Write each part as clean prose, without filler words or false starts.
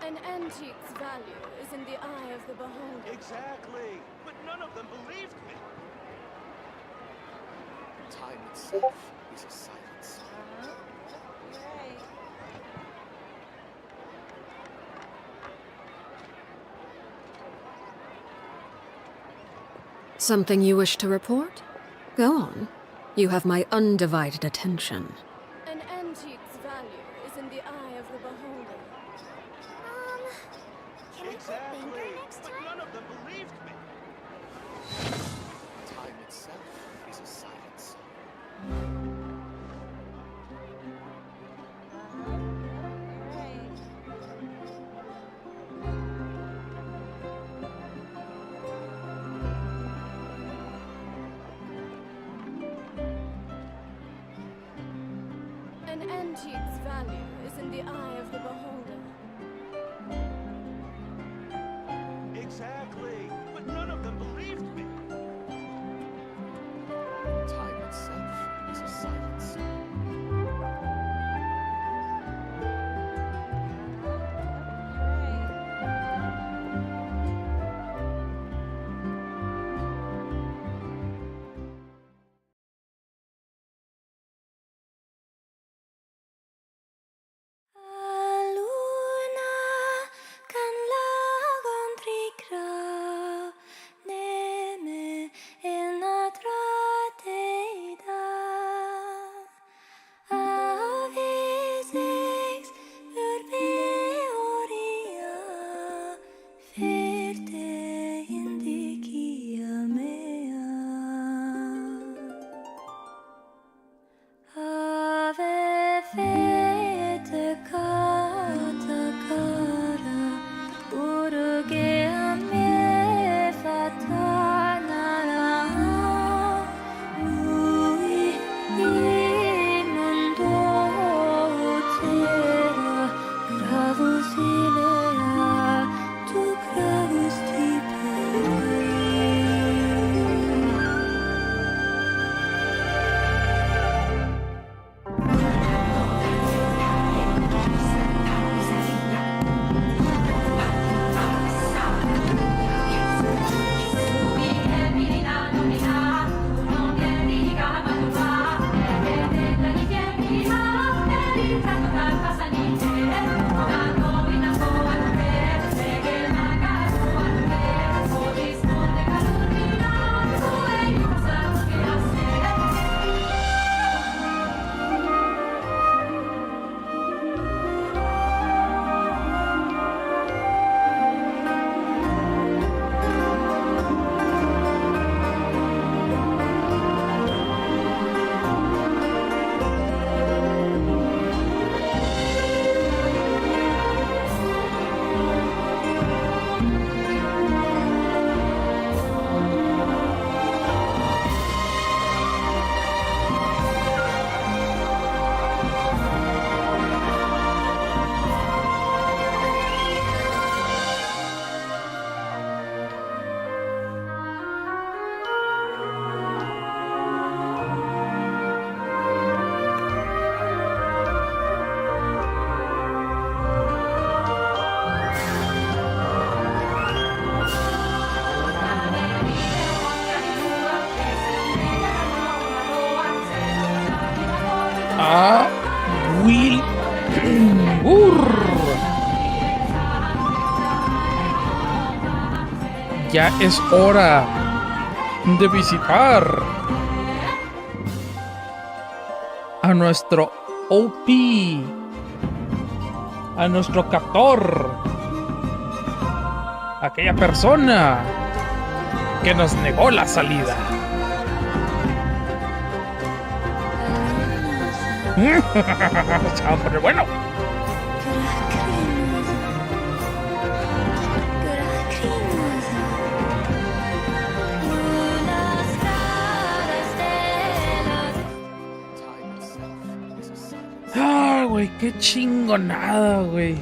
An antique's value is in the eye of the beholder. Exactly. But none of them believed me. Time itself is a silence. Right. Something you wish to report? Go on. You have my undivided attention. An antique's value is in the eye of the beholder. Can we put Exactly. finger next But time? none of them believed me. Time itself is a silence. Right. An antique's value is in the eye of the beholder. Exactly. But none of them believed me. Time itself is a silence. Luna kan lagon trikra neme ena trateida avisex urbe oria ferte indicia mea Ave fete kata kara urge ame fatanara lui imundo terra gravus ilera tu gravus tiperi a Will Burr. Ya es hora de visitar a nuestro OP, a nuestro captor, aquella persona que nos negó la salida. Se va a poner bueno. Ah, güey, qué chingonada, güey.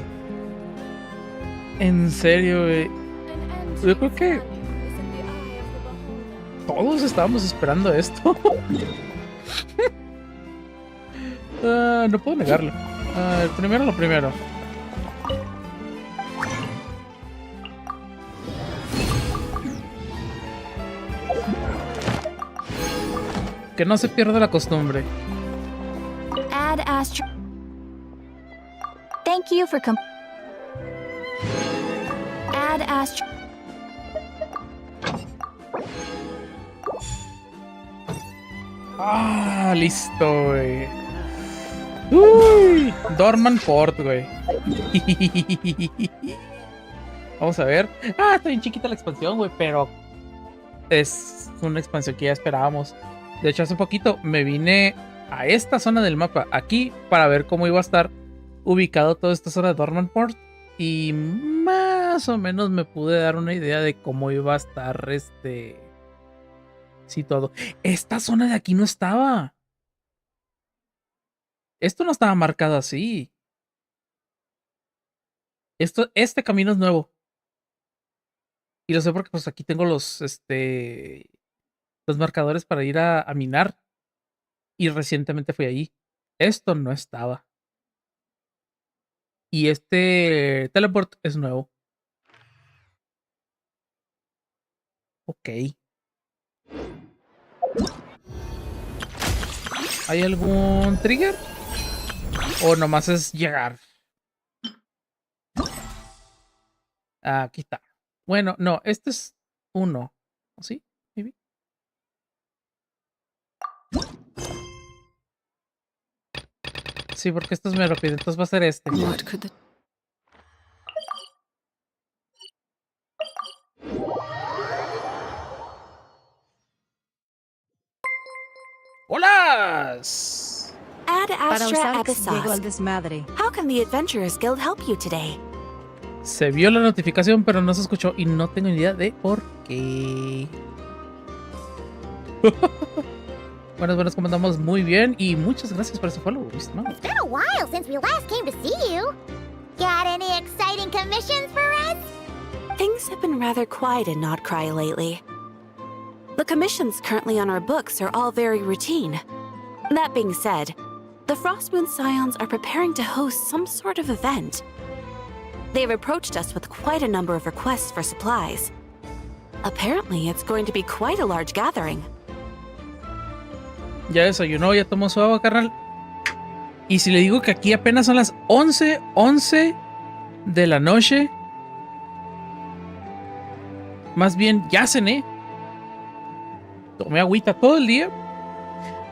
En serio, güey. Yo creo que todos estábamos esperando esto. No puedo negarlo. Primero lo primero. Que no se pierda la costumbre. Add astro. Thank you for Add astro. Ah, listo, güey. Uy, Dorman Port, güey. Vamos a ver. Ah, está bien chiquita la expansión, güey, pero es una expansión que ya esperábamos. De hecho, hace poquito me vine a esta zona del mapa, aquí, para ver cómo iba a estar ubicado toda esta zona de Dorman Port. Y más o menos me pude dar una idea de cómo iba a estar situado. Esta zona de aquí no estaba. Esto no estaba marcado así. Este camino es nuevo. Y lo sé porque pues aquí tengo los marcadores para ir a minar. Y recientemente fui ahí. Esto no estaba. Y este teleport es nuevo. Ok. ¿Hay algún trigger? ¿O nomás es llegar? Ah, aquí está. Bueno, no, este es uno. ¿Sí? Maybe. Sí, porque esto es me lo pide. Entonces va a ser este. What could the... ¡Holas! Ad Para astra usar llegó al abyssos. desmadre. How can the Adventurers Guild help you today? Se vio la notificación, pero no se escuchó y no tengo ni idea de por qué. Buenas, ¿cómo andamos? Muy bien y muchas gracias por ese follow, mi estimado. It's been a while since we last came to see you. Got any exciting commissions for us? Things have been rather quiet in Notcry lately. The commissions currently on our books are all very routine. That being said, the Frostmoon Scions are preparing to host some sort of event. They've approached us with quite a number of requests for supplies. Apparently, it's going to be quite a large gathering. Ya desayunó, ya tomó su agua, carnal. Y si le digo que aquí apenas son las 11:11 de la noche. Más bien, ya cené. Tomé agüita todo el día.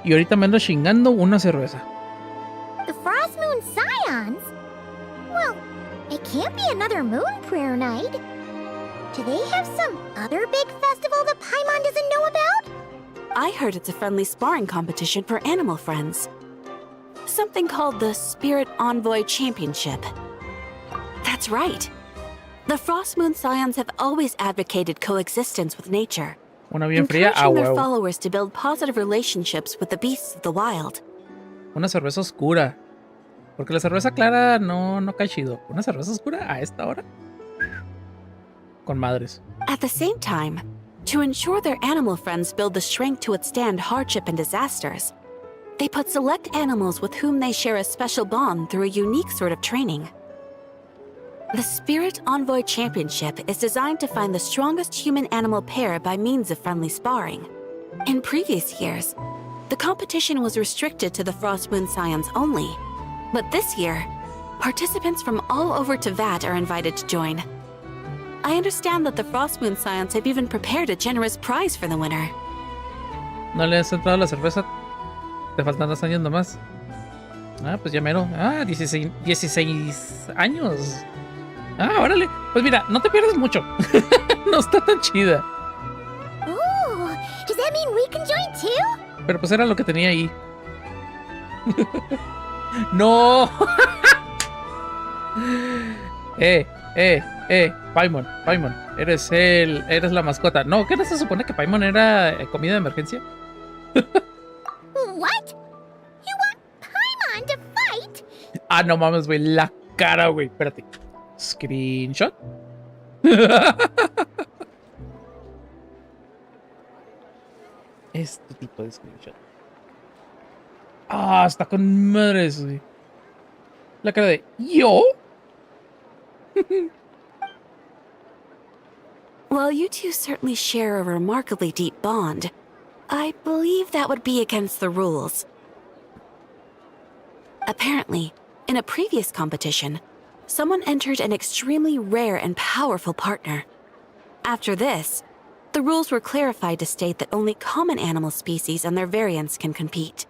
Y ahorita me ando chingando una cerveza. The Frostmoon Scions? Well, it can't be another moon prayer night. Do they have some other big festival that Paimon doesn't know about? I heard it's a friendly sparring competition for animal friends. Something called the Spirit Envoy Championship. That's right. The Frostmoon Scions have always advocated coexistence with nature, Una bien fría, encouraging their huevo. followers to build positive relationships with the beasts of the wild. Una cerveza oscura. Porque la cerveza clara no cae chido. Una cerveza oscura a esta hora. Con madres. At the same time, to ensure their animal friends build the strength to withstand hardship and disasters, they put select animals with whom they share a special bond through a unique sort of training. The Spirit Envoy Championship is designed to find the strongest human-animal pair by means of friendly sparring. In previous years, the competition was restricted to the Frostmoon Scions only, but this year, participants from all over Teyvat are invited to join. I understand that the Frostmoon Scions have even prepared a generous prize for the winner. ¿No le has entrado la cerveza? Te faltan 2 años nomás. Ah, pues ya mero. Ah, 16 años. Ah, órale. Pues mira, no te pierdes mucho. No está tan chida. Ooh, does that mean we can join too? Pero pues era lo que tenía ahí. ¡No! Paimon, eres la mascota. No, ¿qué no se supone que Paimon era comida de emergencia? What? You want Paimon to fight? Ah, no mames, güey, la cara, güey. Espérate. Screenshot. Este tipo de screenshot. Ah, está con madres, güey. La cara de ¿yo? While you two certainly share a remarkably deep bond, I believe that would be against the rules. Apparently, in a previous competition, someone entered an extremely rare and powerful partner. After this, the rules were clarified to state that only common animal species and their variants can compete.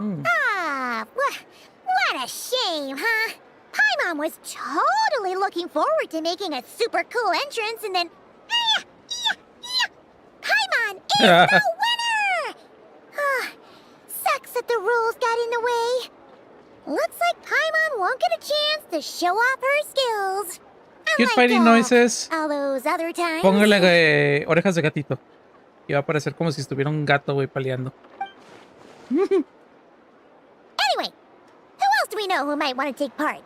Ah, what a shame, huh? Paimon was totally looking forward to making a super cool entrance, and then... Paimon is the winner! Ah, sucks that the rules got in the way. Looks like Paimon won't get a chance to show off her skills. Cute fighting noises. All those other times. Póngale orejas de gatito. Y va a parecer como si estuviera un gato, güey, peleando. Anyway, who else do we know who might want to take part?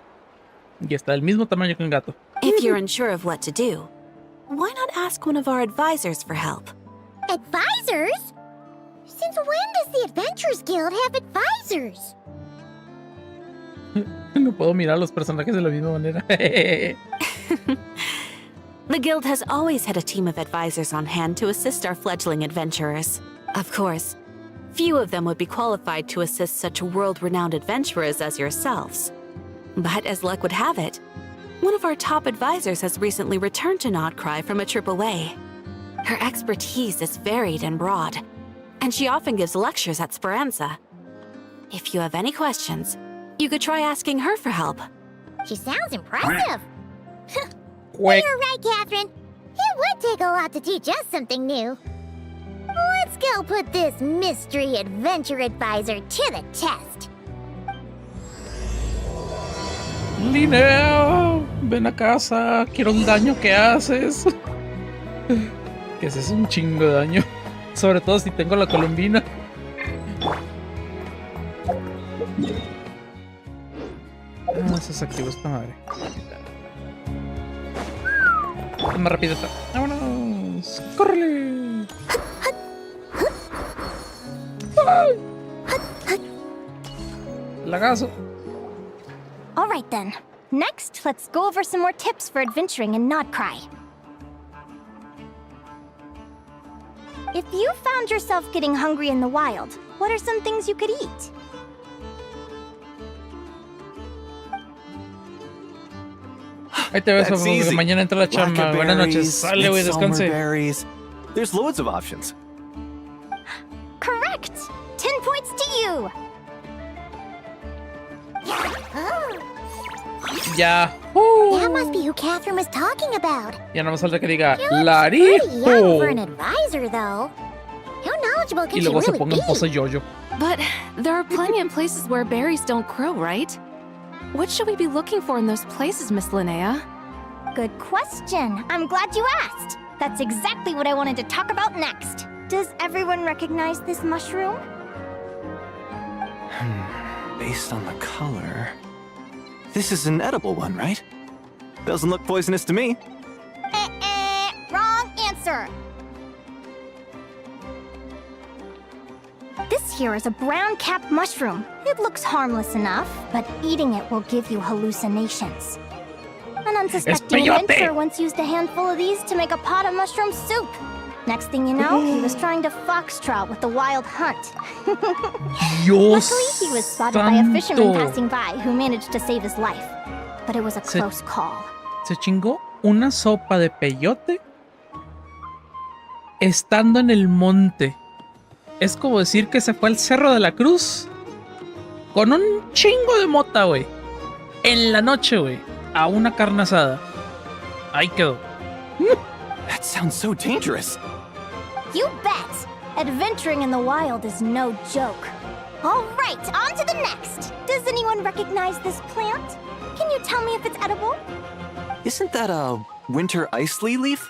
Y está del mismo tamaño que un gato. If you're unsure of what to do, why not ask one of our advisors for help? Advisors? Since when does the Adventurers Guild have advisors? No puedo mirar a los personajes de la misma manera. The guild has always had a team of advisors on hand to assist our fledgling adventurers. Of course, few of them would be qualified to assist such world-renowned adventurers as yourselves. But as luck would have it, one of our top advisors has recently returned to Nodcry from a trip away. Her expertise is varied and broad, and she often gives lectures at Speranza. If you have any questions, you could try asking her for help. She sounds impressive. Quick. You're right, Catherine. It would take a lot to teach us something new. Let's go put this mystery adventure advisor to the test. Linnea, ven a casa. Quiero un daño que haces. Que ese es un chingo de daño. Sobre todo si tengo la colombina. Se desactivó esta madre. Más rápido está. ¡Vámonos! ¡Córrele! ¡Ay! Lagazo. All right then. Next, let's go over some more tips for adventuring in Nodcry. If you found yourself getting hungry in the wild, what are some things you could eat? Ahí te ves, That's easy. mañana entra la chamba. Buenas noches. Sale, güey, descanse. Berries. There's loads of options. Correct! 10 points to you! Ya. That must be who Catherine was talking about. Ya nada más falta que diga She looks pretty young for an Larijo. advisor, though. How knowledgeable Y can she luego se really ponga en pose be? yo-yo. But there are plenty of places where berries don't grow, right? What should we be looking for in those places, Miss Linnea? Good question. I'm glad you asked. That's exactly what I wanted to talk about next. Does everyone recognize this mushroom? Based on the color... This is an edible one, right? Doesn't look poisonous to me. Wrong answer. This here is a brown-capped mushroom. It looks harmless enough, but eating it will give you hallucinations. An unsuspecting Espayote! adventurer once used a handful of these to make a pot of mushroom soup. Next thing you know, he was trying to foxtrot with the wild hunt. Dios Luckily, he was spotted by a fisherman santo. passing by who managed to save his life. But it was a Se- close call. Se chingó una sopa de peyote estando en el monte. Es como decir que se fue al Cerro de la Cruz con un chingo de mota, güey. En la noche, güey. A una carne asada. Ahí quedó. That sounds so dangerous. You bet! Adventuring in the wild is no joke. All right, on to the next. Does anyone recognize this plant? Can you tell me if it's edible? Isn't that a winter ice lea leaf?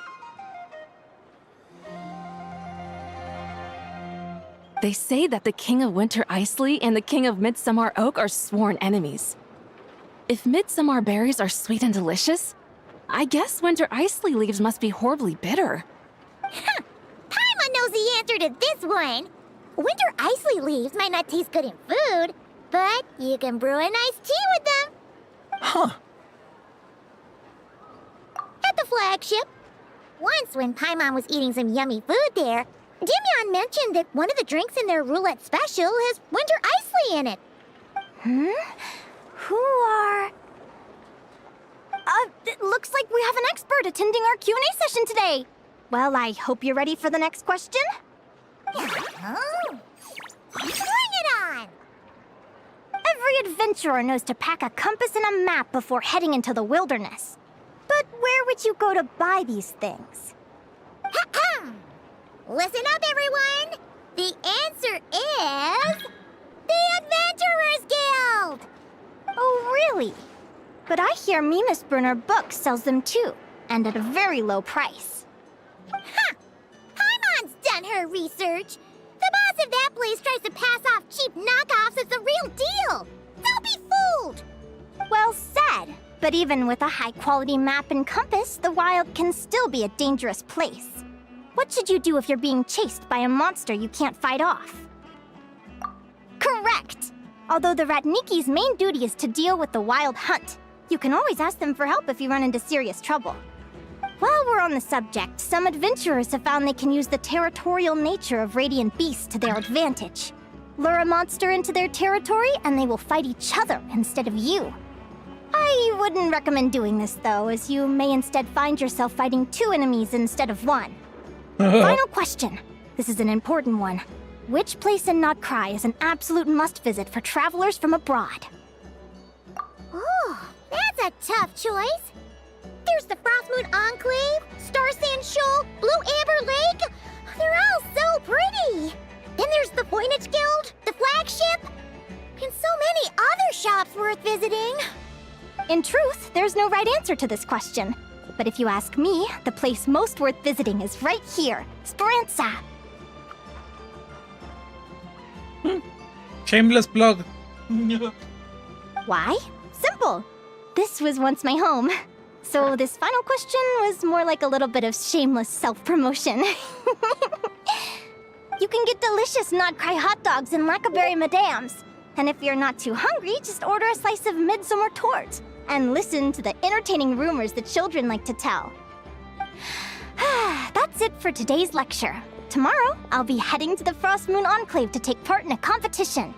They say that the King of Winter Iceley and the King of Midsummer Oak are sworn enemies. If Midsummer berries are sweet and delicious, I guess Winter Iceley leaves must be horribly bitter. Paimon knows the answer to this one. Winter icy leaves might not taste good in food, but you can brew a nice tea with them. Huh. At the flagship. Once when Paimon was eating some yummy food there, Damien mentioned that one of the drinks in their roulette special has winter isley in it. Who are... it looks like we have an expert attending our Q&A session today. Well, I hope you're ready for the next question. Oh. Bring it on! Every adventurer knows to pack a compass and a map before heading into the wilderness. But where would you go to buy these things? Listen up, everyone! The answer is... the Adventurers Guild! Oh, really? But I hear Mimas Brunner Books sells them too, and at a very low price. Ha! Paimon's done her research. The boss of that place tries to pass off cheap knockoffs as the real deal. Don't be fooled! Well said. But even with a high-quality map and compass, the wild can still be a dangerous place. What should you do if you're being chased by a monster you can't fight off? Correct! Although the Ratniki's main duty is to deal with the wild hunt, you can always ask them for help if you run into serious trouble. While we're on the subject, some adventurers have found they can use the territorial nature of radiant beasts to their advantage. Lure a monster into their territory and they will fight each other instead of you. I wouldn't recommend doing this though, as you may instead find yourself fighting 2 enemies instead of 1. Final question. This is an important one. Which place in Notcry is an absolute must-visit for travelers from abroad? Oh, that's a tough choice. There's the Frostmoon Enclave, Star Sand Shoal, Blue Amber Lake. They're all so pretty. Then there's the Voynich Guild, the flagship, and so many other shops worth visiting. In truth, there's no right answer to this question. But if you ask me, the place most worth visiting is right here, Speranza. Shameless plug. Why? Simple. This was once my home. So this final question was more like a little bit of shameless self-promotion. You can get delicious Notcry hot dogs and Lackberry Madams. And if you're not too hungry, just order a slice of Midsummer Tort and listen to the entertaining rumors the children like to tell. That's it for today's lecture. Tomorrow, I'll be heading to the Frostmoon Enclave to take part in a competition.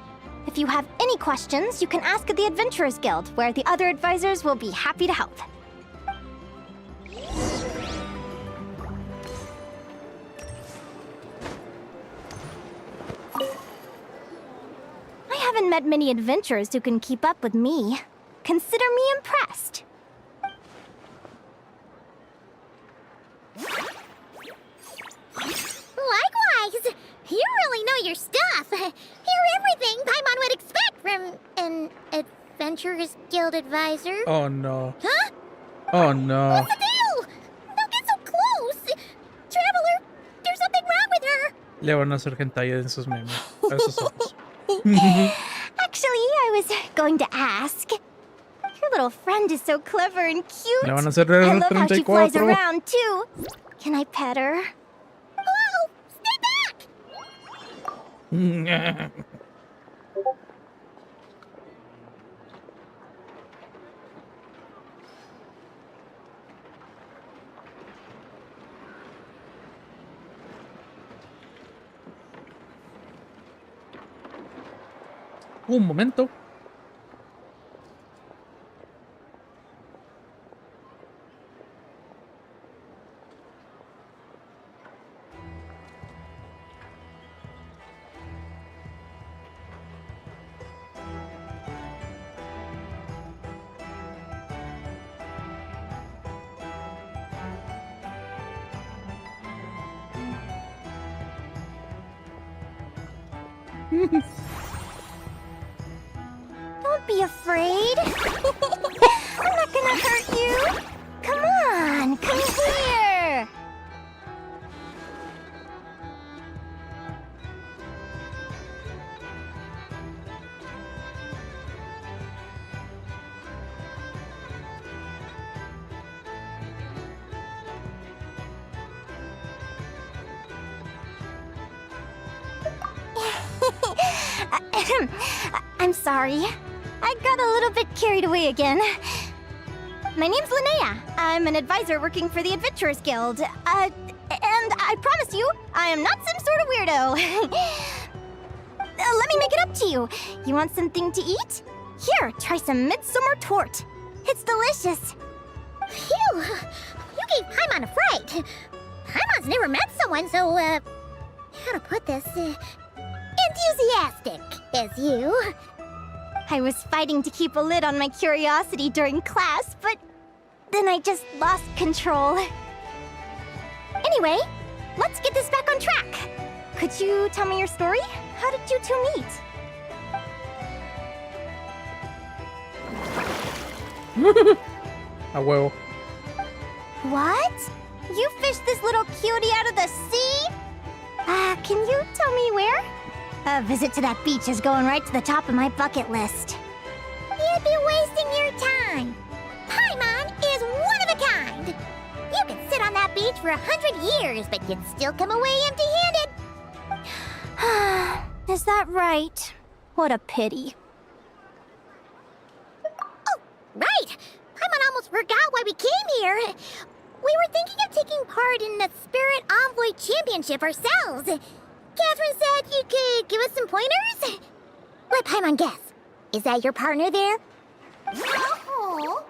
If you have any questions, you can ask at the Adventurers Guild, where the other advisors will be happy to help. I haven't met many adventurers who can keep up with me. Consider me impressed. Likewise, you really know your stuff. You're everything Paimon would expect from an Adventurers Guild advisor. Oh no. Huh? Oh no. What's the deal? Don't get so close. Traveler, there's something wrong with her. Le van a hacer hentai en sus memes. A esos ojos. Actually, I was going to ask. Your little friend is so clever and cute. Le van a hacer I love how she flies 34. around, too. Can I pet her? Whoa, stay back! Un momento. Don't be afraid. I'm not gonna hurt you. Come on, come here. I'm sorry. I got a little bit carried away again. My name's Linnea. I'm an advisor working for the Adventurers Guild. And And I promise you, I am not some sort of weirdo. Let me make it up to you. You want something to eat? Here, try some midsummer tort. It's delicious. Phew! You gave Paimon a fright. Paimon's never met someone so, how to put this, enthusiastic as you. I was fighting to keep a lid on my curiosity during class, but then I just lost control. Anyway, let's get this back on track. Could you tell me your story? How did you two meet? A huevo. What? You fished this little cutie out of the sea? Can you tell me where? A visit to that beach is going right to the top of my bucket list. You'd be wasting your time. Paimon is one of a kind. You could sit on that beach for 100 years, but you'd still come away empty-handed. Is that right? What a pity. Oh, right. Paimon almost forgot why we came here. We were thinking of taking part in the Spirit Envoy Championship ourselves. Catherine said you could give us some pointers. Let Paimon guess. Is that your partner there? Oh.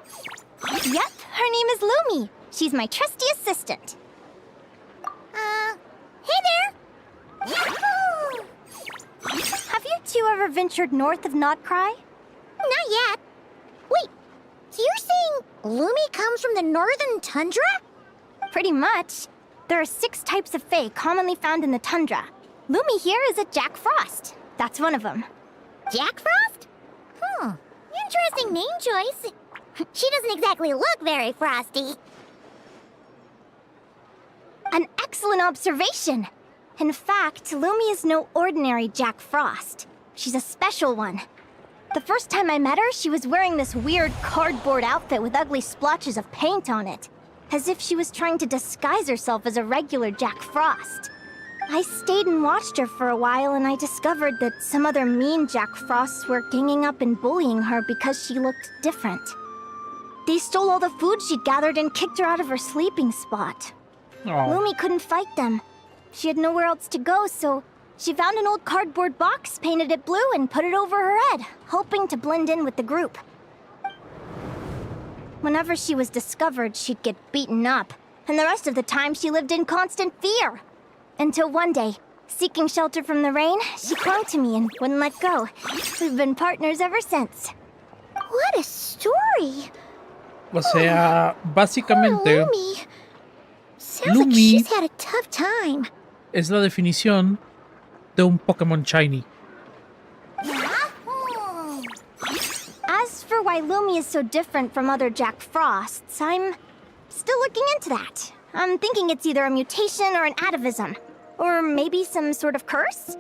Yep, her name is Lumi. She's my trusty assistant. Hey there. Yahoo! Have you two ever ventured north of Notcry? Not yet. Wait, so you're saying Lumi comes from the northern tundra? Pretty much. There are 6 types of fae commonly found in the tundra. Lumi here is a Jack Frost. That's one of them. Jack Frost? Interesting name choice. She doesn't exactly look very frosty. An excellent observation. In fact, Lumi is no ordinary Jack Frost. She's a special one. The first time I met her, she was wearing this weird cardboard outfit with ugly splotches of paint on it, as if she was trying to disguise herself as a regular Jack Frost. I stayed and watched her for a while, and I discovered that some other mean Jack Frosts were ganging up and bullying her because she looked different. They stole all the food she'd gathered and kicked her out of her sleeping spot. Lumi couldn't fight them. She had nowhere else to go, so she found an old cardboard box, painted it blue, and put it over her head, hoping to blend in with the group. Whenever she was discovered, she'd get beaten up, and the rest of the time she lived in constant fear. Until one day, seeking shelter from the rain, she clung to me and wouldn't let go. We've been partners ever since. What a story! O sea, básicamente, Lumi. Sounds like Lumi she's had a tough time. es la definición de un Pokémon Shiny. As for why Lumi is so different from other Jack Frosts, I'm still looking into that. I'm thinking it's either a mutation or an atavism. Or maybe some sort of curse?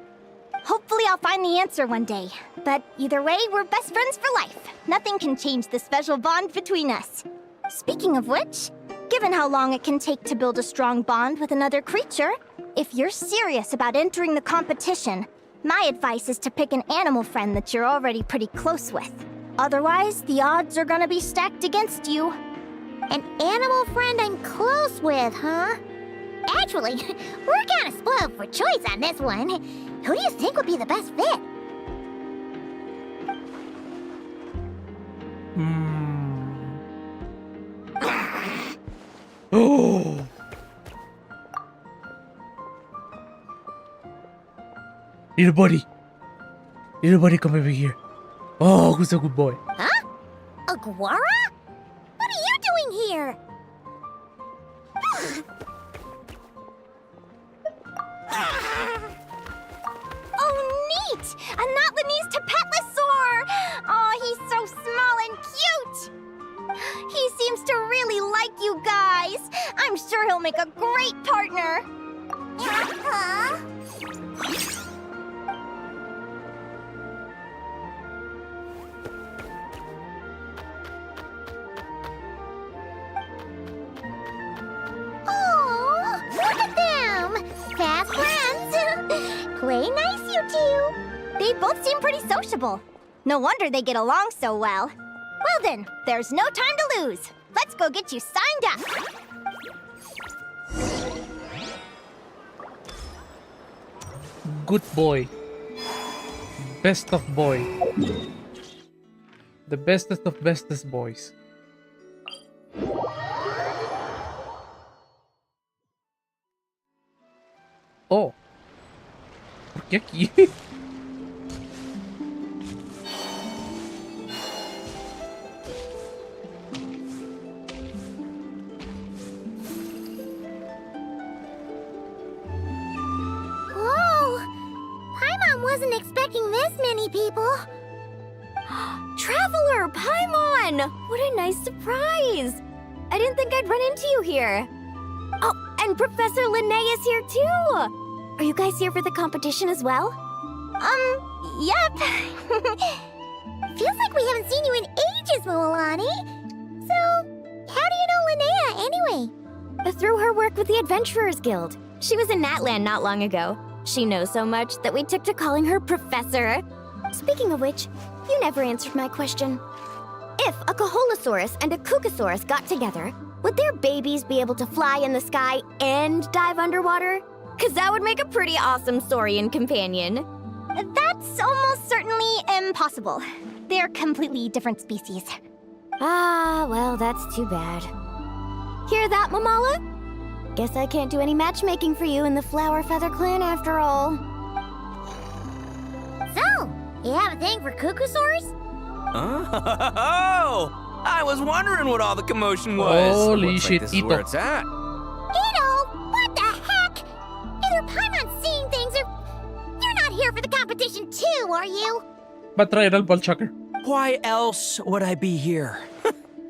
Hopefully I'll find the answer one day. But either way, we're best friends for life. Nothing can change the special bond between us. Speaking of which, given how long it can take to build a strong bond with another creature, if you're serious about entering the competition, my advice is to pick an animal friend that you're already pretty close with. Otherwise, the odds are gonna be stacked against you. An animal friend I'm close with, huh? Actually, we're kind of spoiled for choice on this one. Who do you think would be the best fit? Oh. Little buddy, come over here. Oh, who's a good boy? Huh? Aguara? What are you doing here? Oh, neat! A Notlanese Tapetlosaur! Oh, he's so small and cute! He seems to really like you guys. I'm sure he'll make a great partner. Huh? Oh, look at them! Fast friends! Play nice, you two! They both seem pretty sociable. No wonder they get along so well. Well then, there's no time to lose. Let's go get you signed up. good boy. Best of boy. The bestest of bestest boys. Oh. ¿Por qué aquí? Whoa! Paimon wasn't expecting this many people. Traveler, Paimon! What a nice surprise! I didn't think I'd run into you here. Oh, and Professor Linnaea is here too! Are you guys here for the competition as well? Yep. Feels like we haven't seen you in ages, Moalani. So, how do you know Linnea anyway? Through her work with the Adventurers Guild. She was in Natland not long ago. She knows so much that we took to calling her Professor. Speaking of which, you never answered my question. If a Caholosaurus and a Kookasaurus got together, would their babies be able to fly in the sky and dive underwater? 'Cause that would make a pretty awesome saurian companion. That's almost certainly impossible. They're completely different species. Ah, well, that's too bad. Hear that, Mamala? Guess I can't do any matchmaking for you in the Flower Feather Clan after all. So, you have a thing for Kookasaurs? Oh, I was wondering what all the commotion was. Holy Looks like shit, this is Ito. where it's at. Ito, what the heck? Either Paimon's seeing things or you're not here for the competition too, are you? Va a traer al ball chucker. Why else would I be here?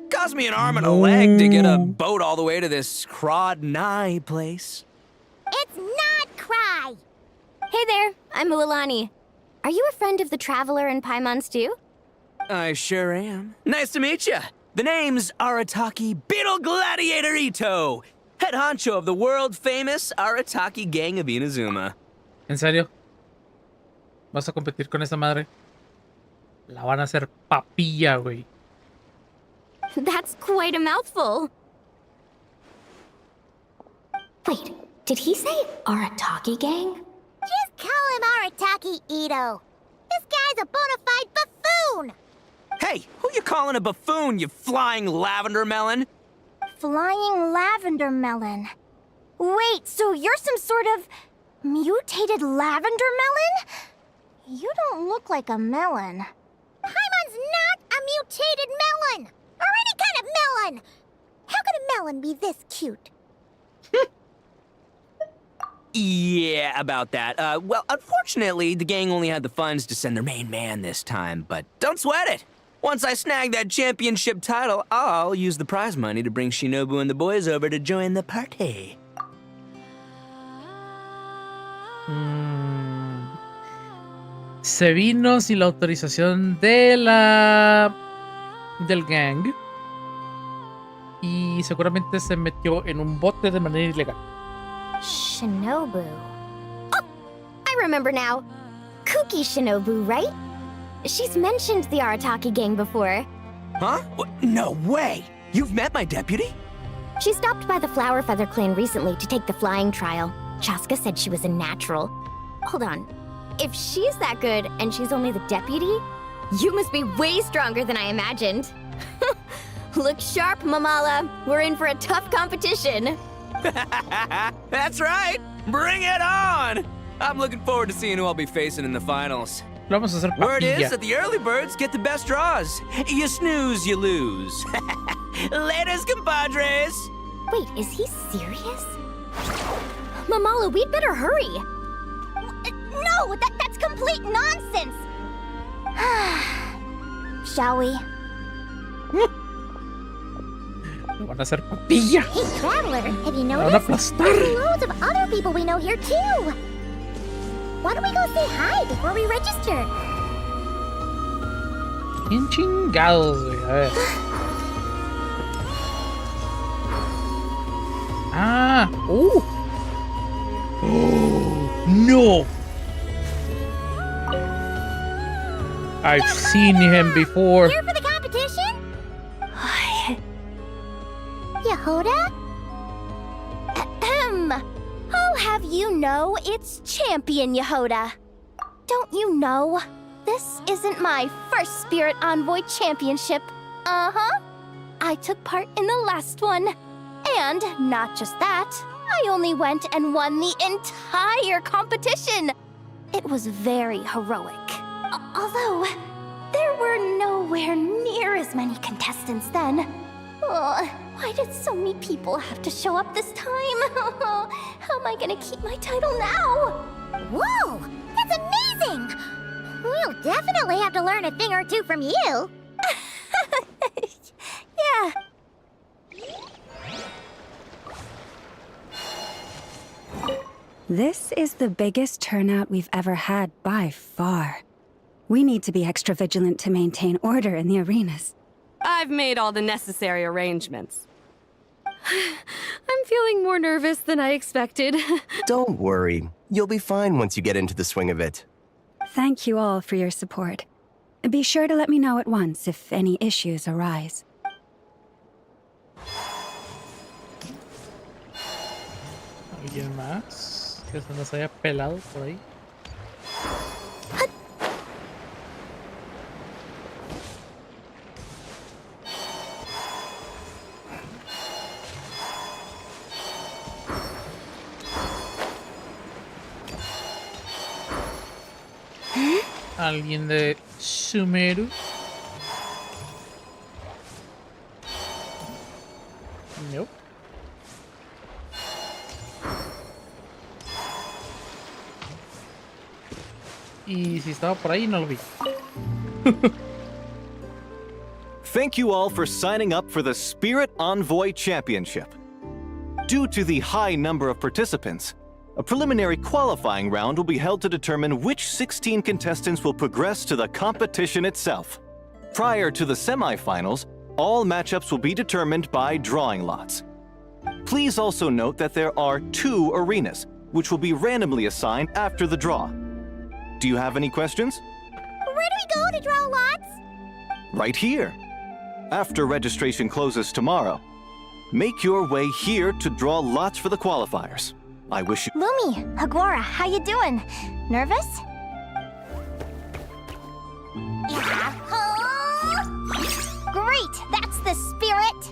Cost me an arm and a leg to get a boat all the way to this Crawdnigh place. It's not Cry. Hey there, I'm Mualani. Are you a friend of the Traveler and Paimon's too? I sure am. Nice to meet you. The name's Arataki Beetle Gladiator Ito, head honcho of the world-famous Arataki Gang of Inazuma. ¿En serio? ¿Vas a competir con esa madre? La van a hacer papilla, güey. That's quite a mouthful. Wait, did he say Arataki Gang? Just call him Arataki Ito. This guy's a bona fide buffoon. Hey, who you calling a buffoon, you flying lavender melon? Flying lavender melon. Wait, so you're some sort of mutated lavender melon? You don't look like a melon. Paimon's not a mutated melon, or any kind of melon. How could a melon be this cute? Yeah, about that. Well, unfortunately, the gang only had the funds to send their main man this time, but don't sweat it. Once I snag that championship title, I'll use the prize money to bring Shinobu and the boys over to join the party. Se vino sin la autorización del gang y seguramente se metió en un bote de manera ilegal. Shinobu. Oh, I remember now. Kuki Shinobu, right? She's mentioned the Arataki Gang before. Huh? No way! You've met my deputy? She stopped by the Flower Feather Clan recently to take the flying trial. Chaska said she was a natural. Hold on. If she's that good and she's only the deputy, you must be way stronger than I imagined. Look sharp, Mamala. We're in for a tough competition. That's right! Bring it on! I'm looking forward to seeing who I'll be facing in the finals. Lo vamos a hacer Word is papilla. that the early birds get the best draws. You snooze, you lose. Laters, compadres! Wait, is he serious? Mamala, we'd better hurry. No, that's complete nonsense. Shall we? Lo van a hacer papilla. Hey, Traveler, have you Lo van a noticed? aplastar. There's loads of other people we know here too. Why don't we go say hi before we register? Bien chingados, güey. A ver. Ah. Oh, no. I've seen him before. Here for the competition? Yehoda? Ahem. Ho I'll have you know it's Champion Yehoda. Don't you know? This isn't my first Spirit Envoy Championship. Uh-huh. I took part in the last one. And not just that, I only went and won the entire competition. It was very heroic. Although, there were nowhere near as many contestants then. Oh, why did so many people have to show up this time? How am I gonna keep my title now? Whoa! That's amazing! We'll definitely have to learn a thing or two from you. Yeah. This is the biggest turnout we've ever had by far. We need to be extra vigilant to maintain order in the arenas. I've made all the necessary arrangements. I'm feeling more nervous than I expected. Don't worry. You'll be fine once you get into the swing of it. Thank you all for your support. Be sure to let me know at once if any issues arise. ¿Alguien más que se nos haya pelado por ahí? ¿Alguien de Sumeru? Nope. Y si estaba por ahí, no lo vi. Thank you all for signing up for the Spirit Envoy Championship. Due to the high number of participants, a preliminary qualifying round will be held to determine which 16 contestants will progress to the competition itself. Prior to the semifinals, all matchups will be determined by drawing lots. Please also note that there are 2 arenas, which will be randomly assigned after the draw. Do you have any questions? Where do we go to draw lots? Right here. After registration closes tomorrow, make your way here to draw lots for the qualifiers. I wish you— Lumi, Aguara, how you doing? Nervous? Great, that's the spirit!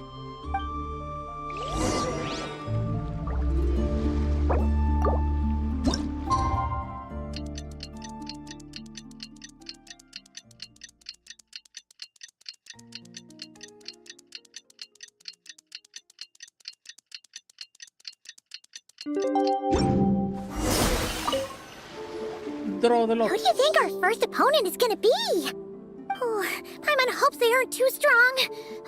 Draw the lot. Who do you think our first opponent is gonna be? Oh, Paimon hopes they aren't too strong.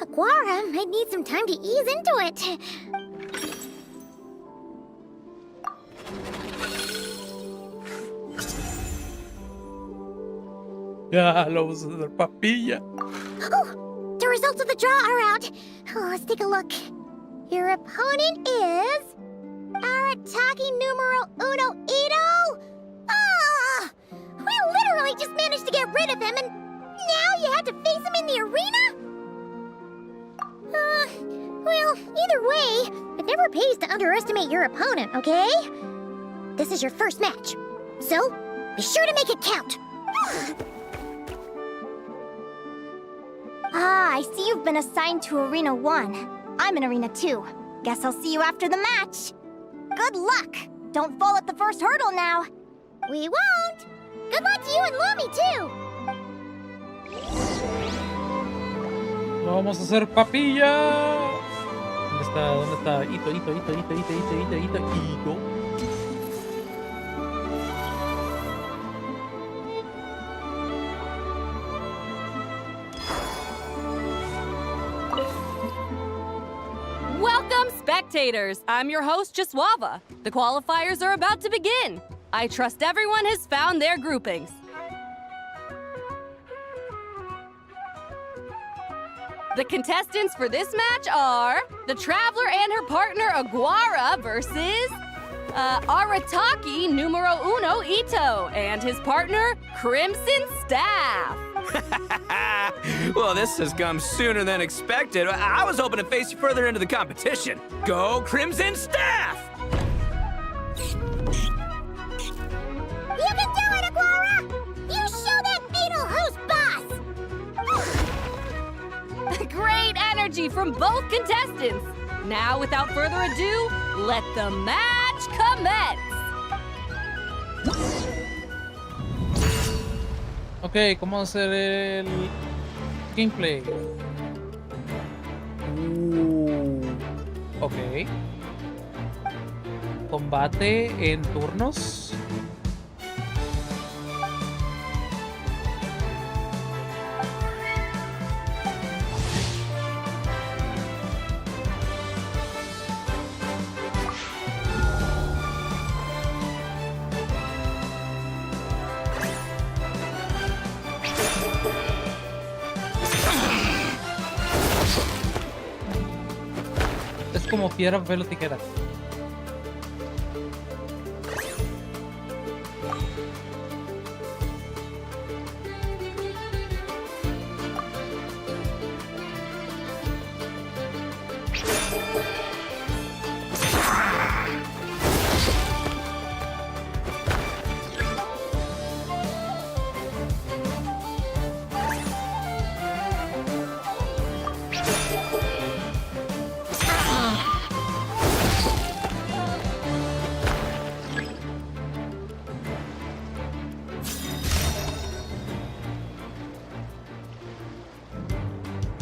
Aguara might need some time to ease into it. Ya, lo vamos a hacer papilla. Oh, the results of the draw are out. Oh, let's take a look. Your opponent is Arataki numero uno Ito. Ah! We literally just managed to get rid of him, and now you have to face him in the arena? Well, either way, it never pays to underestimate your opponent, okay? This is your first match, so be sure to make it count. Ah, I see you've been assigned to Arena 1. I'm in Arena 2. Guess I'll see you after the match. Good luck! Don't fall at the first hurdle now. We won't! Good luck to you and Lumi, too! Vamos a hacer papilla. ¿Dónde está? ¿Dónde está? Ito. Welcome, spectators! I'm your host, Jaswava. The qualifiers are about to begin. I trust everyone has found their groupings. The contestants for this match are the Traveler and her partner Aguara versus Arataki numero uno Ito and his partner Crimson Staff. Well, this has come sooner than expected. I was hoping to face you further into the competition. Go Crimson Staff! You can do it, Aguara! You show that beetle who's boss! Great energy from both contestants. Now, without further ado, let the match commence. Ok, ¿cómo hacer el gameplay? Ok. Combate en turnos. Es como piedra, papel o tijera.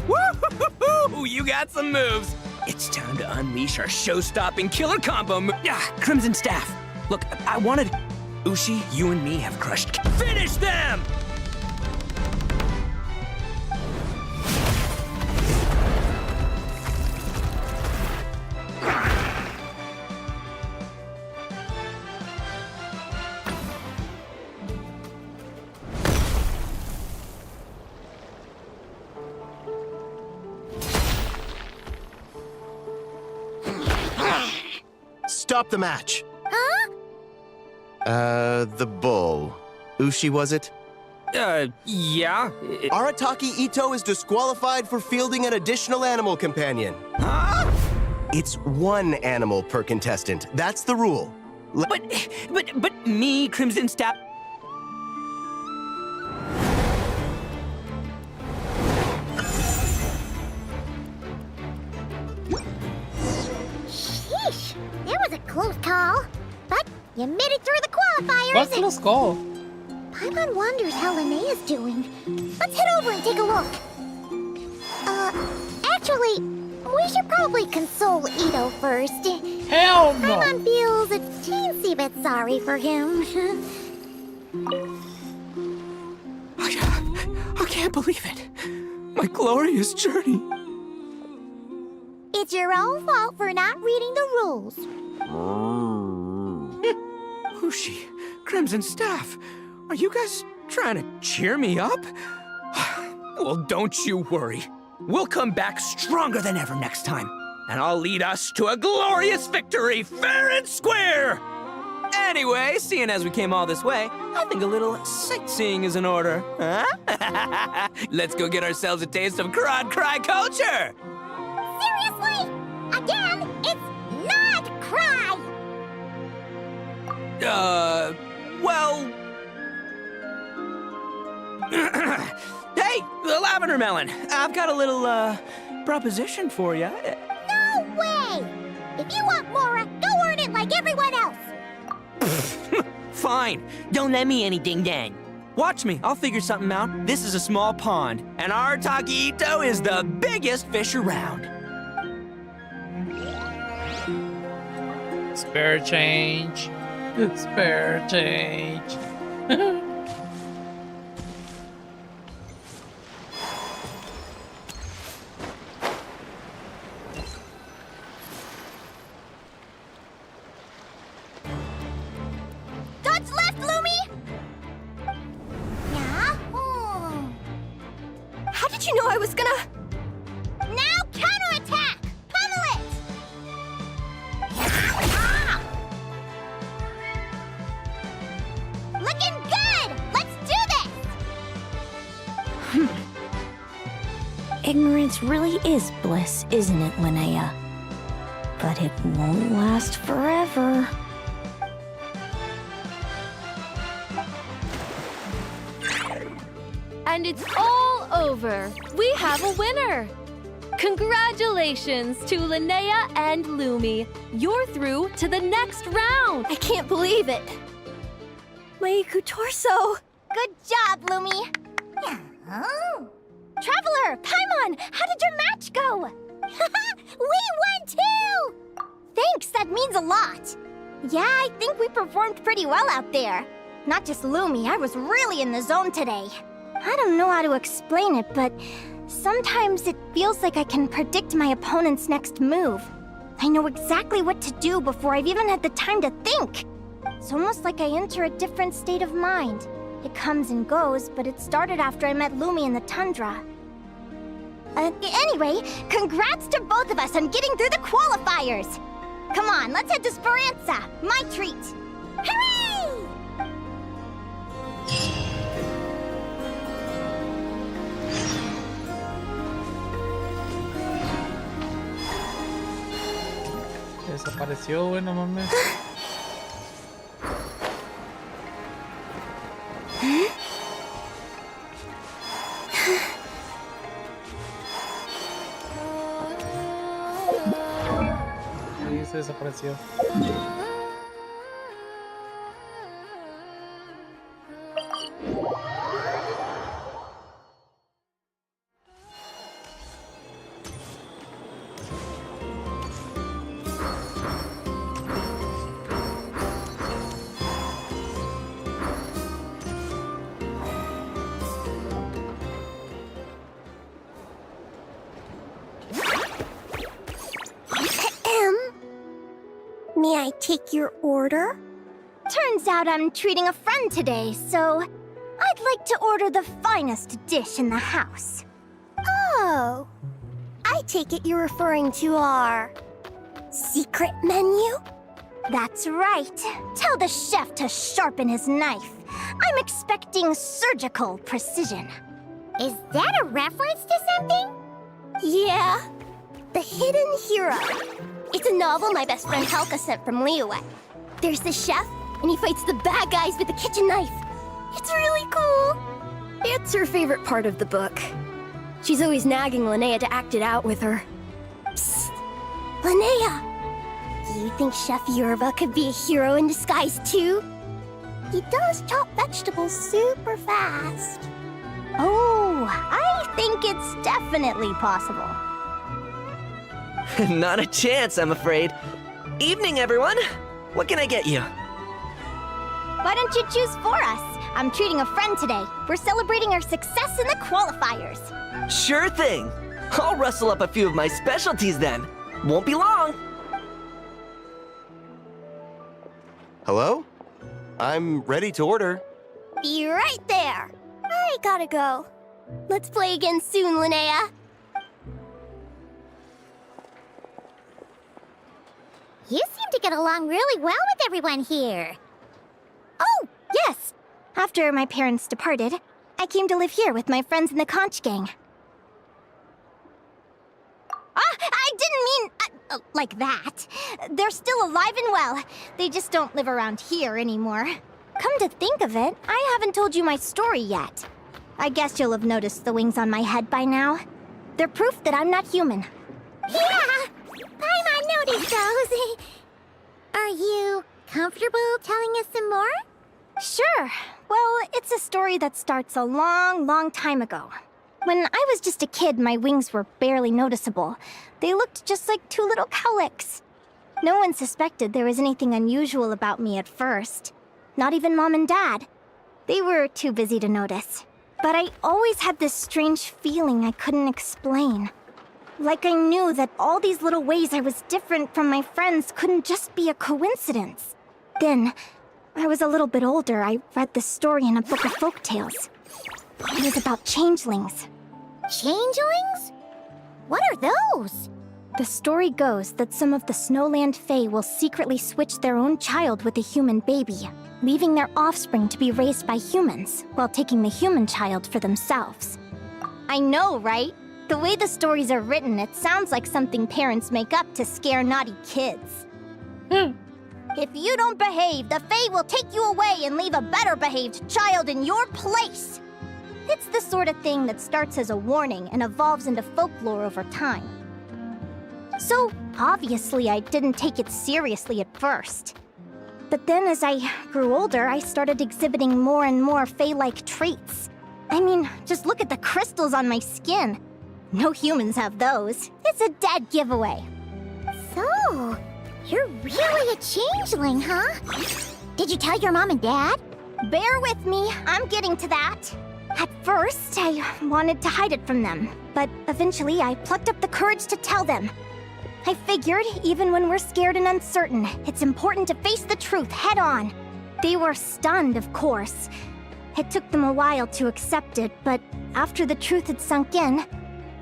Woo! You got some moves. It's time to unleash our show-stopping killer combo move. Crimson Staff. Look, I wanted... Ushi, you and me have crushed... Finish them! Stop the match. Huh? The bull. Ushi, was it? Yeah. Arataki Ito is disqualified for fielding an additional animal companion. Huh? It's one animal per contestant. That's the rule. But me, Crimson Staff... Sheesh, that was a close call. But you made it through the qualifiers. What close call? Paimon wonders how Linnea's doing. Let's head over and take a look. Actually, we should probably console Ito first. Hell no! Paimon feels a teensy bit sorry for him. I can't believe it. My glorious journey. It's your own fault for not reading the rules. Ushi, Crimson Staff, are you guys trying to cheer me up? Well, don't you worry. We'll come back stronger than ever next time, and I'll lead us to a glorious victory, fair and square! Anyway, seeing as we came all this way, I think a little sightseeing is in order, huh? Let's go get ourselves a taste of Crod Cry culture! Seriously? Again, it's not cry! Well... Hey, the Lavender Melon, I've got a little, proposition for you. No way! If you want Mora, go earn it like everyone else! Fine, don't let me any ding-dang. Watch me, I'll figure something out. This is a small pond, and Arataki Ito is the biggest fish around. Spare change. Spare change. Dodge left, Lumi! Yeah? How did you know I was gonna... Now counterattack! Pummel it! Ah! Looking good! Let's do this! Ignorance really is bliss, isn't it, Linnea? But it won't last forever. And it's all over. We have a winner. Congratulations to Linnea and Lumi. You're through to the next round. I can't believe it. My torso. Good job, Lumi. Oh. Traveler, Paimon, how did your match go? We won too! Thanks, that means a lot. Yeah, I think we performed pretty well out there. Not just Lumi, I was really in the zone today. I don't know how to explain it, but sometimes it feels like I can predict my opponent's next move. I know exactly what to do before I've even had the time to think. It's almost like I enter a different state of mind. It comes and goes, but it started after I met Lumi in the tundra. Anyway, congrats to both of us on getting through the qualifiers! Come on, let's head to Speranza, my treat! Hooray! Desapareció, güey, no mames. Sí, se desapareció. May I take your order? Turns out I'm treating a friend today, so I'd like to order the finest dish in the house. Oh, I take it you're referring to our secret menu? That's right. Tell the chef to sharpen his knife. I'm expecting surgical precision. Is that a reference to something? Yeah. The Hidden Hero. It's a novel my best friend Helka sent from Liyue. There's the chef, and he fights the bad guys with a kitchen knife. It's really cool. It's her favorite part of the book. She's always nagging Linnea to act it out with her. Psst. Linnea! You think Chef Yerba could be a hero in disguise too? He does chop vegetables super fast. Oh, I think it's definitely possible. Not a chance, I'm afraid. Evening, everyone. What can I get you? Why don't you choose for us? I'm treating a friend today. We're celebrating our success in the qualifiers. Sure thing. I'll rustle up a few of my specialties then. Won't be long. Hello? I'm ready to order. Be right there. I gotta go. Let's play again soon, Linnea. You seem to get along really well with everyone here. Oh, yes! After my parents departed, I came to live here with my friends in the conch gang. I didn't mean like that. They're still alive and well. They just don't live around here anymore. Come to think of it, I haven't told you my story yet. I guess you'll have noticed the wings on my head by now. They're proof that I'm not human. Yeah! Paimon noticed those. Are you comfortable telling us some more? Sure. Well, it's a story that starts a long, long time ago. When I was just a kid, my wings were barely noticeable. They looked just like two little cowlicks. No one suspected there was anything unusual about me at first. Not even Mom and Dad. They were too busy to notice. But I always had this strange feeling I couldn't explain. Like I knew that all these little ways I was different from my friends couldn't just be a coincidence. Then, when I was a little bit older, I read this story in a book of folktales. It was about changelings. Changelings? What are those? The story goes that some of the Snowland Fae will secretly switch their own child with a human baby, leaving their offspring to be raised by humans, while taking the human child for themselves. I know, right? The way the stories are written, it sounds like something parents make up to scare naughty kids. If you don't behave, the Fae will take you away and leave a better behaved child in your place. It's the sort of thing that starts as a warning and evolves into folklore over time. So, obviously, I didn't take it seriously at first. But then as I grew older, I started exhibiting more and more Fae-like traits. I mean, just look at the crystals on my skin. No humans have those. It's a dead giveaway. So, you're really a changeling, huh? Did you tell your mom and dad? Bear with me, I'm getting to that. At first, I wanted to hide it from them, but eventually I plucked up the courage to tell them. I figured, even when we're scared and uncertain, it's important to face the truth head on. They were stunned, of course. It took them a while to accept it, but after the truth had sunk in,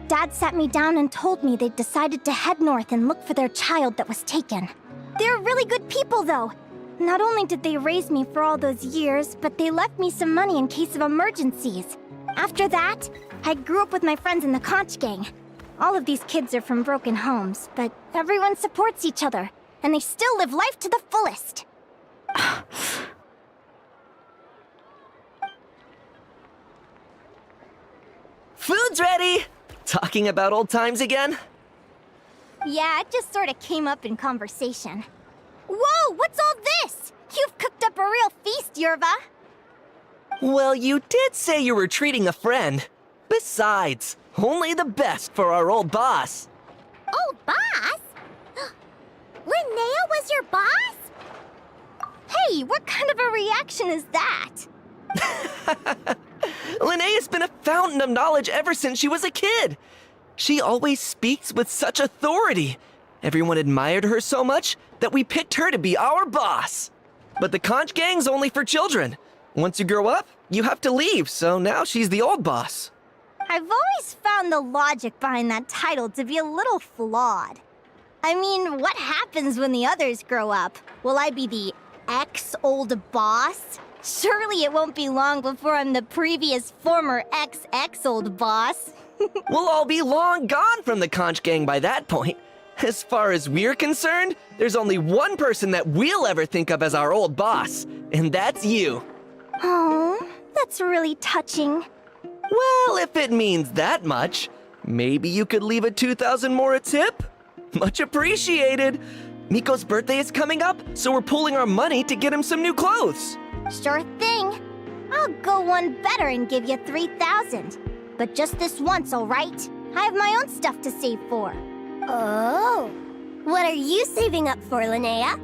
Dad sat me down and told me they'd decided to head north and look for their child that was taken. They're really good people, though. Not only did they raise me for all those years, but they left me some money in case of emergencies. After that, I grew up with my friends in the conch gang. All of these kids are from broken homes, but everyone supports each other, and they still live life to the fullest. Food's ready! Talking about old times again? Yeah, it just sort of came up in conversation. Whoa, what's all this? You've cooked up a real feast, Yerva. Well, you did say you were treating a friend. Besides, only the best for our old boss. Old boss? Linnea was your boss? Hey, what kind of a reaction is that? Linnea's been a fountain of knowledge ever since she was a kid. She always speaks with such authority. Everyone admired her so much that we picked her to be our boss. But the conch gang's only for children. Once you grow up, you have to leave, so now she's the old boss. I've always found the logic behind that title to be a little flawed. I mean, what happens when the others grow up? Will I be the ex-old boss? Surely it won't be long before I'm the previous former ex-old boss. We'll all be long gone from the conch gang by that point. As far as we're concerned, there's only one person that we'll ever think of as our old boss, and that's you. Oh, that's really touching. Well, if it means that much, maybe you could leave a 2,000 more a tip? Much appreciated. Miko's birthday is coming up, so we're pooling our money to get him some new clothes. Sure thing. I'll go one better and give you 3,000. But just this once, all right? I have my own stuff to save for. Oh. What are you saving up for, Linnea?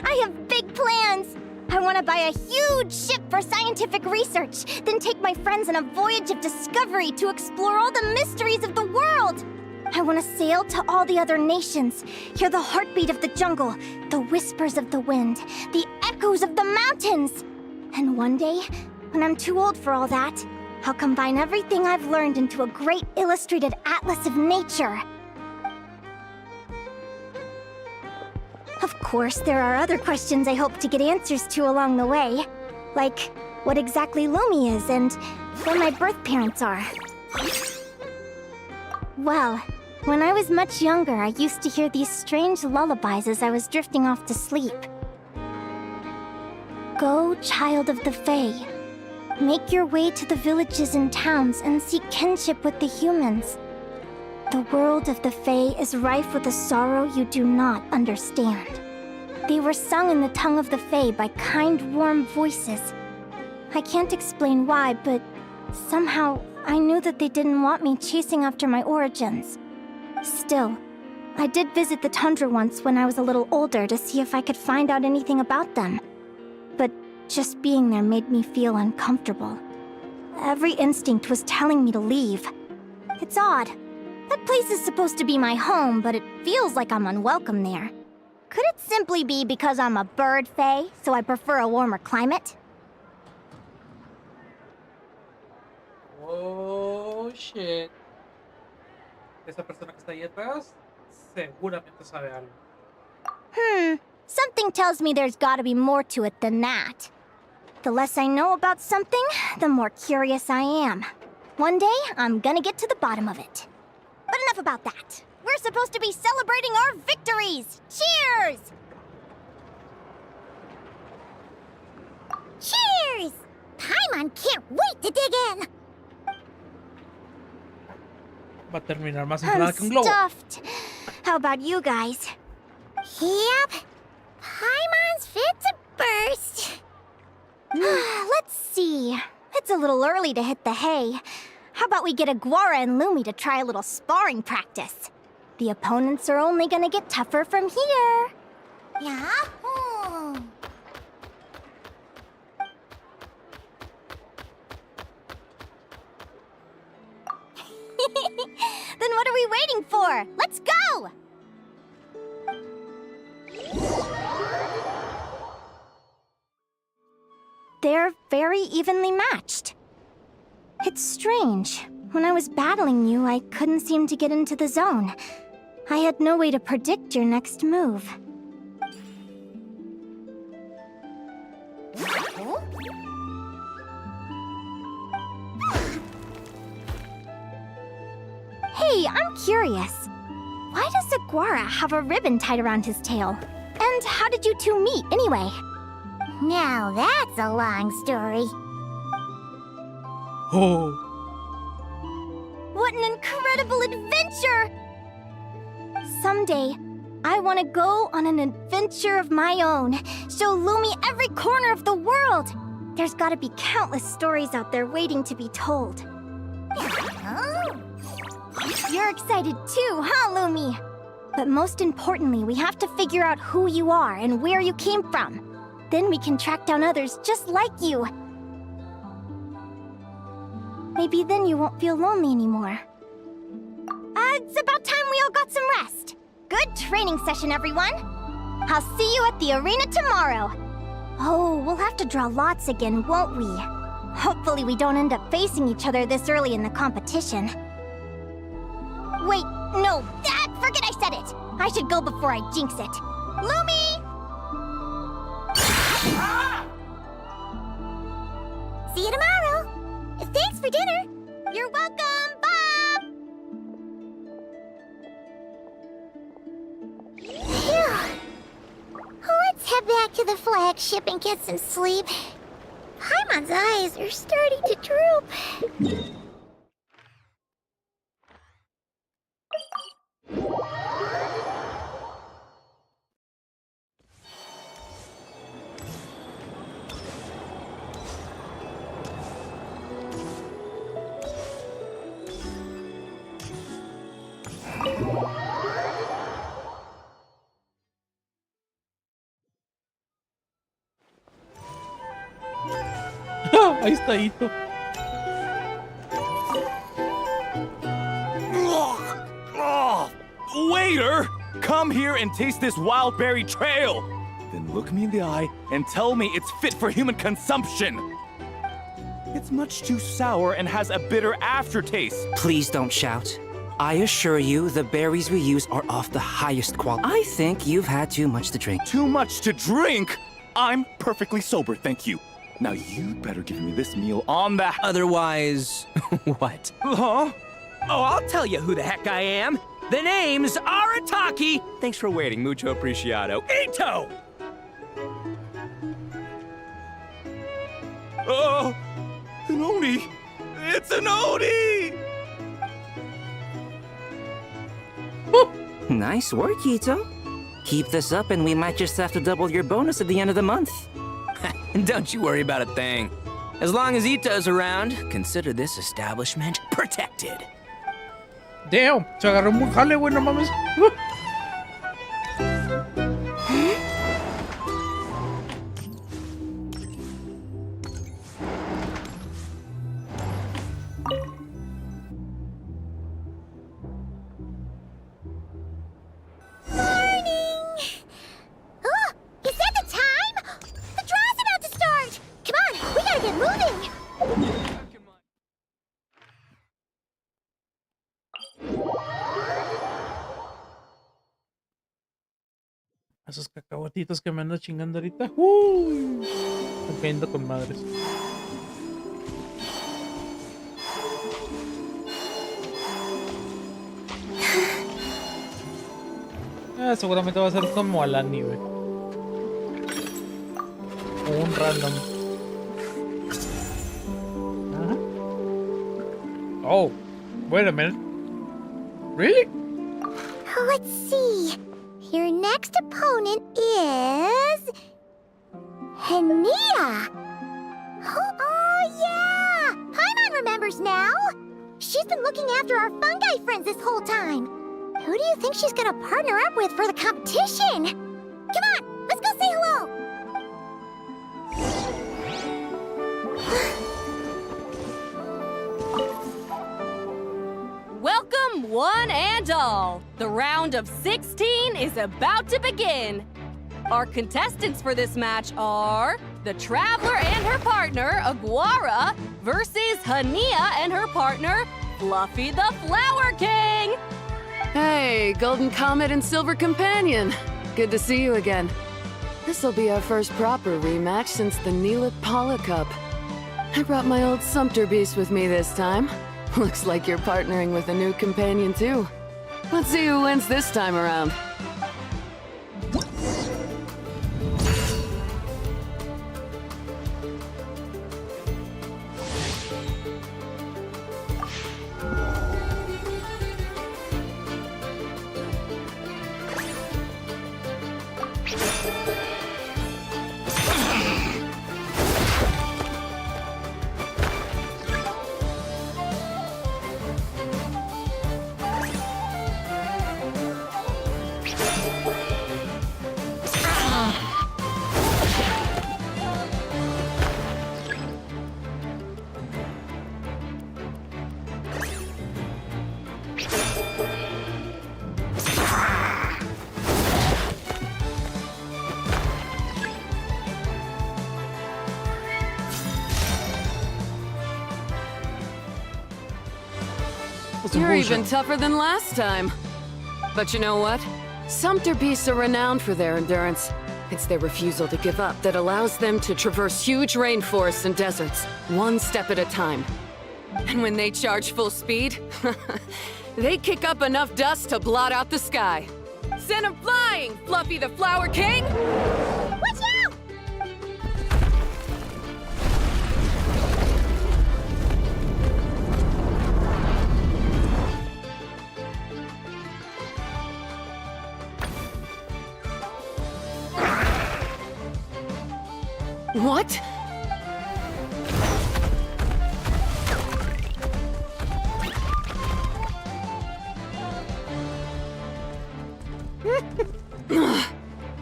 I have big plans. I want to buy a huge ship for scientific research, then take my friends on a voyage of discovery to explore all the mysteries of the world. I want to sail to all the other nations, hear the heartbeat of the jungle, the whispers of the wind, the echoes of the mountains. And one day, when I'm too old for all that, I'll combine everything I've learned into a great illustrated atlas of nature. Of course, there are other questions I hope to get answers to along the way. Like, what exactly Lumi is and where my birth parents are. Well, when I was much younger, I used to hear these strange lullabies as I was drifting off to sleep. Go, child of the Fae. Make your way to the villages and towns and seek kinship with the humans. The world of the Fae is rife with a sorrow you do not understand. They were sung in the tongue of the Fae by kind, warm voices. I can't explain why, but somehow I knew that they didn't want me chasing after my origins. Still, I did visit the tundra once when I was a little older to see if I could find out anything about them. But just being there made me feel uncomfortable. Every instinct was telling me to leave. It's odd. That place is supposed to be my home, but it feels like I'm unwelcome there. Could it simply be because I'm a bird fae, so I prefer a warmer climate? Oh, shit. Esa persona que está ahí atrás seguramente sabe algo. Something tells me there's gotta be more to it than that. The less I know about something, the more curious I am. One day, I'm gonna get to the bottom of it. But enough about that. We're supposed to be celebrating our victories! Cheers! Cheers! Paimon can't wait to dig in! Va a terminar más I'm inflada que un globo. stuffed. How about you guys? Yep. Paimon's fit to burst. Let's see. It's a little early to hit the hay. How about we get Aguara and Lumi to try a little sparring practice? The opponents are only gonna get tougher from here. Yeah? Then what are we waiting for? Let's go! They're very evenly matched. It's strange. When I was battling you, I couldn't seem to get into the zone. I had no way to predict your next move. Hey, I'm curious. Why does Aguara have a ribbon tied around his tail? And how did you two meet, anyway? Now that's a long story. Oh. What an incredible adventure! Someday, I want to go on an adventure of my own. Show Lumi every corner of the world. There's gotta be countless stories out there waiting to be told. You're excited too, huh, Lumi? But most importantly, we have to figure out who you are and where you came from. Then we can track down others just like you. Maybe then you won't feel lonely anymore. It's about time we all got some rest. Good training session, everyone. I'll see you at the arena tomorrow. Oh, we'll have to draw lots again, won't we? Hopefully we don't end up facing each other this early in the competition. Wait, no, forget I said it. I should go before I jinx it. Lumi! See you tomorrow. Thanks for dinner. You're welcome, Bob! Phew. Let's head back to the flagship and get some sleep. Paimon's eyes are starting to droop. Ahí está Ito. Waiter! Come here and taste this wild berry trail! Then look me in the eye and tell me it's fit for human consumption! It's much too sour and has a bitter aftertaste. Please don't shout. I assure you, the berries we use are of the highest quality. I think you've had too much to drink. Too much to drink? I'm perfectly sober, thank you. Now you'd better give me this meal on the... Otherwise, what? Huh? Oh, I'll tell you who the heck I am. The name's Arataki. Thanks for waiting, mucho apreciado. Ito! Oh, an Oni! It's an Oni! Nice work, Ito. Keep this up and we might just have to double your bonus at the end of the month. Don't you worry about a thing. As long as Ito's around, consider this establishment protected. Damn, se agarró un buen jale, güey, no mames. Esos cacahuatitos que me ando chingando ahorita. Estoy cayendo con madres. Seguramente va a ser como Alani, güey. O un random. Oh, wait a minute. Really? Let's see. Your next opponent is... Hania! Oh, yeah! Paimon remembers now! She's been looking after our fungi friends this whole time. Who do you think she's gonna partner up with for the competition? Come on, let's go say hello! Welcome, one and all. The round of 16 is about to begin. Our contestants for this match are the Traveler and her partner, Aguara, versus Hania and her partner, Fluffy the Flower King. Hey, Golden Comet and Silver Companion. Good to see you again. This'll be our first proper rematch since the Neela Paula Cup. I brought my old Sumpter Beast with me this time. Looks like you're partnering with a new companion too. Let's see who wins this time around. You're even tougher than last time. But you know what? Sumpter beasts are renowned for their endurance. It's their refusal to give up that allows them to traverse huge rainforests and deserts, one step at a time. And when they charge full speed, they kick up enough dust to blot out the sky. Send them flying, Fluffy the Flower King! Watch out! What?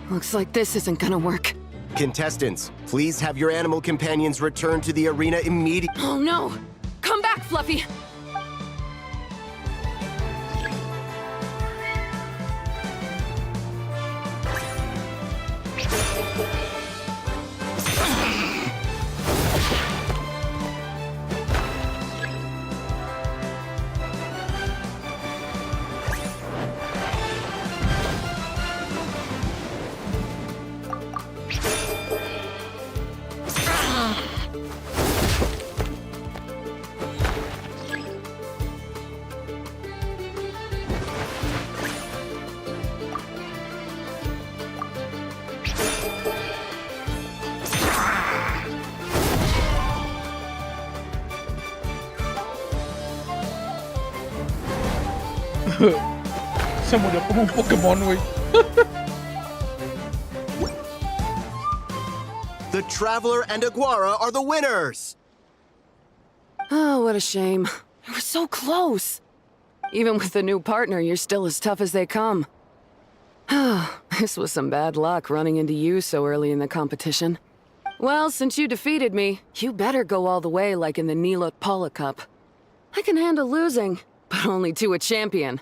Looks like this isn't gonna work. Contestants, please have your animal companions return to the arena immediately. Oh no! Come back, Fluffy! Se murió como un Pokémon, güey. The Traveler and Aguara are the winners! Oh, what a shame. You were so close. Even with the new partner, you're still as tough as they come. This was some bad luck running into you so early in the competition. Well, since you defeated me, you better go all the way like in the Neela Paula Cup. I can handle losing, but only to a champion.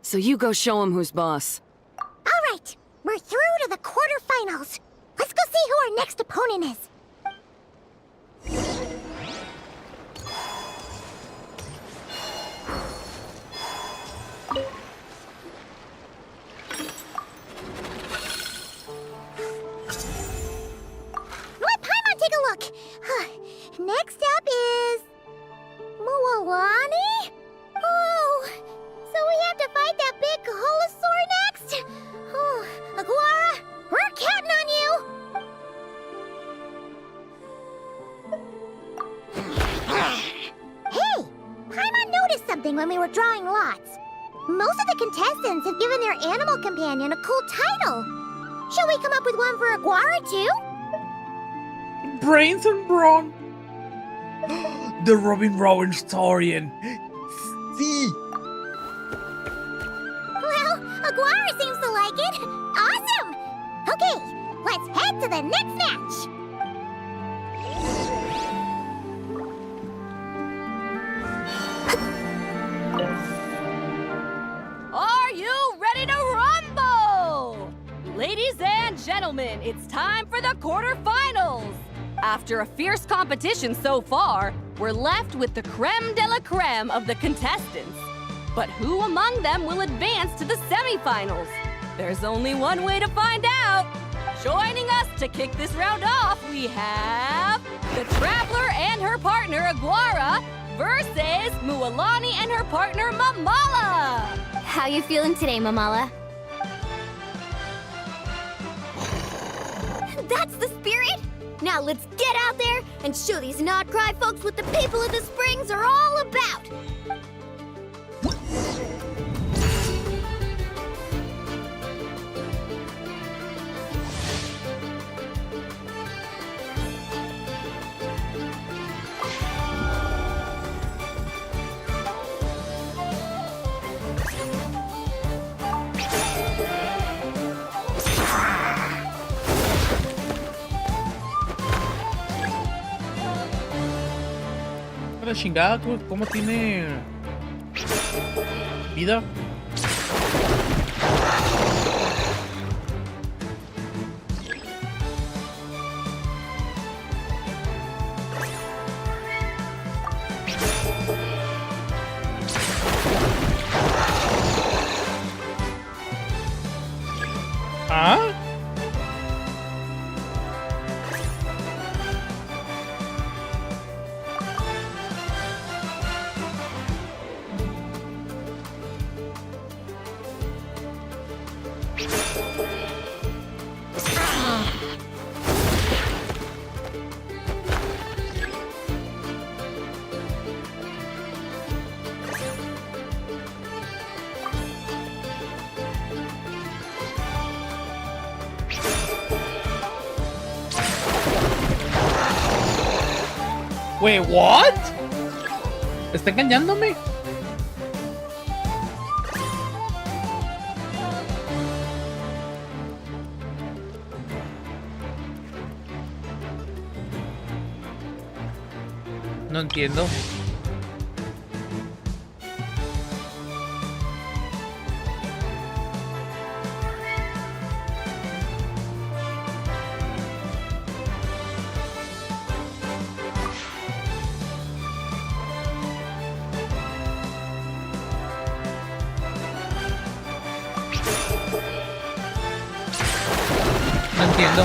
So you go show him who's boss. All right, we're through to the quarterfinals. Let's go see who our next opponent is. Let Paimon take a look. Next up is... Moalani? Oh, so we have to fight that big Holosaur next? Oh, Aguara, we're counting on you! Hey, Paimon noticed something when we were drawing lots. Most of the contestants have given their animal companion a cool title. Shall we come up with one for Aguara, too? Brains and brawn. The Robin Historian. Sí. Well, Aguara seems to like it. Awesome! Okay, let's head to the next match. Are you ready to rumble? Ladies and gentlemen, it's time for the quarterfinals. After a fierce competition so far, we're left with the creme de la creme of the contestants. But who among them will advance to the semifinals? There's only one way to find out. Joining us to kick this round off, we have the Traveler and her partner Aguara versus Mualani and her partner Mamala. How you feeling today, Mamala? That's the spirit! Now let's get out there and show these Nodcry folks what the people of the Springs are all about! La chingada, ¿cómo tiene vida? ¿Ah? Wait, what? ¿Está engañándome? No entiendo. No entiendo.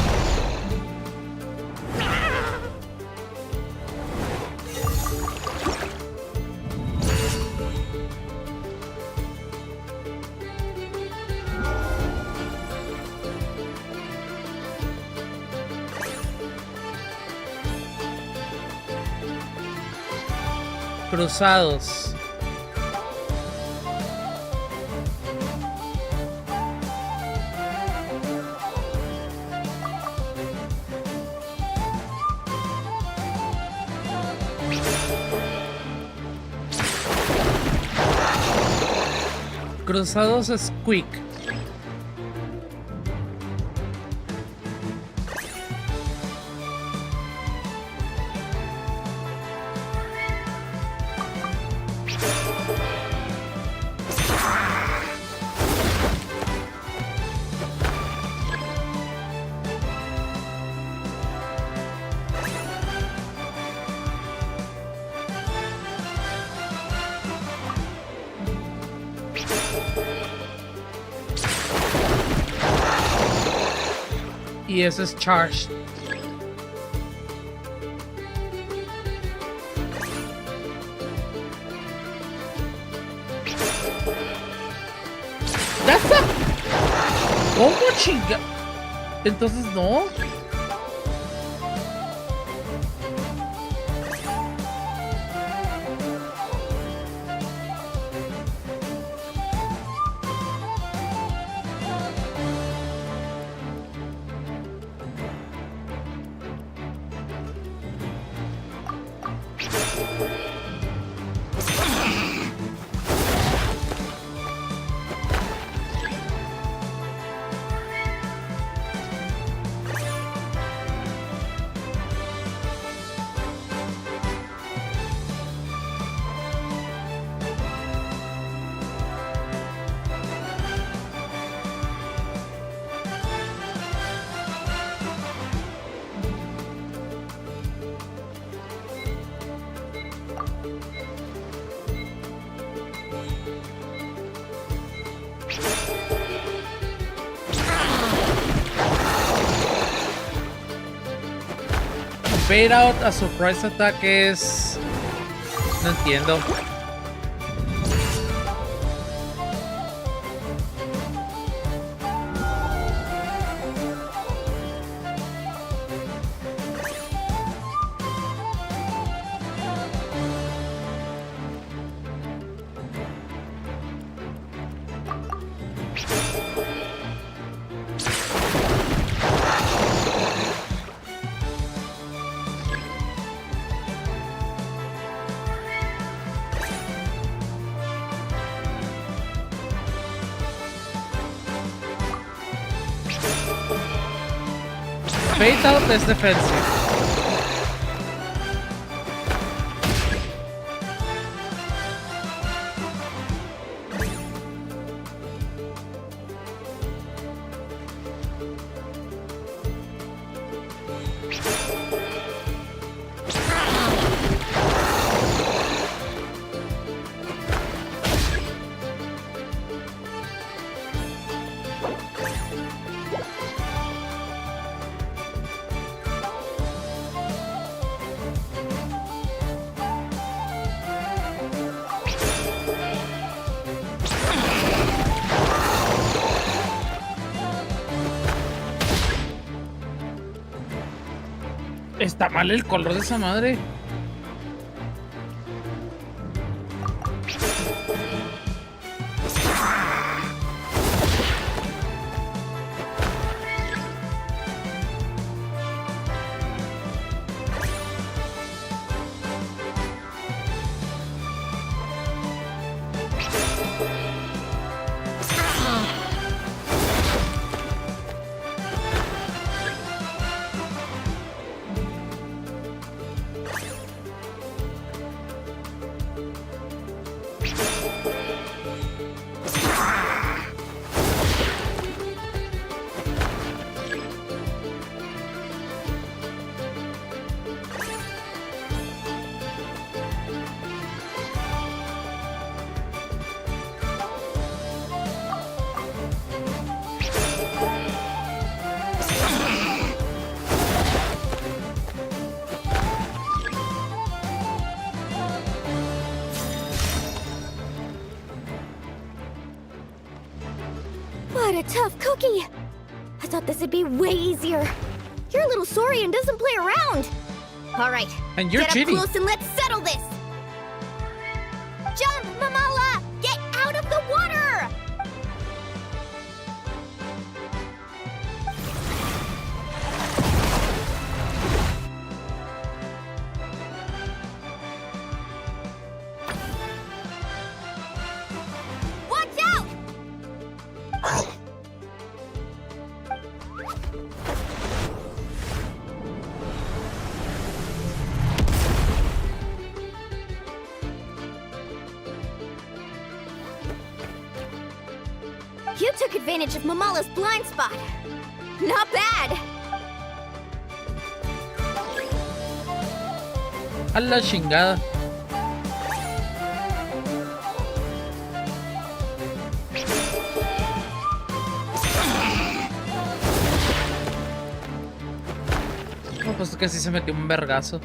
Cruzados. Cruzados Squeak. Y eso es charged. ¡That's a... ¿Cómo chinga? Entonces no. Fade out a surprise attack es... No entiendo. Fade out es defensive. Está mal el color de esa madre. What a tough cookie! I thought this would be way easier. Your little Saurian doesn't play around. All right, and you're get cheating. up close and let's settle this. Jump, Mamala! Get out of the water! Watch out! You took advantage of Mamala's blind spot. Not bad. A la chingada. No, pues que sí se metió un vergazo.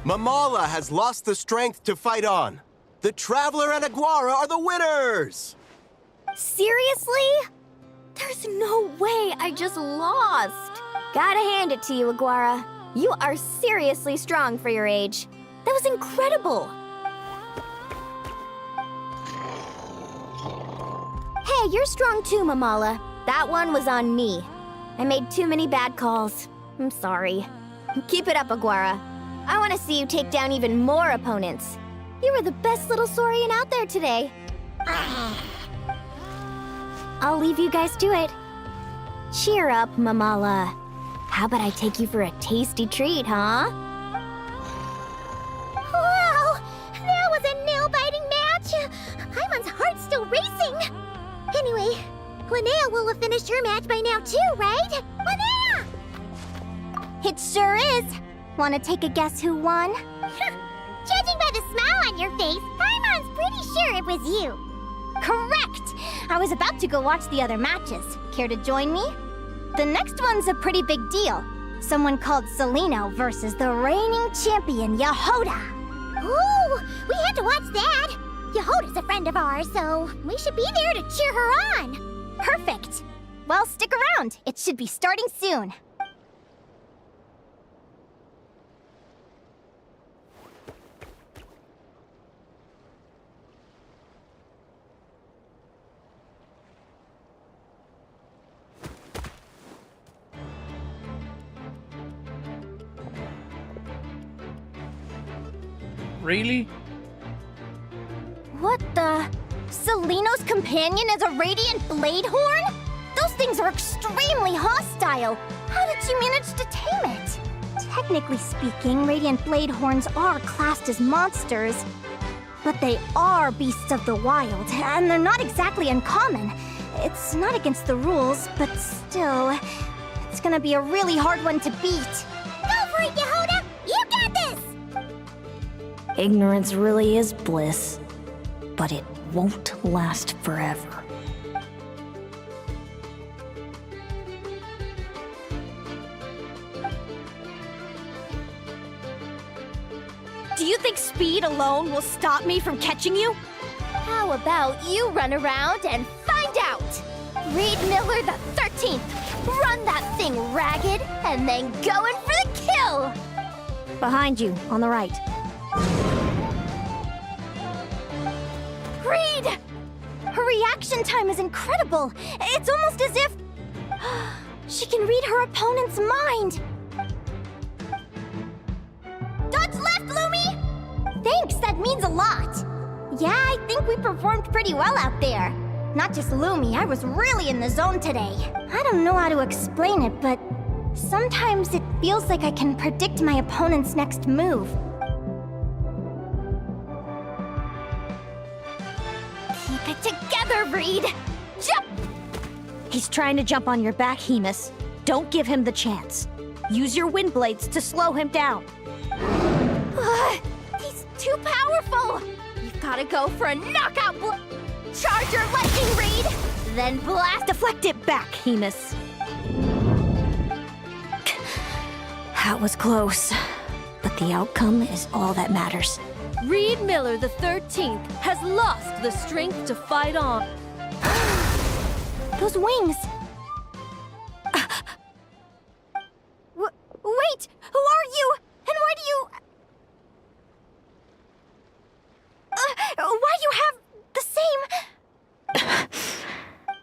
Mamala has lost the strength to fight on. The Traveler and Aguara are the winners! Seriously? There's no way I just lost. Gotta hand it to you, Aguara. You are seriously strong for your age. That was incredible. Hey, you're strong too, Mamala. That one was on me. I made too many bad calls. I'm sorry. Keep it up, Aguara. I want to see you take down even more opponents. You were the best little Saurian out there today. I'll leave you guys to it. Cheer up, Mamala. How about I take you for a tasty treat, huh? Wow! That was a nail-biting match! Paimon's heart's still racing! finished her match by now too, right? Linnea! It sure is. Want to take a guess who won? Judging by the smile on your face, Paimon's pretty sure it was you. Correct! I was about to go watch the other matches. Care to join me? The next one's a pretty big deal. Someone called Celino versus the reigning champion, Yehoda. Ooh, we had to watch that. Yehoda's a friend of ours, so we should be there to cheer her on. Perfect. Well, stick around. It should be starting soon. Really? What the? Celino's companion is a radiant blade horn? Those things are extremely hostile. How did you manage to tame it? Technically speaking, radiant blade horns are classed as monsters. But they are beasts of the wild, and they're not exactly uncommon. It's not against the rules, but still, it's gonna be a really hard one to beat. Go for it, Yehoda! You got this! Ignorance really is bliss, but it won't last forever. Do you think speed alone will stop me from catching you? How about you run around and find out? Reed Miller the 13th! Run that thing ragged, and then go in for the kill! Behind you, on the right. Reed! Her reaction time is incredible! It's almost as if... she can read her opponent's mind! Dodge left, Lumi! Thanks, that means a lot! Yeah, I think we performed pretty well out there. Not just Lumi, I was really in the zone today. I don't know how to explain it, but sometimes it feels like I can predict my opponent's next move. Keep it together, Reed! Jump! He's trying to jump on your back, Hemus. Don't give him the chance. Use your wind blades to slow him down. He's too powerful! You've gotta go for a knockout Charge your lightning, Reed! Then blast. Deflect it back, Hemus. That was close, but the outcome is all that matters. Reed Miller the 13th has lost the strength to fight on. Those wings! Wait! Who are you? And why do you... why do you have the same...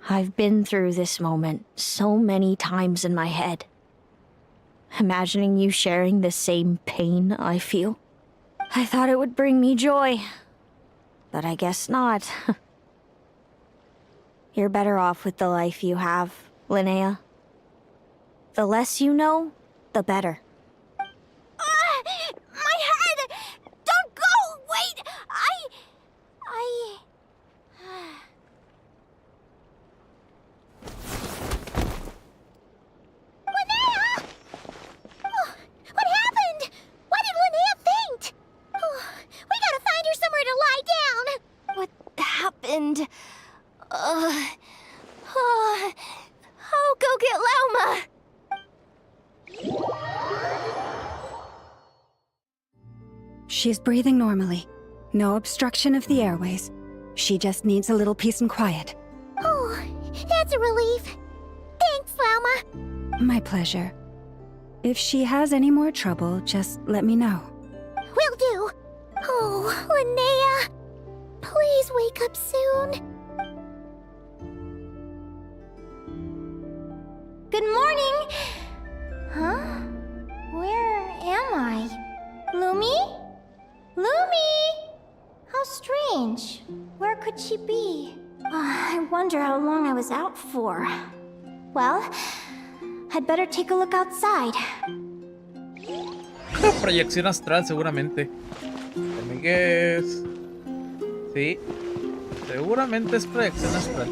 I've been through this moment so many times in my head. Imagining you sharing the same pain I feel. I thought it would bring me joy, but I guess not. You're better off with the life you have, Linnea. The less you know, the better. My head! Don't go! Wait! Linnea! Oh, what happened? Why did Linnea faint? Oh, we gotta find her somewhere to lie down. What happened? I'll go get Lauma! She's breathing normally. No obstruction of the airways. She just needs a little peace and quiet. Oh, that's a relief. Thanks, Lauma. My pleasure. If she has any more trouble, just let me know. Will do. Oh, Linnea. Please wake up soon. Good morning! Huh? Where am I? Lumi? Lumi! How strange. Where could she be? I wonder how long I was out for. Well, I'd better take a look outside. Proyección astral, seguramente. También que es... Sí. Seguramente es proyección astral.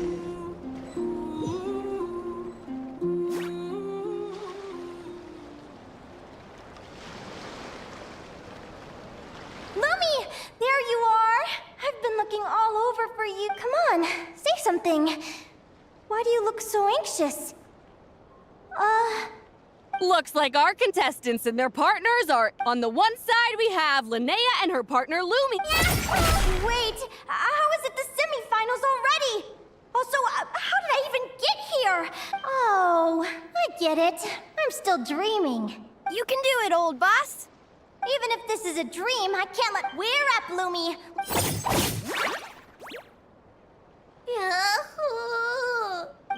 you are! I've been looking all over for you. Come on, say something. Why do you look so anxious? Looks like our contestants and their partners are... On the one side, we have Linnea and her partner, Lumi. Wait, how is it the semifinals already? Also, how did I even get here? Oh, I get it. I'm still dreaming. You can do it, old boss. Even if this is a dream, I can't let... We're up, Lumi!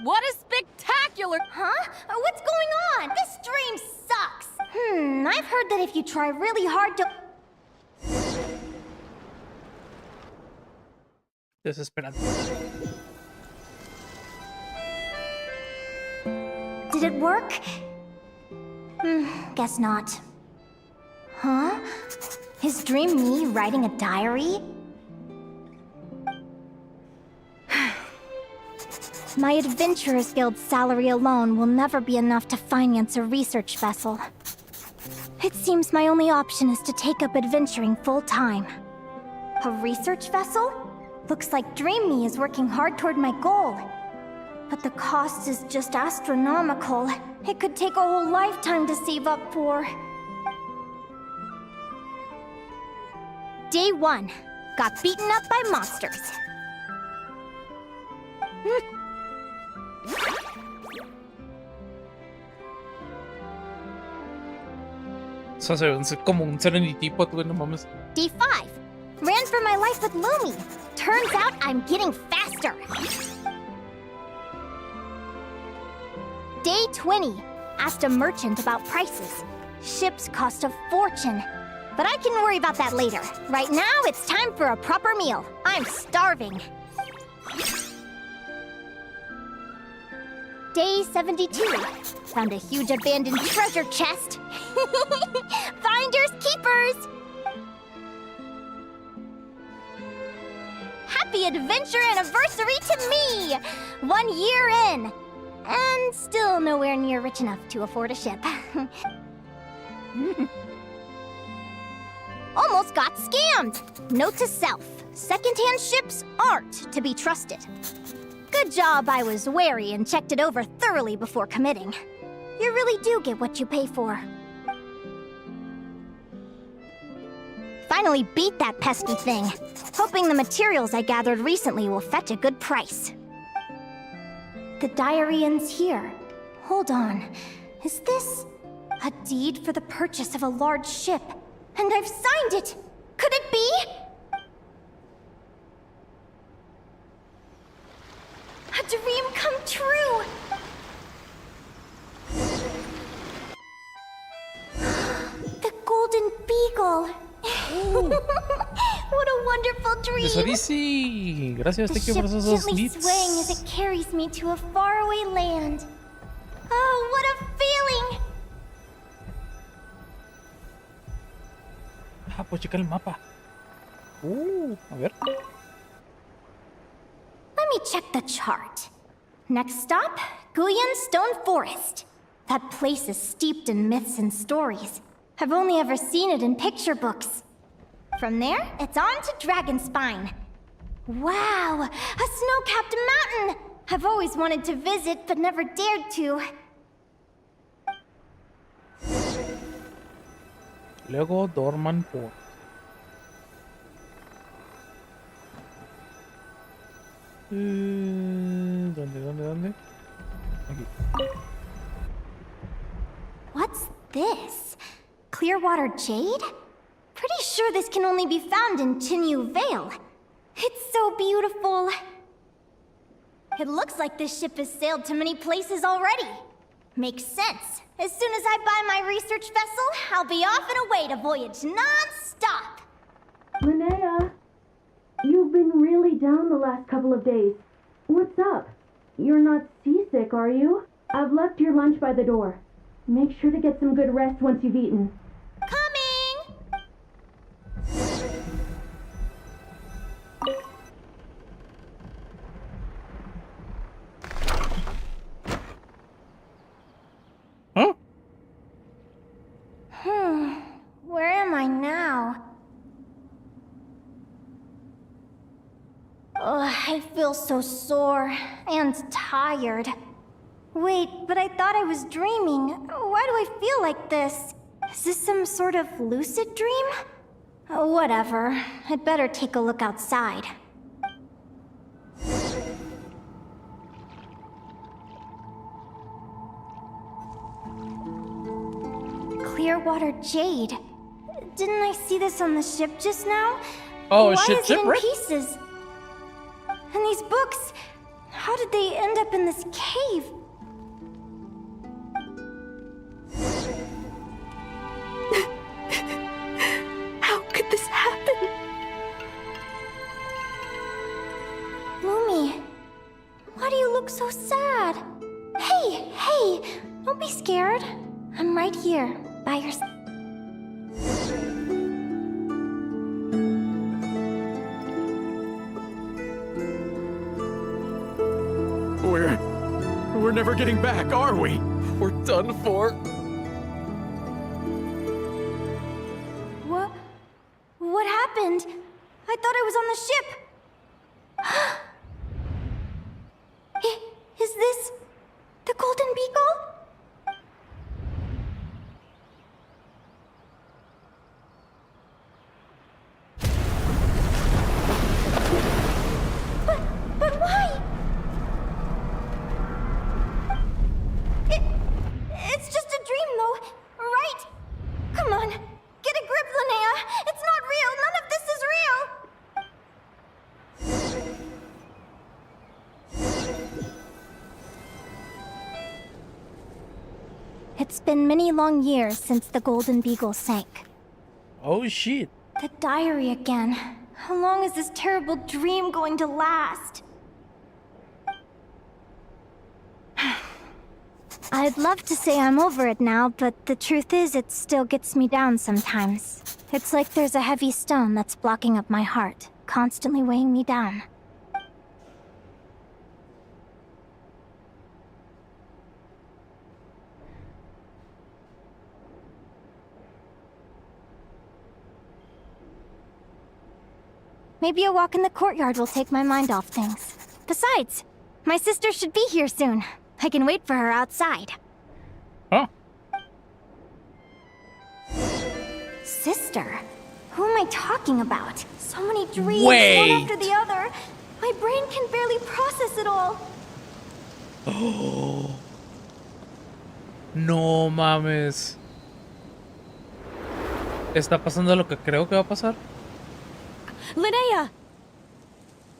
What a spectacular... Huh? What's going on? This dream sucks! I've heard that if you try really hard to... Desesperante. Did it work? Guess not. Huh? Is Dream me writing a diary? My Adventurers Guild salary alone will never be enough to finance a research vessel. It seems my only option is to take up adventuring full-time. A research vessel? Looks like Dream Me is working hard toward my goal. But the cost is just astronomical. It could take a whole lifetime to save up for. Day 1. Got beaten up by monsters. Eso se ve como un Serenity Pot, güey, no mames. Day 5. Ran for my life with Lumi. Turns out I'm getting faster. Day 20. Asked a merchant about prices. Ships cost a fortune. But I can worry about that later. Right now, it's time for a proper meal. I'm starving. Day 72. Found a huge abandoned treasure chest. Finders keepers! Happy adventure anniversary to me! 1 year in. And still nowhere near rich enough to afford a ship. Almost got scammed! Note to self, secondhand ships aren't to be trusted. Good job I was wary and checked it over thoroughly before committing. You really do get what you pay for. Finally beat that pesky thing, hoping the materials I gathered recently will fetch a good price. The diary ends here. Hold on. Is this a deed for the purchase of a large ship? And I've signed it! Could it be? A dream come true! The Golden Beagle! What a wonderful dream! Tesorici, gracias, The thank you por ship esos dos gently bits. swaying as it carries me to a faraway land. Oh, what a feeling! Ah, pues checa el mapa. A ver. Let me check the chart. Next stop, Guyan Stone Forest. That place is steeped in myths and stories. I've only ever seen it in picture books. From there, it's on to Dragonspine. Wow, a snow-capped mountain! I've always wanted to visit, but never dared to. Luego Dorman Port. ¿Dónde? Aquí. What's this? Clearwater jade? Pretty sure this can only be found in Chinyu Vale. It's so beautiful. It looks like this ship has sailed to many places already. Makes sense. As soon as I buy my research vessel, I'll be off and away to voyage non-stop. Linnea, you've been really down the last couple of days. What's up? You're not seasick, are you? I've left your lunch by the door. Make sure to get some good rest once you've eaten. Coming! Huh? Where am I now? Ugh, I feel so sore and tired. Wait, but I thought I was dreaming. Why do I feel like this? Is this some sort of lucid dream? Whatever. I'd better take a look outside. Clearwater jade. Didn't I see this on the ship just now? Oh, Why ship is it in shipwreck? pieces? And these books, how did they end up in this cave? How could this happen? Lumi, why do you look so sad? Hey, don't be scared. I'm right here, by your side. We're never getting back, are we? We're done for. What happened? I thought I was on the ship. Is this the Golden Beagle? But why? It's just a dream, though, right? Come on, get a grip, Linnea. It's not real. None of this is real. It's been many long years since the Golden Beagle sank. Oh shit. The diary again. How long is this terrible dream going to last? I'd love to say I'm over it now, but the truth is it still gets me down sometimes. It's like there's a heavy stone that's blocking up my heart, constantly weighing me down. Maybe a walk in the courtyard will take my mind off things. Besides, my sister should be here soon. I can wait for her outside. Huh? Sister? Who am I talking about? So many dreams, Wait. one after the other. My brain can barely process it all. Oh. No mames. ¿Está pasando lo que creo que va a pasar? Linnea!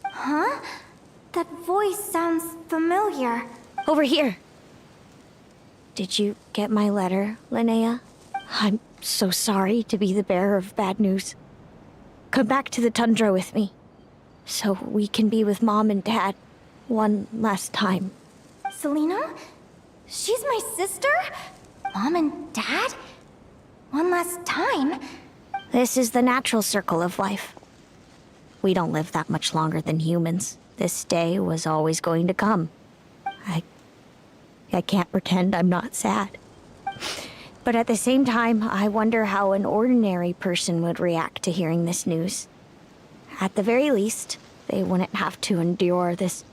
Huh? That voice sounds familiar. Over here. Did you get my letter, Linnea? I'm so sorry to be the bearer of bad news. Come back to the tundra with me, so we can be with Mom and Dad one last time. Selena? She's my sister? Mom and Dad? One last time? This is the natural circle of life. We don't live that much longer than humans. This day was always going to come. I can't pretend I'm not sad. But at the same time, I wonder how an ordinary person would react to hearing this news. At the very least, they wouldn't have to endure this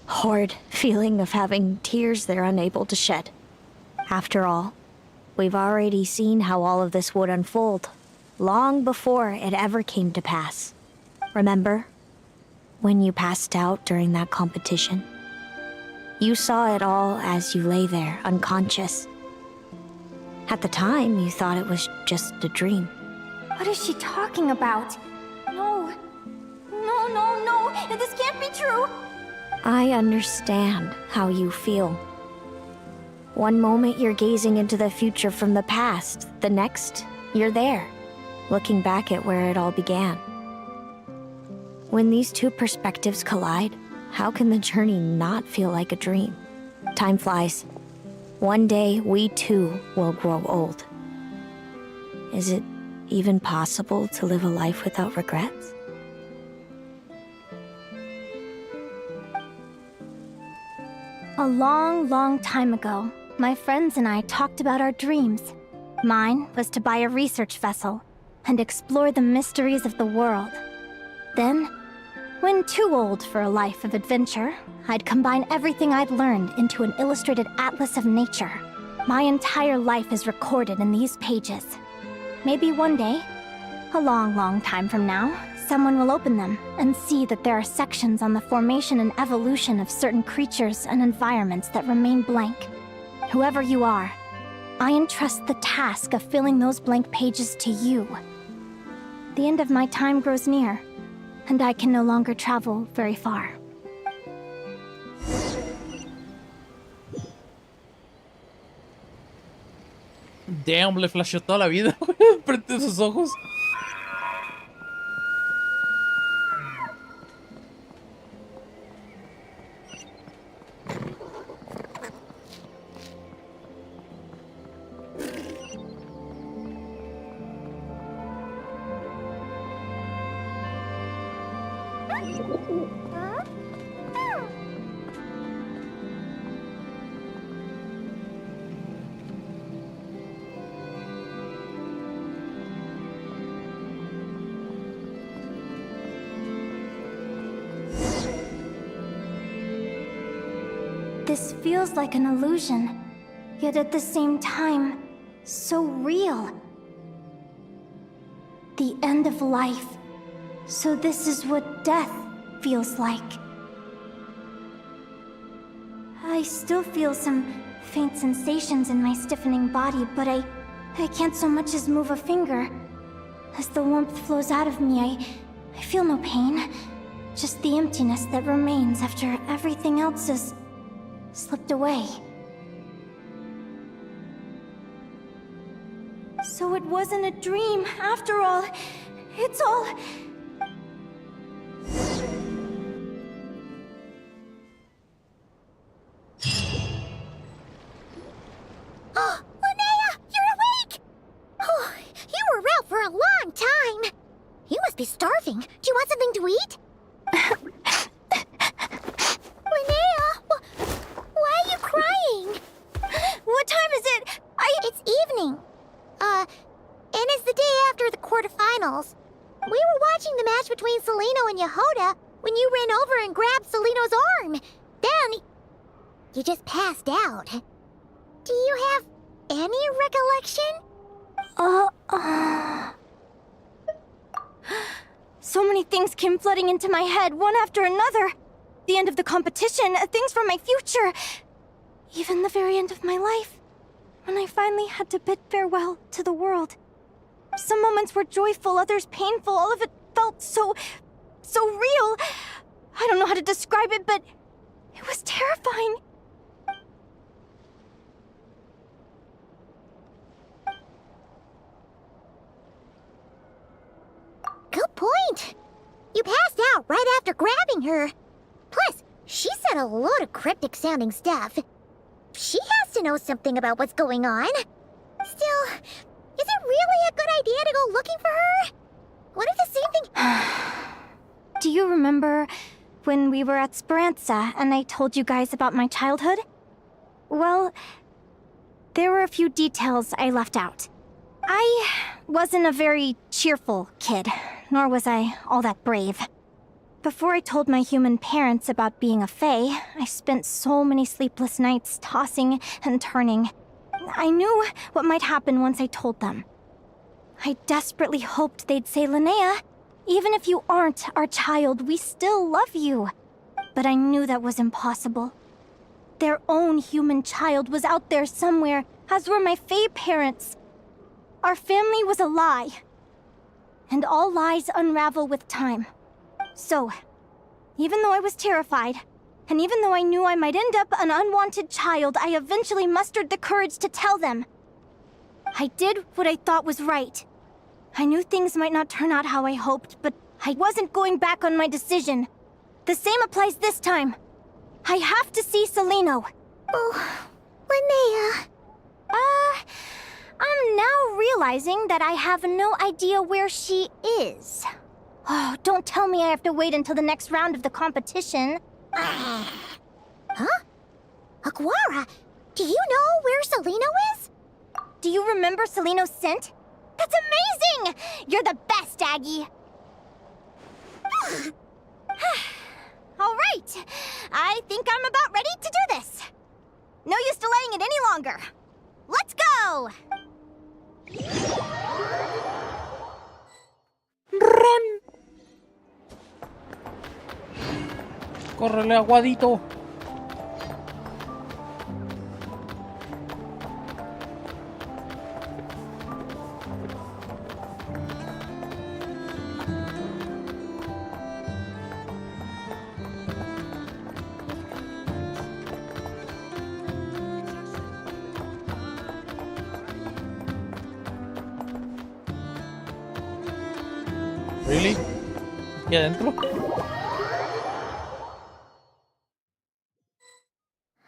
horrid feeling of having tears they're unable to shed. After all, we've already seen how all of this would unfold, long before it ever came to pass. Remember, when you passed out during that competition? You saw it all as you lay there, unconscious. At the time, you thought it was just a dream. What is she talking about? No. This can't be true. I understand how you feel. One moment you're gazing into the future from the past, the next, you're there, looking back at where it all began. When these two perspectives collide, how can the journey not feel like a dream? Time flies. One day, we too will grow old. Is it even possible to live a life without regrets? A long, long time ago, my friends and I talked about our dreams. Mine was to buy a research vessel and explore the mysteries of the world. Then, When too old for a life of adventure, I'd combine everything I'd learned into an illustrated atlas of nature. My entire life is recorded in these pages. Maybe one day, a long, long time from now, someone will open them and see that there are sections on the formation and evolution of certain creatures and environments that remain blank. Whoever you are, I entrust the task of filling those blank pages to you. The end of my time grows near, and I can no longer travel very far. Damn, le flasheó toda la vida frente a sus ojos. This feels like an illusion, yet at the same time, so real. The end of life. So this is what death feels like. I still feel some faint sensations in my stiffening body, but I can't so much as move a finger. As the warmth flows out of me, I feel no pain. Just the emptiness that remains after everything else is slipped away. So it wasn't a dream, after all. It's all... Oh, Linnea, you're awake! Oh, you were out for a long time. You must be starving. Do you want something to eat? Linnea, why are you crying? What time is it? It's evening. And it's the day after the quarterfinals. We were watching the match between Celino and Yehoda when you ran over and grabbed Celino's arm. Then, you just passed out. Do you have any recollection? So many things came flooding into my head, one after another. The end of the competition, things from my future. Even the very end of my life, when I finally had to bid farewell to the world. Some moments were joyful, others painful. All of it felt so real. I don't know how to describe it, but it was terrifying. Good point. You passed out right after grabbing her. Plus, she said a load of cryptic-sounding stuff. She has to know something about what's going on. Still, is it really a good idea to go looking for her? What if the same thing... Do you remember when we were at Speranza and I told you guys about my childhood? Well, there were a few details I left out. I wasn't a very cheerful kid, nor was I all that brave. Before I told my human parents about being a fae, I spent so many sleepless nights tossing and turning. I knew what might happen once I told them. I desperately hoped they'd say, Linnea, even if you aren't our child, we still love you. But I knew that was impossible. Their own human child was out there somewhere, as were my fae parents. Our family was a lie. And all lies unravel with time. So, even though I was terrified, and even though I knew I might end up an unwanted child, I eventually mustered the courage to tell them. I did what I thought was right. I knew things might not turn out how I hoped, but I wasn't going back on my decision. The same applies this time. I have to see Celino. Oh, Linnea. I'm now realizing that I have no idea where she is. Oh, don't tell me I have to wait until the next round of the competition. Huh? Aguara, do you know where Celino is? Do you remember Celino's scent? That's amazing! You're the best, Aggie! I think I'm about ready to do this. No use delaying it any longer. Let's go! Run. Córrele, aguadito. Really? ¿Y adentro?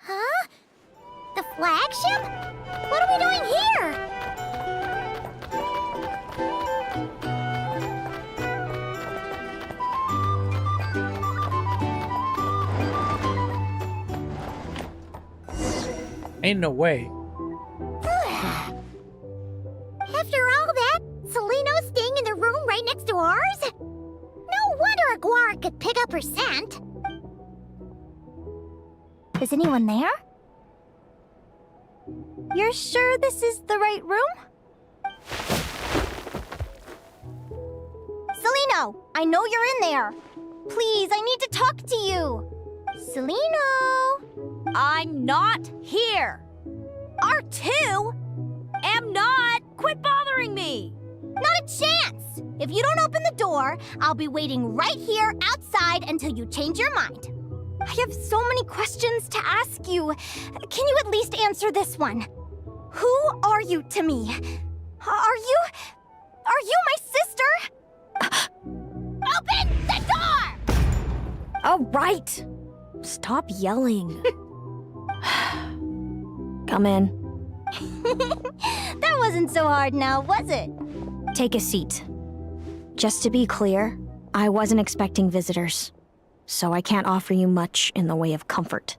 Huh? The flagship? What are we doing here? Ain't no way. After all that, Seleno's staying in the room right next to ours? No wonder Aguara could pick up her scent. Is anyone there? You're sure this is the right room? Seleno, I know you're in there. Please, I need to talk to you. Seleno. I'm not here. R2? Am not. Quit bothering me. Not a chance! If you don't open the door, I'll be waiting right here outside until you change your mind. I have so many questions to ask you. Can you at least answer this one? Who are you to me? Are you my sister? Open the door! All right. Stop yelling. Come in. That wasn't so hard now, was it? Take a seat. Just to be clear, I wasn't expecting visitors, so I can't offer you much in the way of comfort.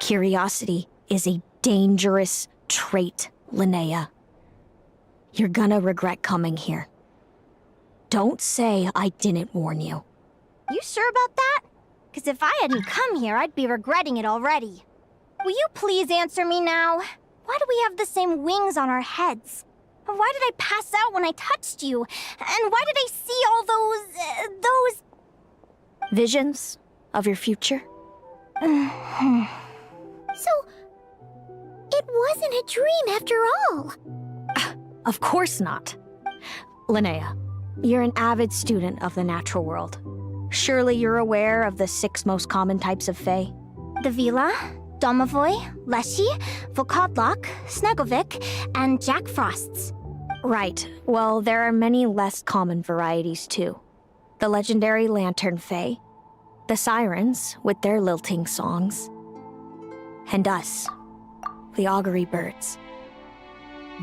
Curiosity is a dangerous trait, Linnea. You're gonna regret coming here. Don't say I didn't warn you. You sure about that? Because if I hadn't come here, I'd be regretting it already. Will you please answer me now? Why do we have the same wings on our heads? Why did I pass out when I touched you? And why did I see all those... Visions of your future? So, it wasn't a dream after all. Of course not. Linnea, you're an avid student of the natural world. Surely you're aware of the 6 most common types of Fae? The Vila, Domovoy, Leshy, Volkodlok, Snegovik, and Jack Frosts. Right. Well, there are many less common varieties, too. The legendary Lantern Fae, the Sirens with their lilting songs, and us, the Augury Birds.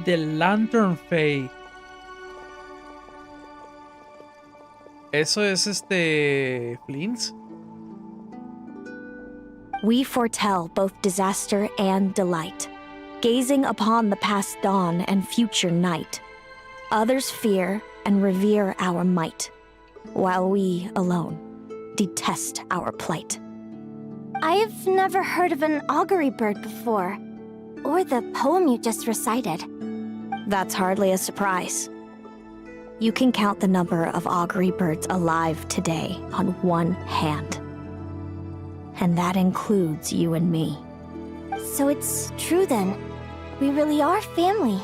The Lantern Fae. ¿Eso es Flint's? We foretell both disaster and delight, gazing upon the past dawn and future night. Others fear and revere our might, while we alone detest our plight. I've never heard of an augury bird before, or the poem you just recited. That's hardly a surprise. You can count the number of augury birds alive today on one hand. And that includes you and me. So it's true then. We really are family.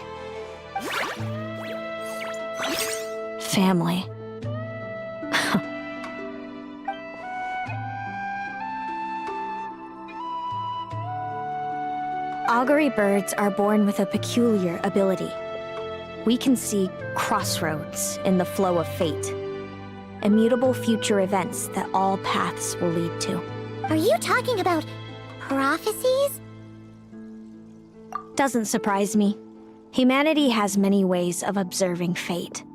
Family. Augury birds are born with a peculiar ability. We can see crossroads in the flow of fate, immutable future events that all paths will lead to. Are you talking about prophecies? Doesn't surprise me. Humanity has many ways of observing fate.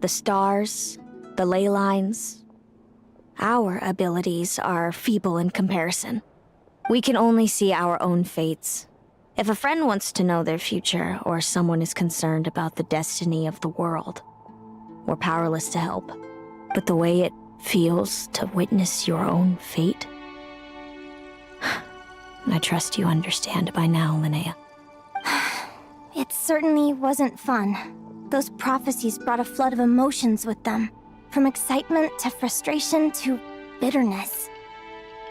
The stars, the ley lines. Our abilities are feeble in comparison. We can only see our own fates. If a friend wants to know their future, or someone is concerned about the destiny of the world, we're powerless to help. But the way it feels to witness your own fate, I trust you understand by now, Linnea. It certainly wasn't fun. Those prophecies brought a flood of emotions with them. From excitement to frustration to bitterness.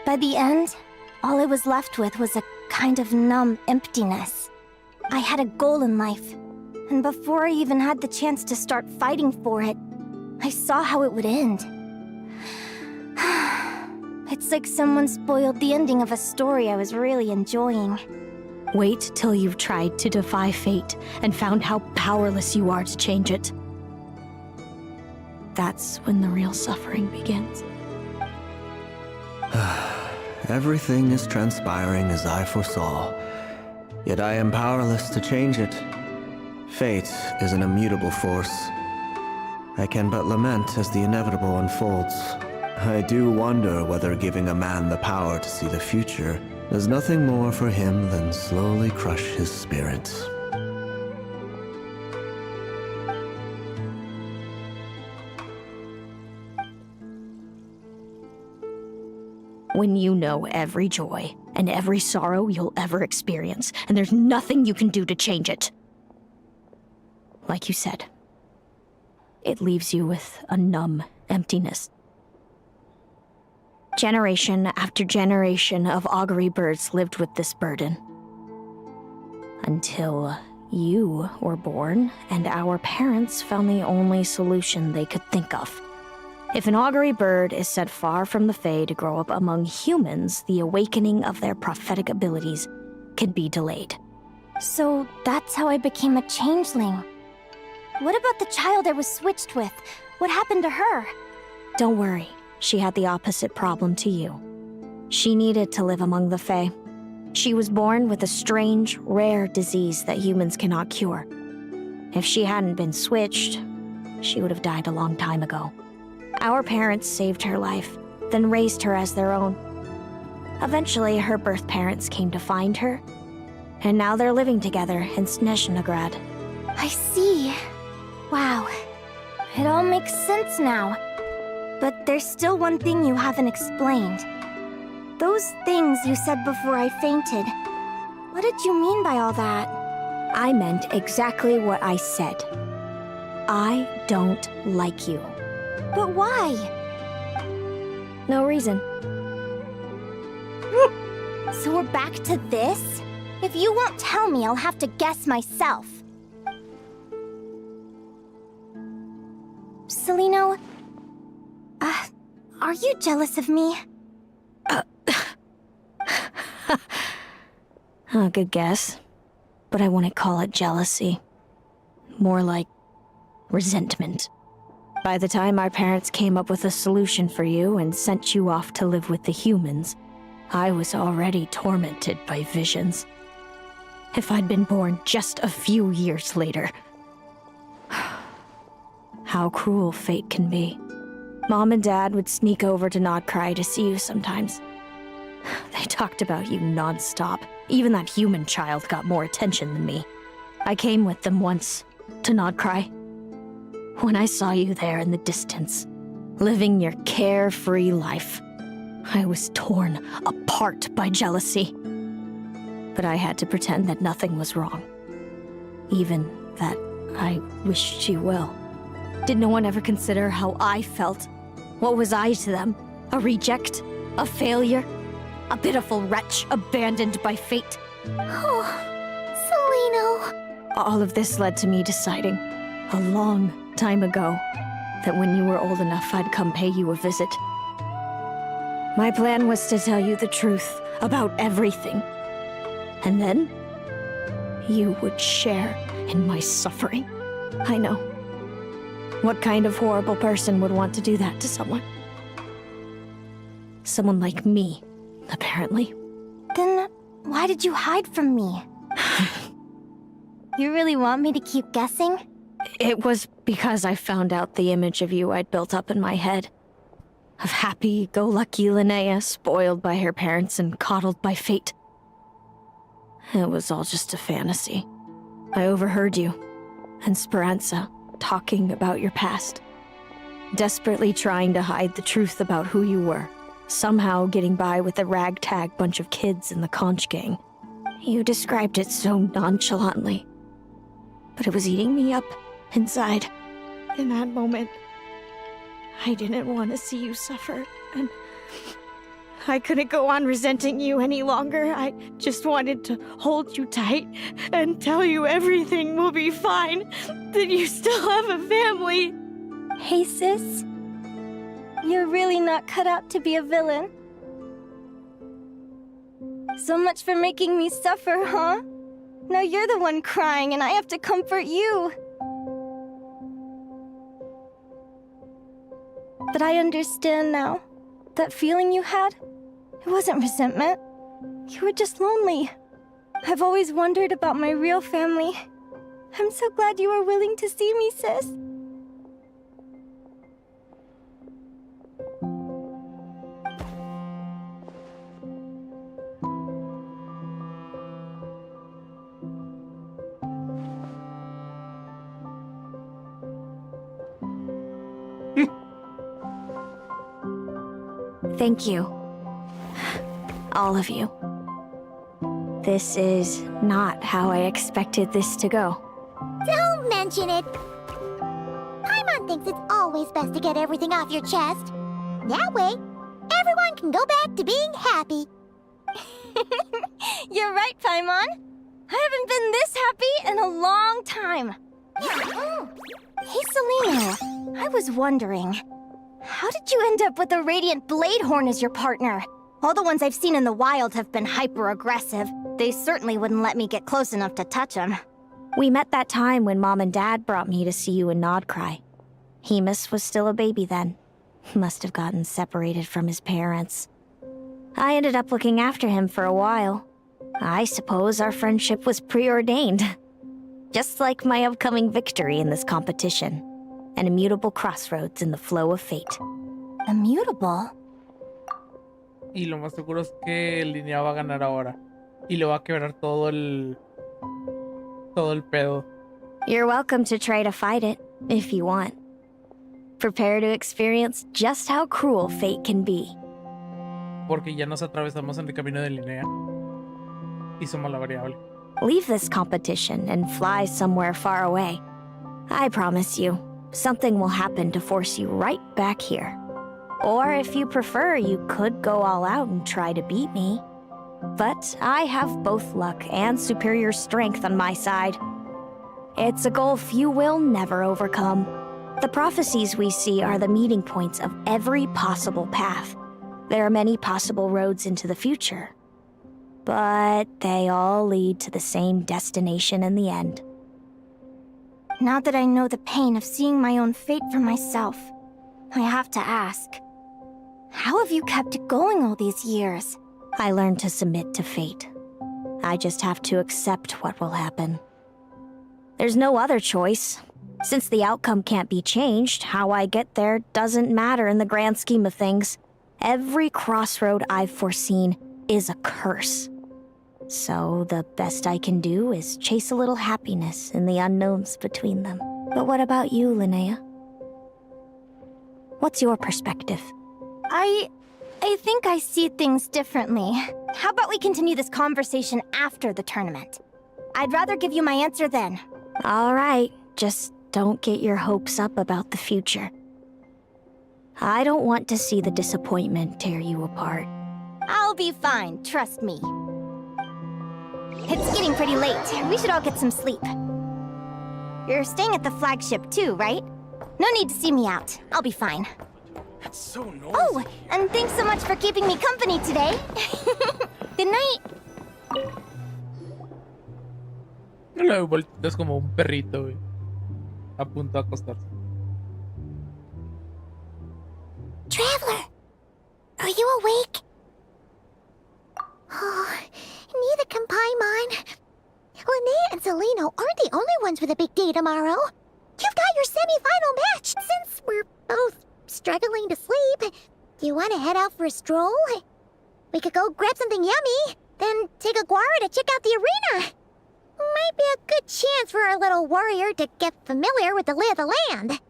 By the end, all I was left with was a kind of numb emptiness. I had a goal in life, and before I even had the chance to start fighting for it, I saw how it would end. It's like someone spoiled the ending of a story I was really enjoying. Wait till you've tried to defy fate and found how powerless you are to change it. That's when the real suffering begins. Everything is transpiring as I foresaw, yet I am powerless to change it. Fate is an immutable force. I can but lament as the inevitable unfolds. I do wonder whether giving a man the power to see the future does nothing more for him than slowly crush his spirit. When you know every joy and every sorrow you'll ever experience, and there's nothing you can do to change it. Like you said, it leaves you with a numb emptiness. Generation after generation of augury birds lived with this burden. Until you were born, and our parents found the only solution they could think of. If an augury bird is set far from the Fae to grow up among humans, the awakening of their prophetic abilities can be delayed. So that's how I became a changeling. What about the child I was switched with? What happened to her? Don't worry, she had the opposite problem to you. She needed to live among the Fae. She was born with a strange, rare disease that humans cannot cure. If she hadn't been switched, she would have died a long time ago. Our parents saved her life, then raised her as their own. Eventually, her birth parents came to find her, and now they're living together in Snezhnegrad. I see. Wow. It all makes sense now. But there's still one thing you haven't explained. Those things you said before I fainted. What did you mean by all that? I meant exactly what I said. I don't like you. But why? No reason. So we're back to this? If you won't tell me, I'll have to guess myself. Celino, are you jealous of me? Good guess. But I wouldn't call it jealousy. More like resentment. By the time our parents came up with a solution for you and sent you off to live with the humans, I was already tormented by visions. If I'd been born just a few years later. How cruel fate can be. Mom and Dad would sneak over to Nodcry to see you sometimes. They talked about you non-stop. Even that human child got more attention than me. I came with them once, to Nodcry. When I saw you there in the distance, living your carefree life, I was torn apart by jealousy. But I had to pretend that nothing was wrong. Even that I wished you well. Did no one ever consider how I felt? What was I to them? A reject? A failure? A pitiful wretch abandoned by fate? Oh, Celino. All of this led to me deciding, a long time ago, that when you were old enough, I'd come pay you a visit. My plan was to tell you the truth about everything. And then, you would share in my suffering. I know. What kind of horrible person would want to do that to someone? Someone like me, apparently. Then, why did you hide from me? You really want me to keep guessing? It was because I found out the image of you I'd built up in my head. Of happy-go-lucky Linnea, spoiled by her parents and coddled by fate. It was all just a fantasy. I overheard you, and Speranza, talking about your past. Desperately trying to hide the truth about who you were. somehow getting by with a ragtag bunch of kids in the conch gang. You described it so nonchalantly, but it was eating me up inside. In that moment, I didn't want to see you suffer, and I couldn't go on resenting you any longer. I just wanted to hold you tight and tell you everything will be fine, that you still have a family. Hey, sis. You're really not cut out to be a villain. So much for making me suffer, huh? Now you're the one crying and I have to comfort you. But I understand now. That feeling you had, it wasn't resentment. You were just lonely. I've always wondered about my real family. I'm so glad you were willing to see me, sis. Thank you. All of you. This is not how I expected this to go. Don't mention it. Paimon thinks it's always best to get everything off your chest. That way, everyone can go back to being happy. You're right, Paimon. I haven't been this happy in a long time. Hey, Selena. I was wondering, how did you end up with a Radiant Bladehorn as your partner? All the ones I've seen in the wild have been hyper-aggressive. They certainly wouldn't let me get close enough to touch them. We met that time when Mom and Dad brought me to see you in Nodcry. Hemus was still a baby then. Must have gotten separated from his parents. I ended up looking after him for a while. I suppose our friendship was preordained. Just like my upcoming victory in this competition. An immutable crossroads in the flow of fate. Immutable? Y lo más seguro es que Línea va a ganar ahora. Y le va a quebrar todo el pedo. You're welcome to try to fight it, if you want. Prepare to experience just how cruel fate can be. Porque ya nos atravesamos en el camino de Linnea. Y somos la variable. Leave this competition and fly somewhere far away. I promise you, something will happen to force you right back here. Or if you prefer, you could go all out and try to beat me. But I have both luck and superior strength on my side. It's a gulf you will never overcome. The prophecies we see are the meeting points of every possible path. There are many possible roads into the future. But they all lead to the same destination in the end. Now that I know the pain of seeing my own fate for myself, I have to ask, how have you kept it going all these years? I learned to submit to fate. I just have to accept what will happen. There's no other choice. Since the outcome can't be changed, how I get there doesn't matter in the grand scheme of things. Every crossroad I've foreseen is a curse. So the best I can do is chase a little happiness in the unknowns between them. But what about you, Linnea? What's your perspective? I think I see things differently. How about we continue this conversation after the tournament? I'd rather give you my answer then. All right, just don't get your hopes up about the future. I don't want to see the disappointment tear you apart. I'll be fine, trust me. It's getting pretty late. We should all get some sleep. You're staying at the flagship too, right? No need to see me out. I'll be fine. It's so noisy. Oh, and thanks so much for keeping me company today. Good night. Lo vueltas como un perrito, güey. A punto de acostarse. Traveler, are you awake? Oh, neither can Paimon. Linnea and Celino aren't the only ones with a big day tomorrow. You've got your semi-final match. Since we're both struggling to sleep, do you want to head out for a stroll? We could go grab something yummy, then take a guara to check out the arena. Might be a good chance for our little warrior to get familiar with the lay of the land.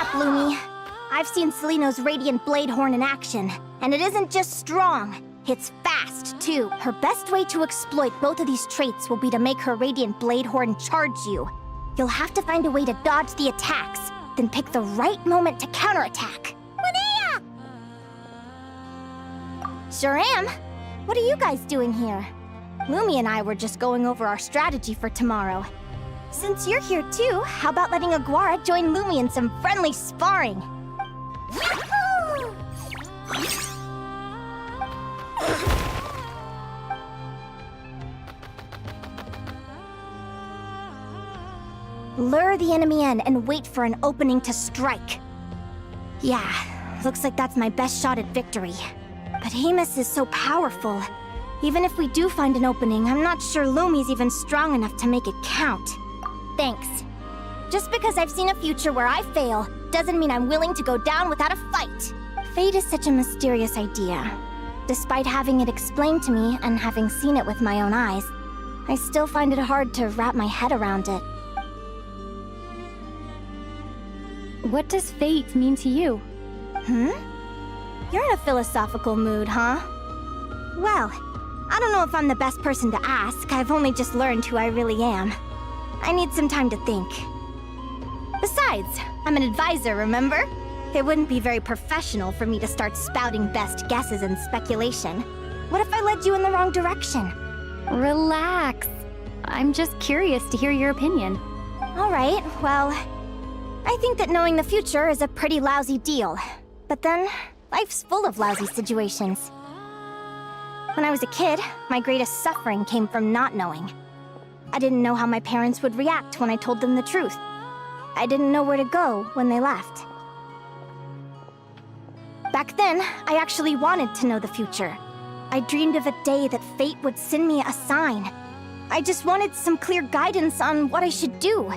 up, Lumi. I've seen Seleno's Radiant Blade Horn in action, and it isn't just strong, it's fast, too. Her best way to exploit both of these traits will be to make her Radiant Blade Horn charge you. You'll have to find a way to dodge the attacks, then pick the right moment to counterattack. Linnea! Sure am. What are you guys doing here? Lumi and I were just going over our strategy for tomorrow. Since you're here too, how about letting Aguara join Lumi in some friendly sparring? Lure the enemy in and wait for an opening to strike. Yeah, looks like that's my best shot at victory. But Amos is so powerful. Even if we do find an opening, I'm not sure Lumi's even strong enough to make it count. Thanks. Just because I've seen a future where I fail, doesn't mean I'm willing to go down without a fight. Fate is such a mysterious idea. Despite having it explained to me and having seen it with my own eyes, I still find it hard to wrap my head around it. What does fate mean to you? You're in a philosophical mood, huh? Well, I don't know if I'm the best person to ask. I've only just learned who I really am. I need some time to think. Besides, I'm an advisor, remember? It wouldn't be very professional for me to start spouting best guesses and speculation. What if I led you in the wrong direction? Relax. I'm just curious to hear your opinion. All right, well, I think that knowing the future is a pretty lousy deal. But then, life's full of lousy situations. When I was a kid, my greatest suffering came from not knowing. I didn't know how my parents would react when I told them the truth. I didn't know where to go when they left. Back then, I actually wanted to know the future. I dreamed of a day that fate would send me a sign. I just wanted some clear guidance on what I should do.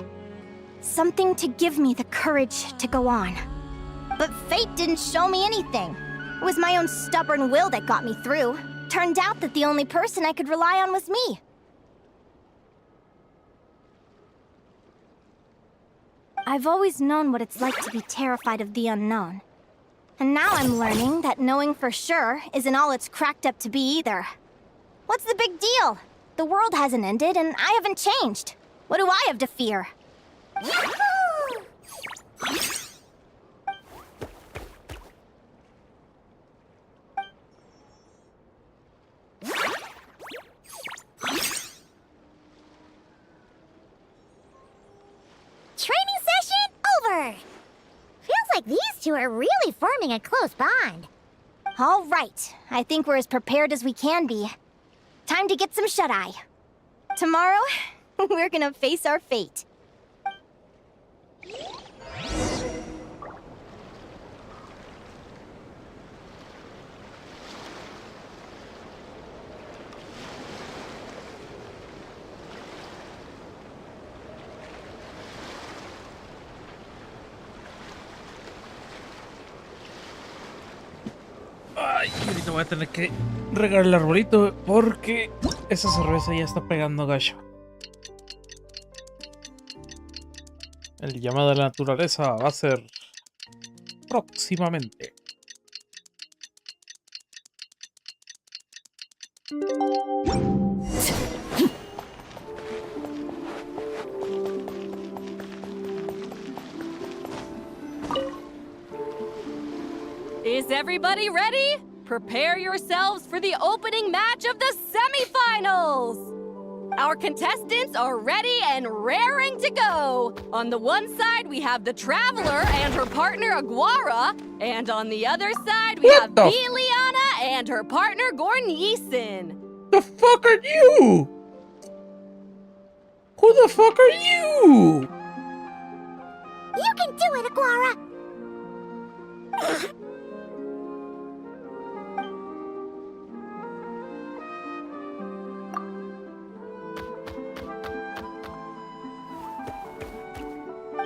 Something to give me the courage to go on. But fate didn't show me anything. It was my own stubborn will that got me through. Turned out that the only person I could rely on was me. I've always known what it's like to be terrified of the unknown. And now I'm learning that knowing for sure isn't all it's cracked up to be either. What's the big deal? The world hasn't ended and I haven't changed. What do I have to fear? Training session over! Feels like these two are really forming a close bond. All right, I think we're as prepared as we can be. Time to get some shut-eye. Tomorrow, we're gonna face our fate. Ay, ahorita voy a tener que regar el arbolito porque esa cerveza ya está pegando gacho. El llamado de la naturaleza va a ser próximamente. Is everybody ready? Prepare yourselves for the opening match of the semifinals! Our contestants are ready and raring to go. On the one side, we have the Traveler and her partner Aguara, and on the other side, we have Biliana and her partner Gornyesin. The fuck are you? Who the fuck are you? You can do it, Aguara!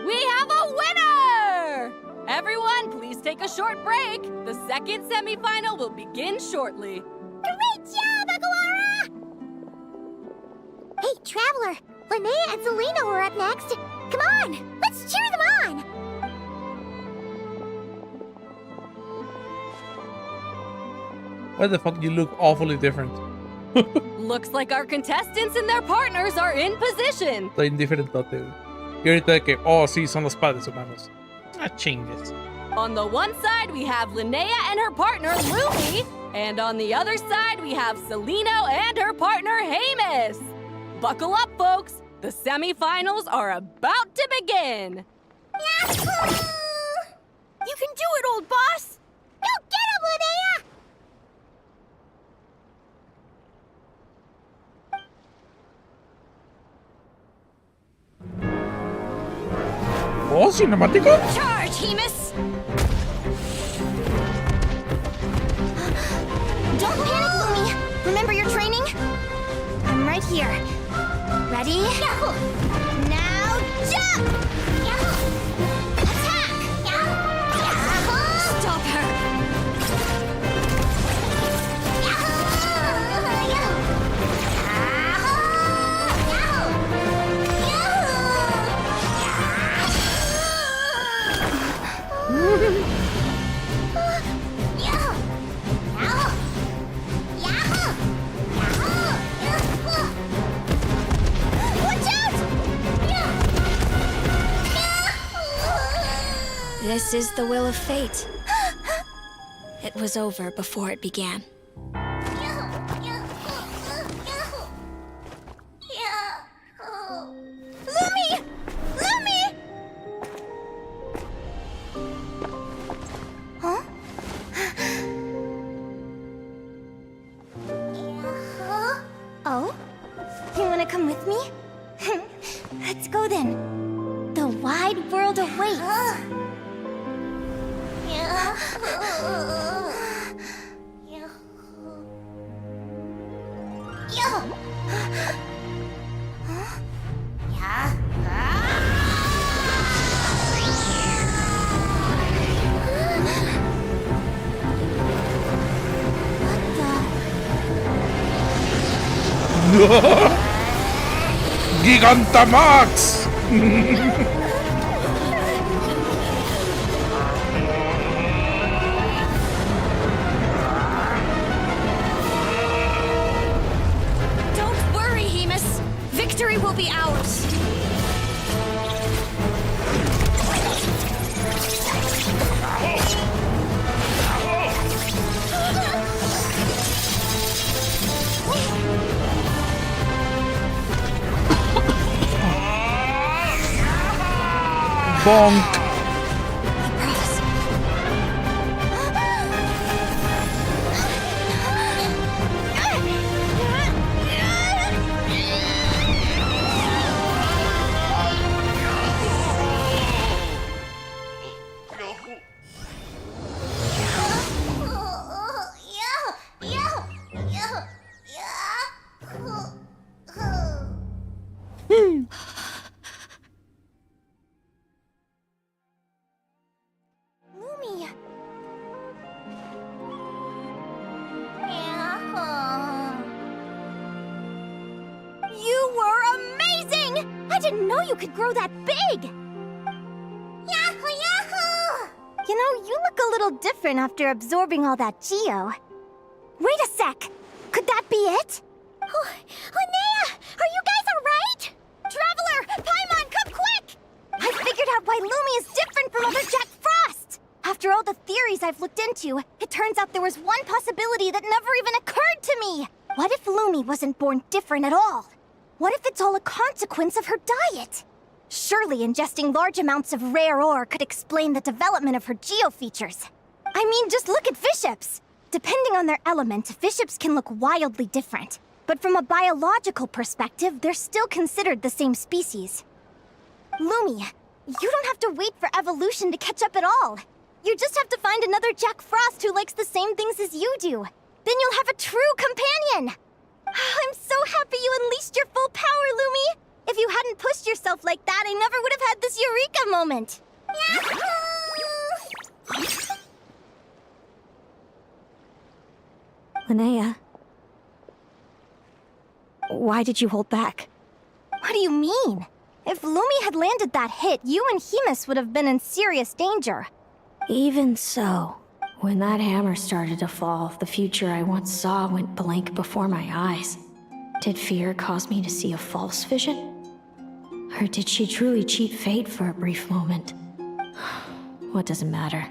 We have a winner! Everyone, please take a short break. The second semifinal will begin shortly. Great job, Aguara! Hey, Traveler, Linnea and Selena were up next. Come on, let's cheer them on! What the fuck? You look awfully different. Looks like our contestants and their partners are in position. Estoy indiferentote, güey. Y ahorita de que, oh, sí, son los padres humanos. Ah, chingues. On the one side, we have Linnea and her partner, Lumi. And on the other side, we have Celino and her partner, Hamus. Buckle up, folks. The semifinals are about to begin. Yahoo! You can do it, old boss! Go get him, Linnea! Oh, cinemático? Charge, Hamus! Don't panic, Lumi. Remember your training? I'm right here. Ready? Yahoo! Now jump! Yahoo! Attack! Yahoo! Yahoo! Stop her! Yahoo! This is the will of fate. It was over before it began. Lumi! Lumi! Huh? Oh? You wanna come with me? Let's go then. The wide world awaits. Gigantamax! Don't worry, Hamus. Victory will be ours. Bonk. Lumi. You were amazing! I didn't know you could grow that big! Yahoo! Yahoo! You know, you look a little different after absorbing all that geo. Wait a sec! Could that be it? Oh, Linnea! Are you guys alright? Traveler! Paimon, come quick! I figured out why Lumi is different from other Jack Frost! After all the theories I've looked into, it turns out there was one possibility that never even occurred to me! What if Lumi wasn't born different at all? What if it's all a consequence of her diet? Surely ingesting large amounts of rare ore could explain the development of her geofeatures. I mean, just look at fiships! Depending on their element, fiships can look wildly different. But from a biological perspective, they're still considered the same species. Lumi, you don't have to wait for evolution to catch up at all. You just have to find another Jack Frost who likes the same things as you do. Then you'll have a true companion! I'm so happy you unleashed your full power, Lumi! If you hadn't pushed yourself like that, I never would have had this eureka moment! Linnea. Why did you hold back? What do you mean? If Lumi had landed that hit, you and Hamus would have been in serious danger. Even so, When that hammer started to fall, the future I once saw went blank before my eyes. Did fear cause me to see a false vision? Or did she truly cheat fate for a brief moment? What does it matter?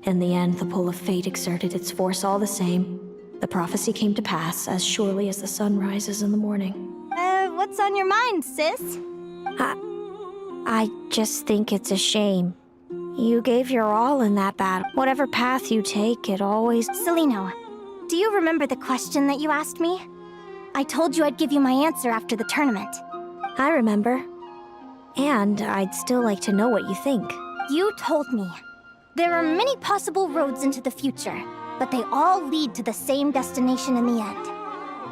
In the end, the pull of fate exerted its force all the same. The prophecy came to pass as surely as the sun rises in the morning. What's on your mind, sis? I just think it's a shame. You gave your all in that battle. Whatever path you take, it always... Celino, do you remember the question that you asked me? I told you I'd give you my answer after the tournament. I remember. And I'd still like to know what you think. You told me. There are many possible roads into the future, but they all lead to the same destination in the end.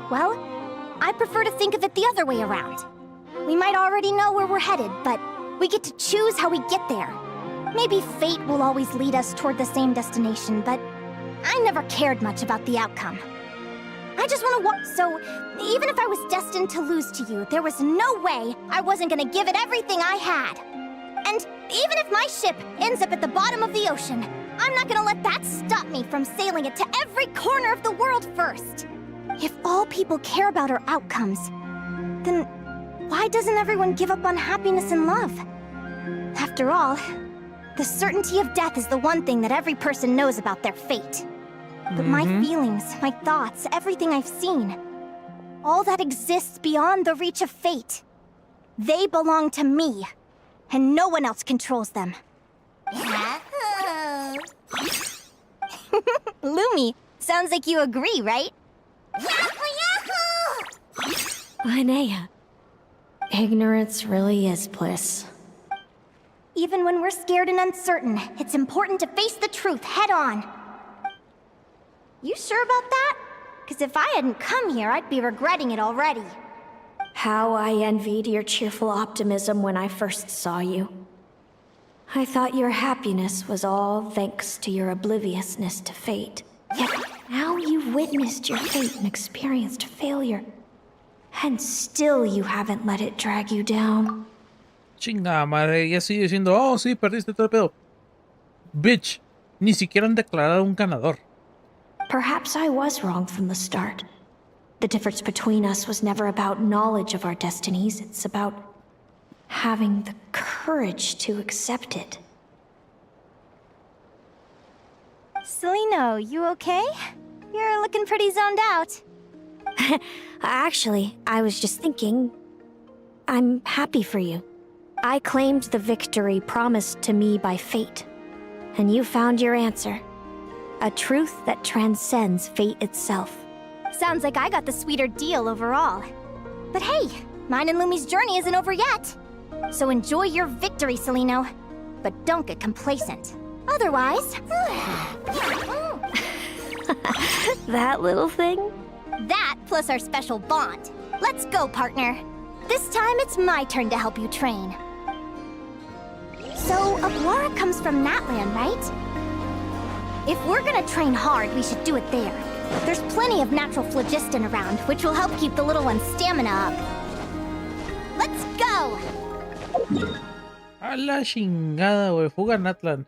Well, I prefer to think of it the other way around. We might already know where we're headed, but we get to choose how we get there. Maybe fate will always lead us toward the same destination, but I never cared much about the outcome. I just want to walk, so even if I was destined to lose to you, there was no way I wasn't gonna give it everything I had. And even if my ship ends up at the bottom of the ocean, I'm not gonna let that stop me from sailing it to every corner of the world first. If all people care about are outcomes, then why doesn't everyone give up on happiness and love? After all, the certainty of death is the one thing that every person knows about their fate. But my feelings, my thoughts, everything I've seen, all that exists beyond the reach of fate. They belong to me, and no one else controls them. Lumi, sounds like you agree, right? Linnea, ignorance really is bliss. Even when we're scared and uncertain, it's important to face the truth head on. You sure about that? Because if I hadn't come here, I'd be regretting it already. How I envied your cheerful optimism when I first saw you. I thought your happiness was all thanks to your obliviousness to fate. Yet now you've witnessed your fate and experienced failure. And still you haven't let it drag you down. Chinga madre, ella sigue diciendo, oh sí, perdiste todo el pedo. Bitch, ni siquiera han declarado un ganador. Perhaps I was wrong from the start. The difference between us was never about knowledge of our destinies, it's about having the courage to accept it. Celino, you okay? You're looking pretty zoned out. Actually, I was just thinking, I'm happy for you. I claimed the victory promised to me by fate, and you found your answer. A truth that transcends fate itself. Sounds like I got the sweeter deal overall. But hey, mine and Lumi's journey isn't over yet. So enjoy your victory, Celino. But don't get complacent. Otherwise... That little thing? That plus our special bond. Let's go, partner. This time it's my turn to help you train. So, Aguara comes from Natland, right? If we're gonna train hard, we should do it there. There's plenty of natural phlogiston around, which will help keep the little one's stamina up. Let's go! A la chingada, güey. Fuga Natlan.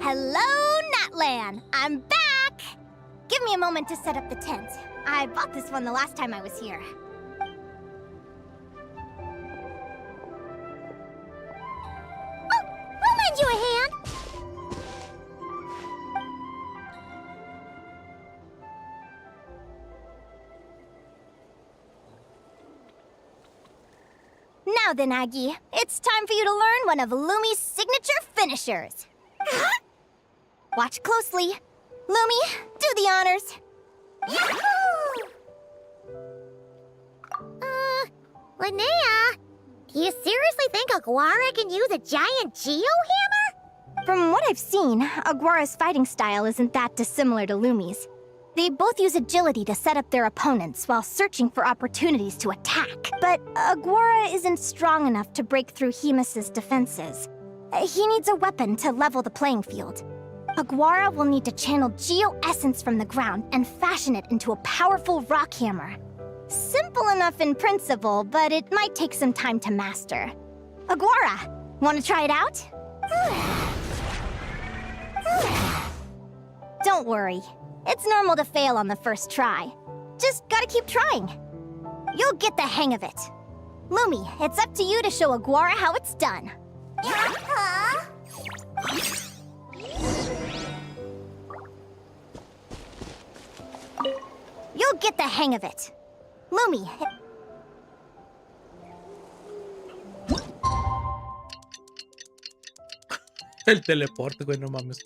Hello, Natlan! I'm back! Give me a moment to set up the tent. I bought this one the last time I was here. Oh, I'll lend you a hand! Now then, Aggie, it's time for you to learn one of Lumi's signature finishers. Watch closely. Lumi, do the honors. Yahoo! Linnea, do you seriously think Aguara can use a giant geo hammer? From what I've seen, Aguara's fighting style isn't that dissimilar to Lumi's. They both use agility to set up their opponents while searching for opportunities to attack. But Aguara isn't strong enough to break through Hemus's defenses. He needs a weapon to level the playing field. Aguara will need to channel geo-essence from the ground and fashion it into a powerful rock hammer. Simple enough in principle, but it might take some time to master. Aguara, want to try it out? Don't worry. It's normal to fail on the first try. Just gotta keep trying. You'll get the hang of it. Lumi, it's up to you to show Aguara how it's done. You'll get the hang of it. Lumi, El teleporte, güey, no mames.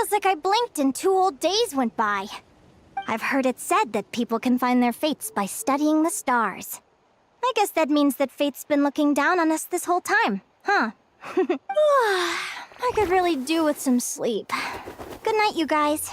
feels like I blinked and 2 whole days went by. I've heard it said that people can find their fates by studying the stars. I guess that means that fate's been looking down on us this whole time, huh? I could really do with some sleep. Good night, you guys.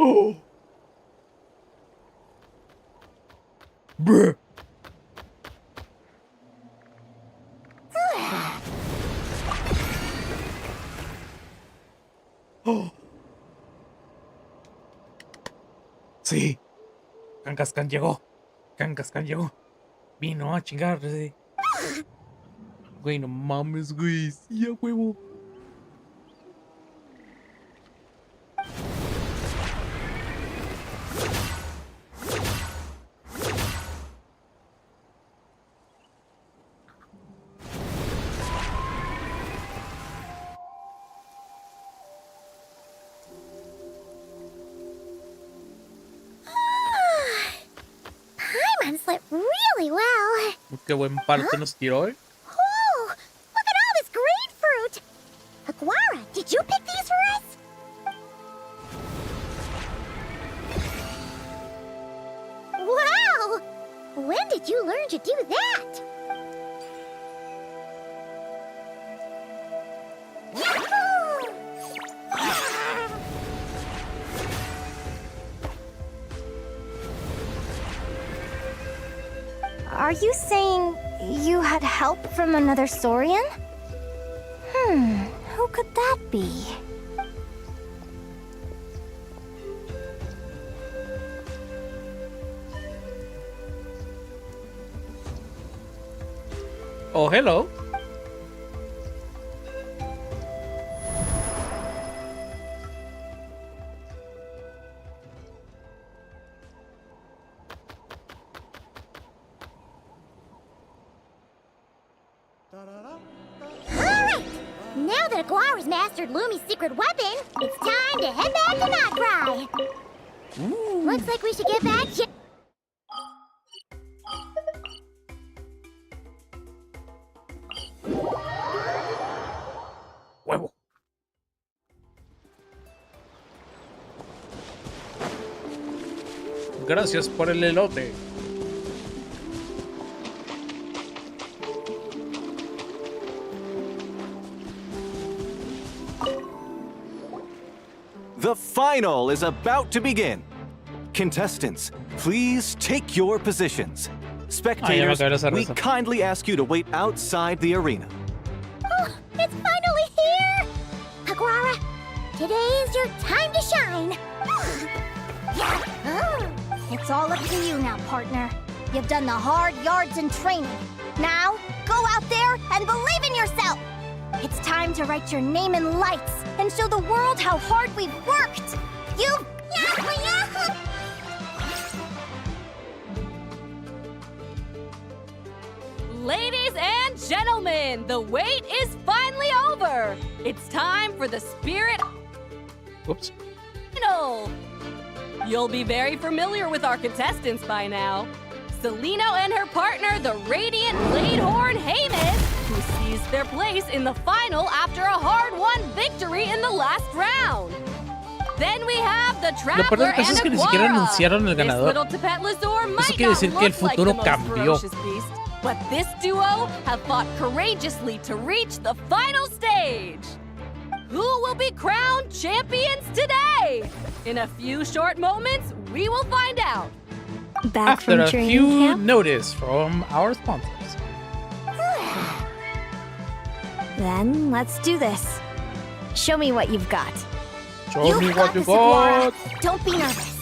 Oh. Bruh. Oh. Sí. Kankaskan llegó. Kankaskan llegó. Vino a chingarse. Güey, no mames, güey. Sí, a huevo. Paimon slept really well. Qué buen palo te nos tiró, eh. Oh, look at all this grapefruit. Aguara, did you pick these for us? Wow! When did you learn to do that? Yahoo! Are you saying you had help from another Saurian? Who could that be? Oh, hello. Alright! Now that Aguara's mastered Lumi's secret weapon, it's time to head back to Notcry. Looks like we should get back to... Huevo. Gracias por el elote. The final is about to begin. Contestants, please take your positions. Spectators, we kindly ask you to wait outside the arena. Oh, it's finally here! Aguara, today is your time to shine. It's all up to you now, partner. You've done the hard yards in training. Now, go out there and believe in yourself! It's time to write your name in lights and show the world how hard we've worked! You... gentlemen, the wait is finally over. It's time for the spirit Oops. final. You'll be very familiar with our contestants by now. Celino and her partner, the radiant Bladehorn Heyman, who seized their place in the final after a hard-won victory in the last round. Then we have the Lo peor del Traveler caso and es que ni siquiera Aguara. anunciaron el This ganador. little Tepetlosaur Eso might quiere not decir que el look like futuro the most cambió. ferocious beast, but this duo have fought courageously to reach the final stage. Who will be crowned champions today? In a few short moments, we will find out. Back After from a training few camp? notice from our sponsors. Then let's do this. Show me what you've got. Show You've me what got you this, Aguara. got. Don't be nervous.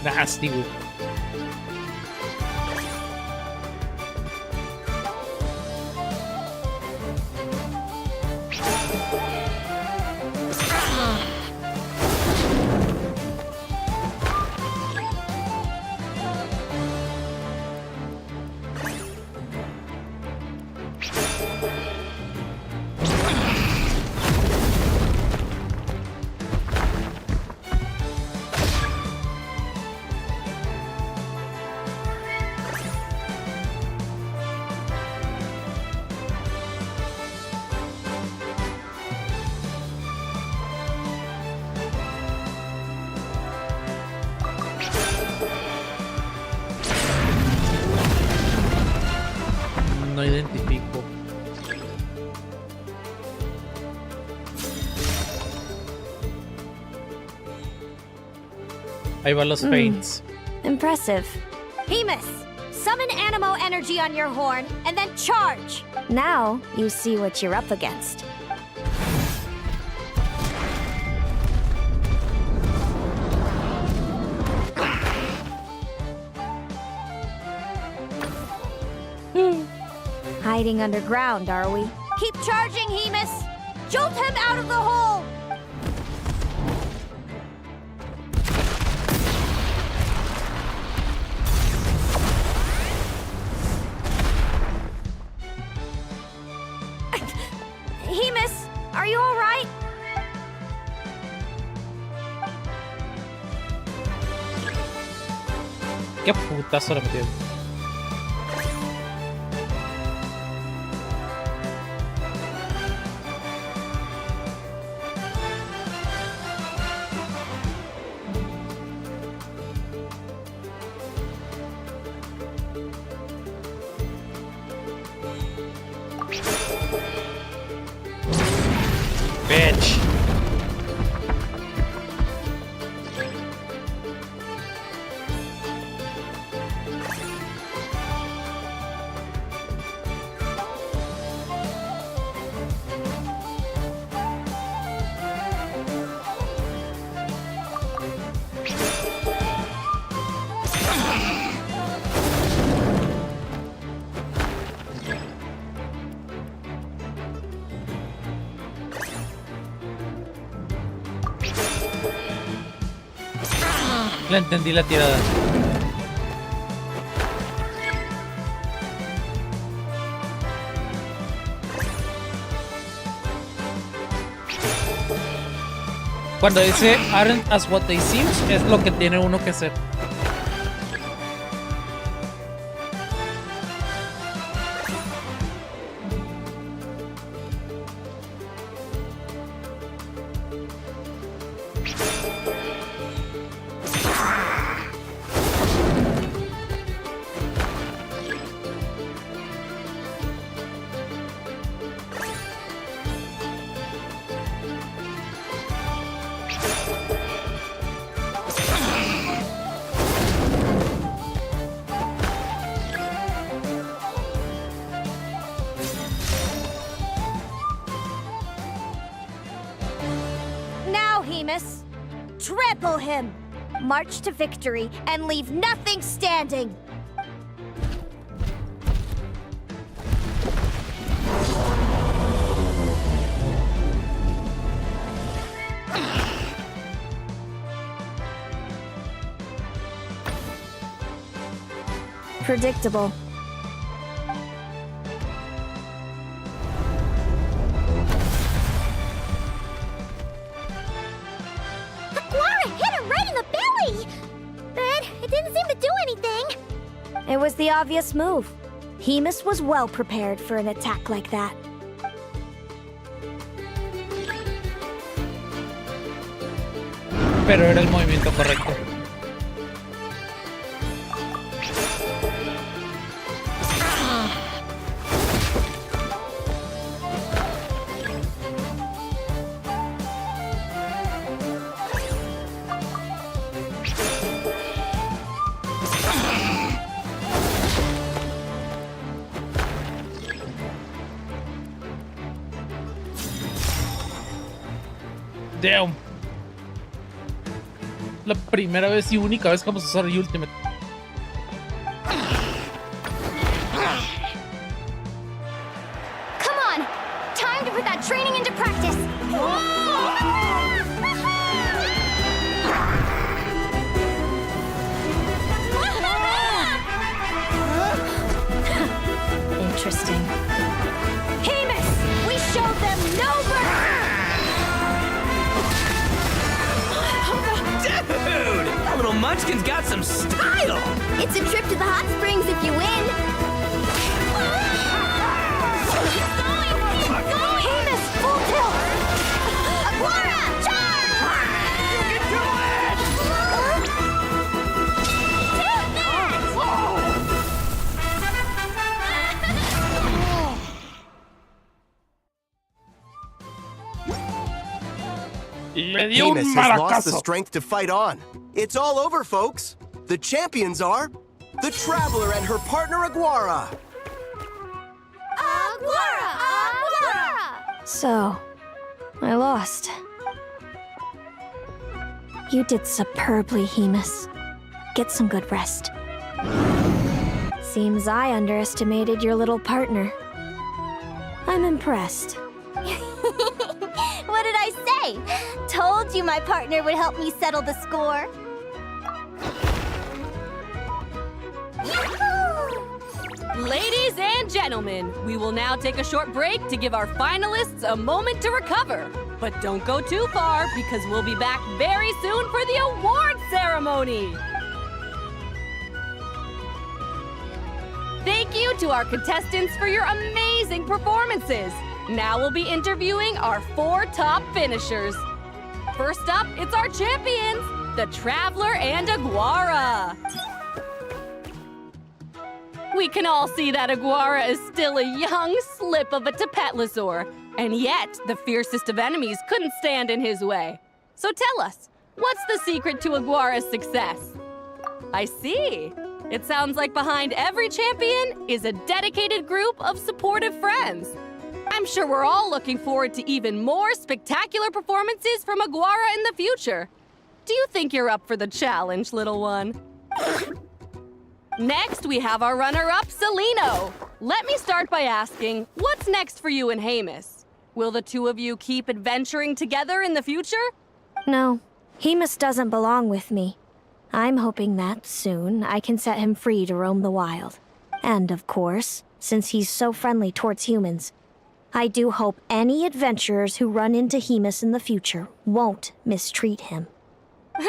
Nasty, güey. No identifico. Ahí van los feints. Impressive. Hemus, summon Animo energy on your horn and then charge. Now you see what you're up against. Hiding underground, are we? Keep charging, Hemus. Jolt him out of the hole. Hemus, are you all right? ¿Qué putazo le metieron? Bitch. Le entendí la tirada. Cuando dice aren't as what they seem, es lo que tiene uno que hacer. trample him! March to victory and leave nothing standing! Predictable. Aguara hit him right in the belly! But it didn't seem to do anything. It was the obvious move. Hemus was well prepared for an attack like that. Pero era el movimiento correcto. Damn. La primera vez y única vez que vamos a usar Ultimate. Come on! Time to put that training into practice! Interesting. Hemus! We showed them no Dude! That little munchkin's got some style! It's a trip to the hot springs if you win! Hemus, full tilt! Aguara, charge! You can do it! Hemus has lost the strength to fight on. It's all over, folks. The champions are the Traveler and her partner Aguara. So, I lost. You did superbly, Hemus. Get some good rest. Seems I underestimated your little partner. I'm impressed. What did I say? Told you my partner would help me settle the score. Ladies and gentlemen, we will now take a short break to give our finalists a moment to recover. But don't go too far because we'll be back very soon for the award ceremony. Thank you to our contestants for your amazing performances. Now we'll be interviewing our 4 top finishers. First up, it's our champions, the Traveler and Aguara. We can all see that Aguara is still a young slip of a Tepetlosaur, and yet the fiercest of enemies couldn't stand in his way. So tell us, what's the secret to Aguara's success? I see. It sounds like behind every champion is a dedicated group of supportive friends. I'm sure we're all looking forward to even more spectacular performances from Aguara in the future. Do you think you're up for the challenge, little one? Next, we have our runner-up, Celino. Let me start by asking, what's next for you and Hemus? Will the two of you keep adventuring together in the future? No, Hemus doesn't belong with me. I'm hoping that soon I can set him free to roam the wild. And of course, since he's so friendly towards humans, I do hope any adventurers who run into Hemus in the future won't mistreat him.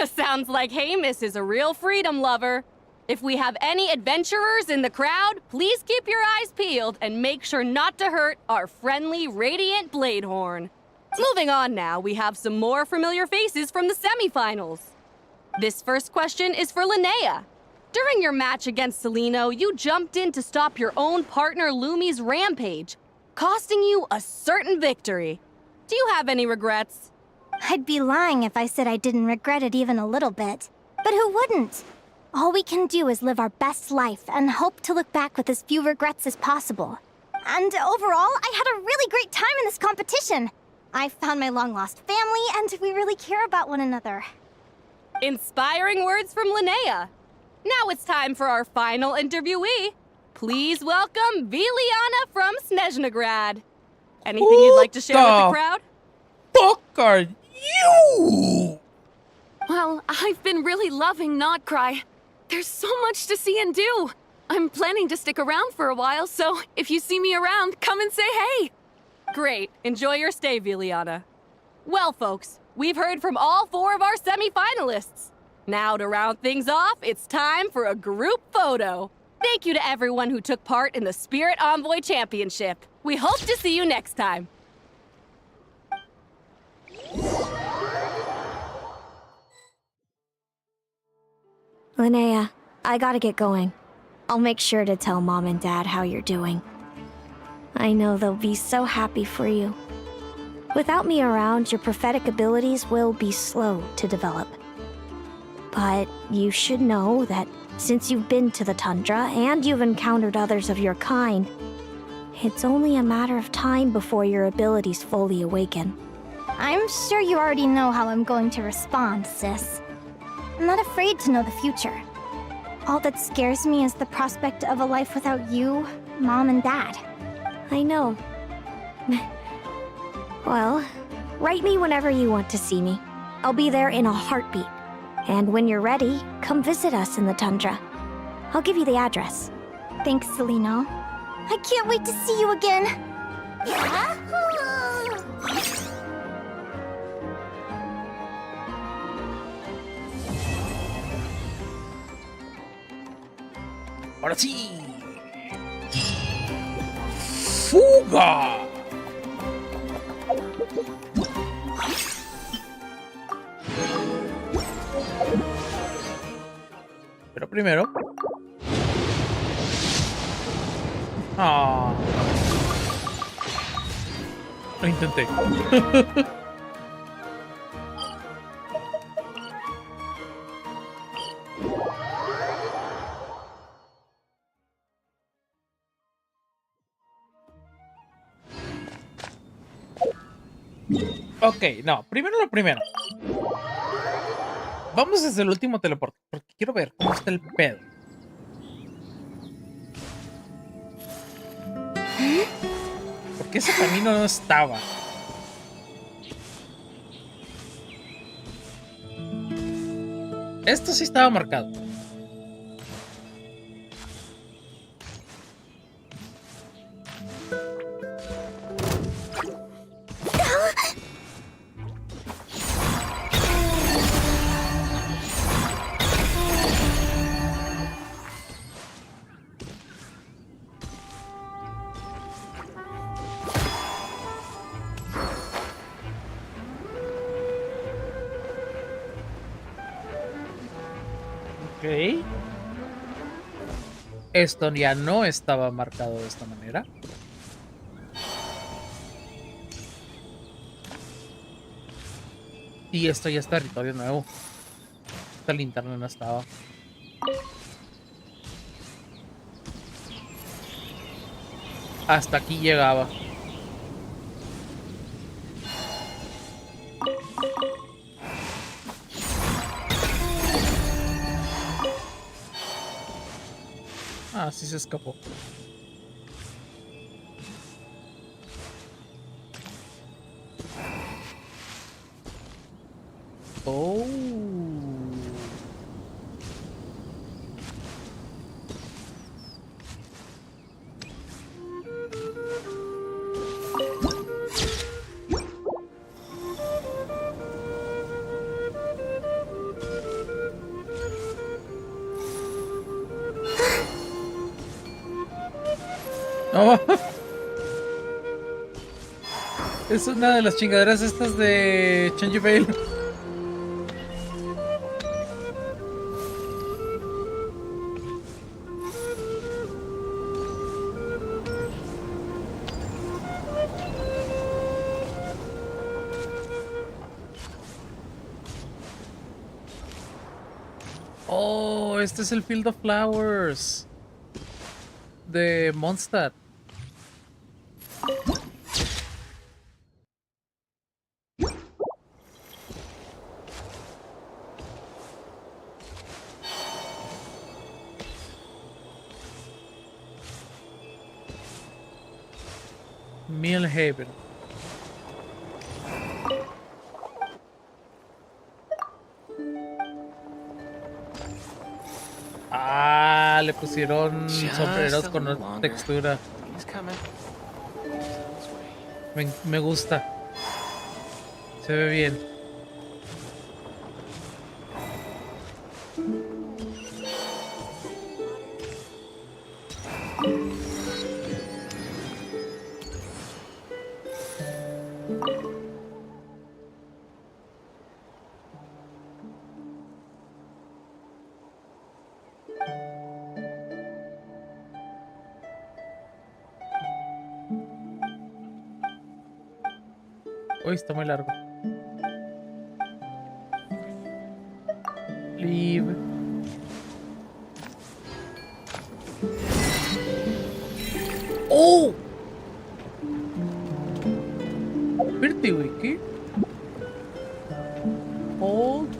Sounds like Hemus is a real freedom lover. If we have any adventurers in the crowd, please keep your eyes peeled and make sure not to hurt our friendly, radiant Bladehorn. Moving on now, we have some more familiar faces from the semifinals. This first question is for Linnea. During your match against Celino, you jumped in to stop your own partner Lumi's rampage, costing you a certain victory. Do you have any regrets? I'd be lying if I said I didn't regret it even a little bit. But who wouldn't? All we can do is live our best life and hope to look back with as few regrets as possible. And overall, I had a really great time in this competition. I found my long-lost family, and we really care about one another. Inspiring words from Linnea. Now it's time for our final interviewee. Please welcome Viliana from Snezhnegrad. Anything you'd like to share with the crowd? Fuck are you? Well, I've been really loving Notcry. There's so much to see and do. I'm planning to stick around for a while, so if you see me around, come and say hey. Great. Enjoy your stay, Viliana. Well, folks, we've heard from all 4 of our semi-finalists. Now, to round things off, it's time for a group photo. Thank you to everyone who took part in the Spirit Envoy Championship. We hope to see you next time. Linnea, I gotta get going. I'll make sure to tell Mom and Dad how you're doing. I know they'll be so happy for you. Without me around, your prophetic abilities will be slow to develop. But you should know that since you've been to the tundra and you've encountered others of your kind, it's only a matter of time before your abilities fully awaken. I'm sure you already know how I'm going to respond, sis. I'm not afraid to know the future. All that scares me is the prospect of a life without you, Mom, and Dad. I know. Well, write me whenever you want to see me. I'll be there in a heartbeat. And when you're ready, come visit us in the tundra. I'll give you the address. Thanks, Selena. I can't wait to see you again. Ahora sí. ¡Fuga! Pero primero... Ah. Lo intenté. Ok, no, primero lo primero. Vamos desde el último teleporte, porque quiero ver cómo está el pedo. Porque ese camino no estaba. Esto sí estaba marcado. Ok. Esto ya no estaba marcado de esta manera. Y esto ya es territorio nuevo. Esta linterna no estaba. Hasta aquí llegaba. Ah, sí se escapó. Oh. Oh. Es una de las chingaderas estas de Change Veil. Oh, este es el Field of Flowers de Mondstadt. Millhaven. Ah, le pusieron sombreros con otra textura. Me gusta. Se ve bien. Uy, está muy largo. Leave. ¡Oh! Espérate, güey, ¿qué? Hold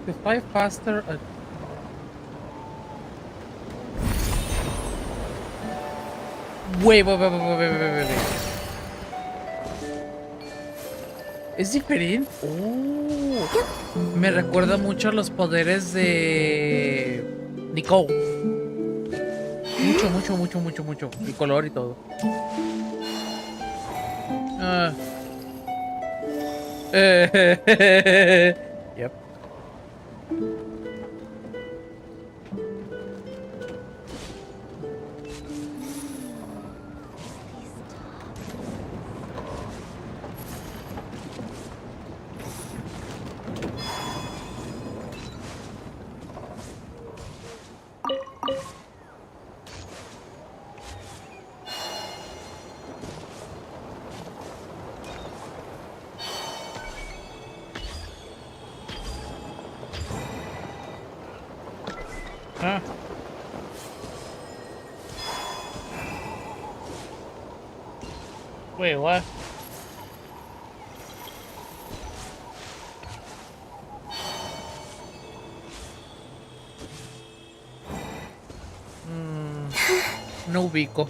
the 5 faster. Güey. Es diferente. Oh, me recuerda mucho a los poderes de Nicole. Mucho. El color y todo. Ah. Yep. Ah. Wait, what? No ubico.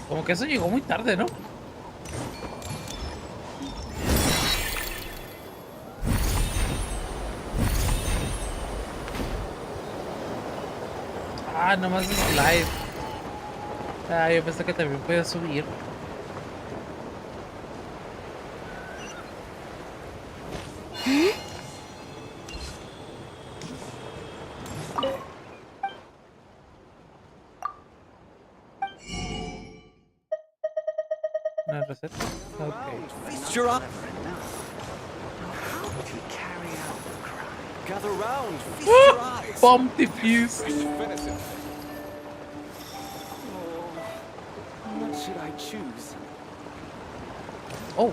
Como que eso llegó muy tarde, ¿no? Ah, nomás es live. Ah, yo pensé que también podía subir. Una receta. Ok. Feast your eye. How did he carry out the crime? Gather round, feast your eyes. Bomb defused. Finish it. What should I choose? Oh.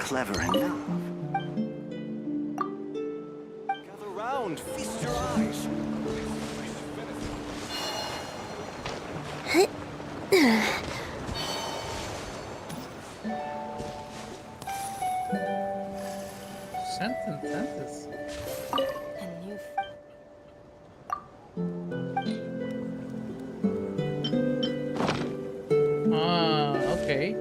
clever enough. Gather round, feast your eyes. Sentence. Okay.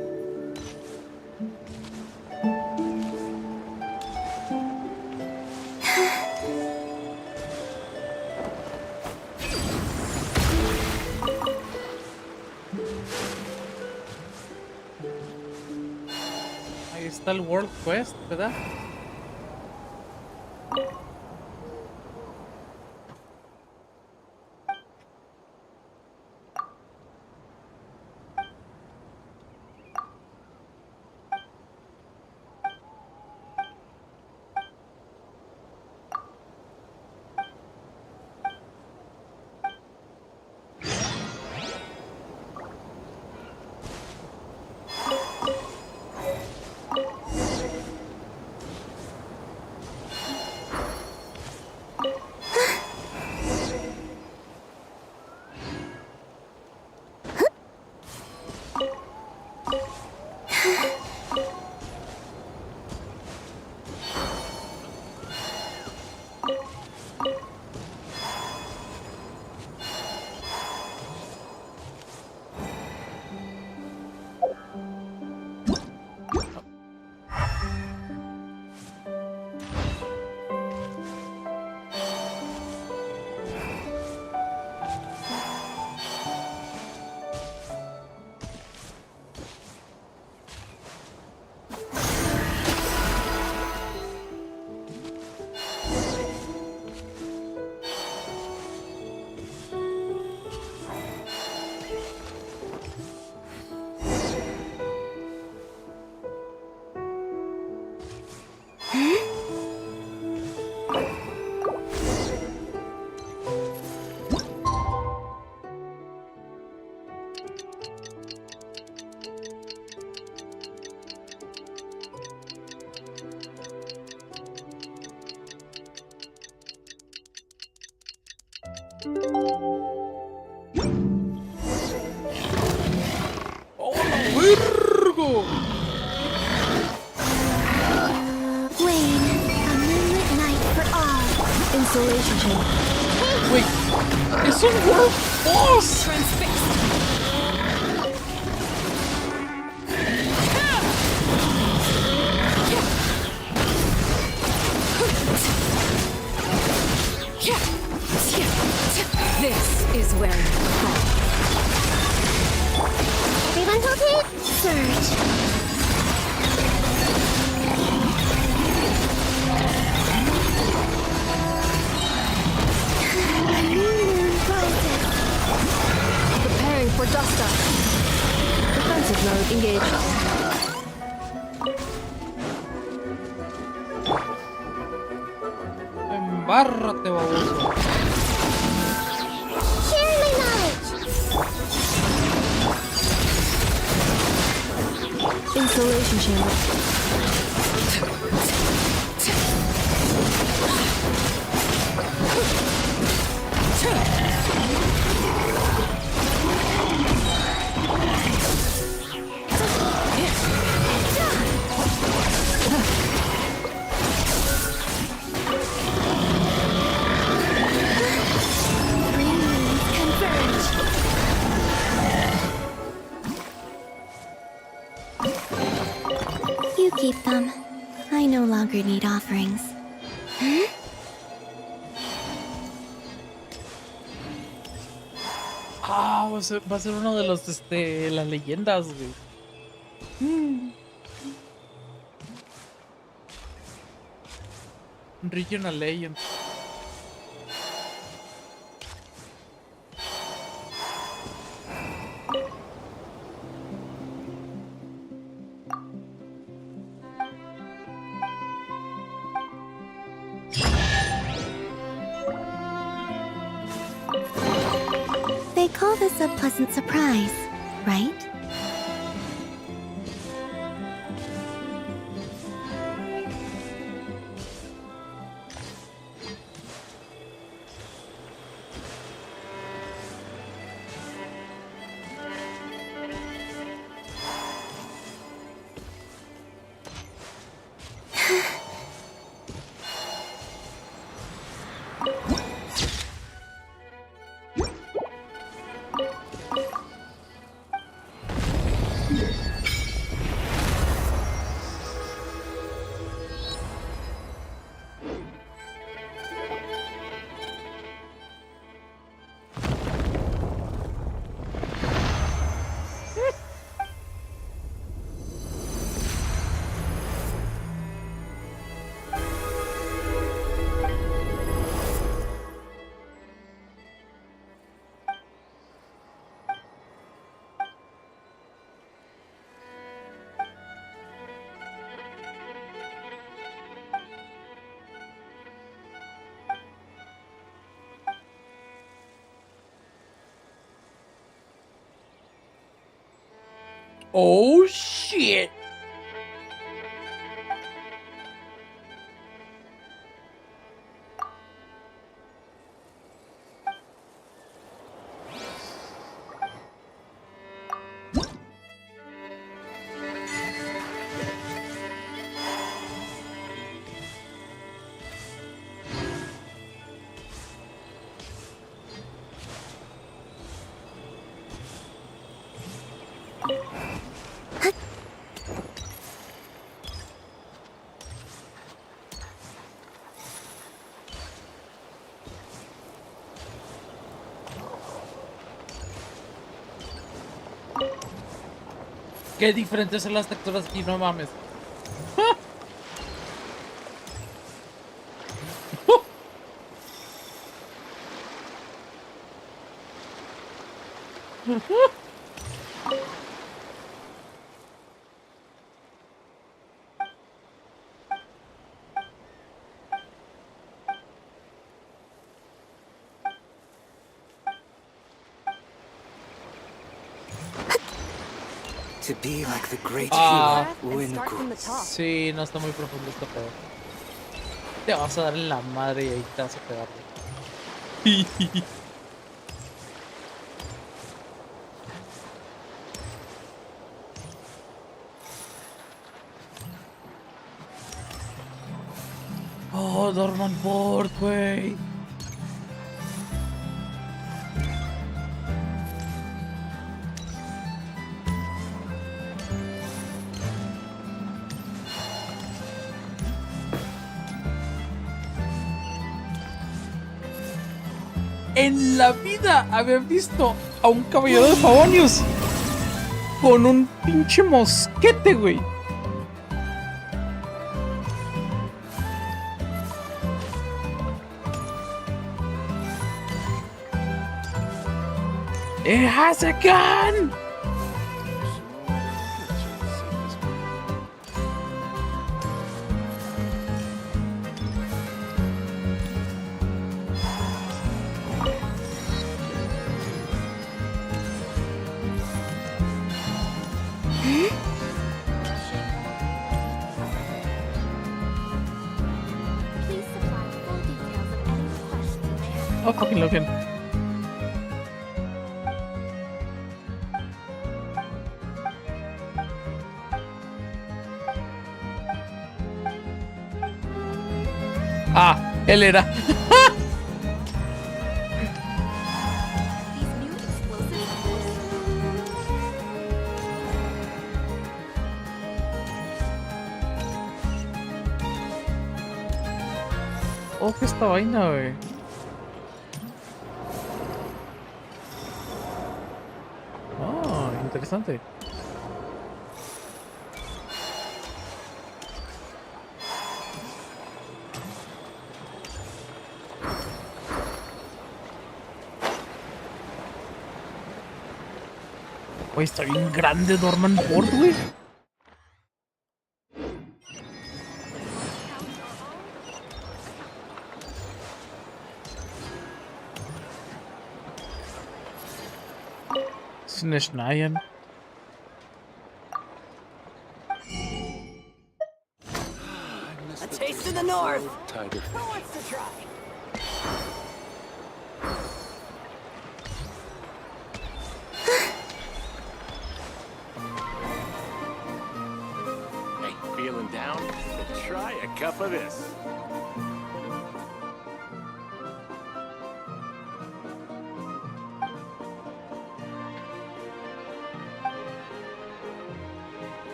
Ahí está el World Quest, ¿verdad? Installation chamber. Wait, it's a world boss! Transfixed. This is where you fall. Everyone tilted? Surge. Preparing for dust up. Defensive mode engaged. Embárrate, baboso. Share my knowledge. Installation chamber. You keep them. I no longer need offerings. Huh? Ah, va a ser uno de los, las leyendas, güey. Regional Legend. They call this a pleasant surprise, right? Oh, shit. Qué diferentes son las texturas aquí, no mames. To be like the great Ah, hero Uenuku. sí, no está muy profundo este pedo. Te vas a dar en la madre y ahí te vas a pegar. Oh, Dorman Port, güey. En la vida había visto a un caballero de Favonius con un pinche mosquete, güey. It has a gun! Oh, fucking Logan. Ah, él era. Oh, ¿qué esta vaina, güey? Oh, interesante. Güey, está bien grande Dorman Port, güey. Sneshnayan. A taste of the north. Tiger. Who wants to try? Hey, feeling down? Try a cup of this.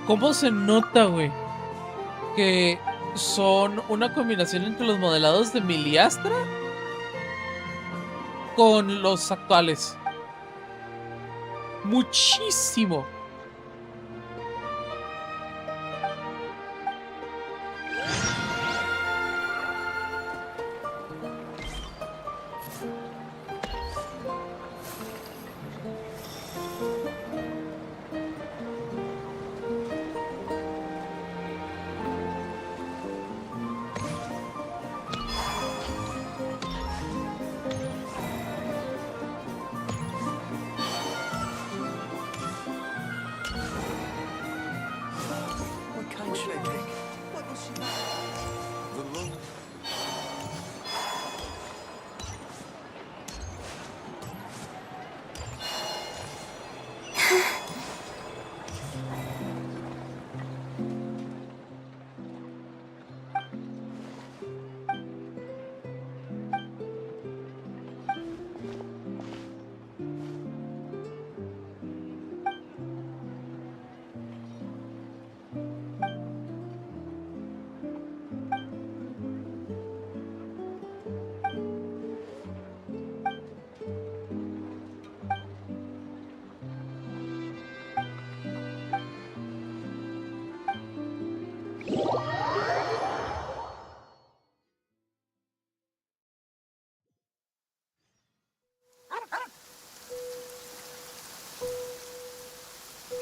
¿Cómo se nota, güey? Que son una combinación entre los modelados de Miliastra con los actuales. Muchísimo.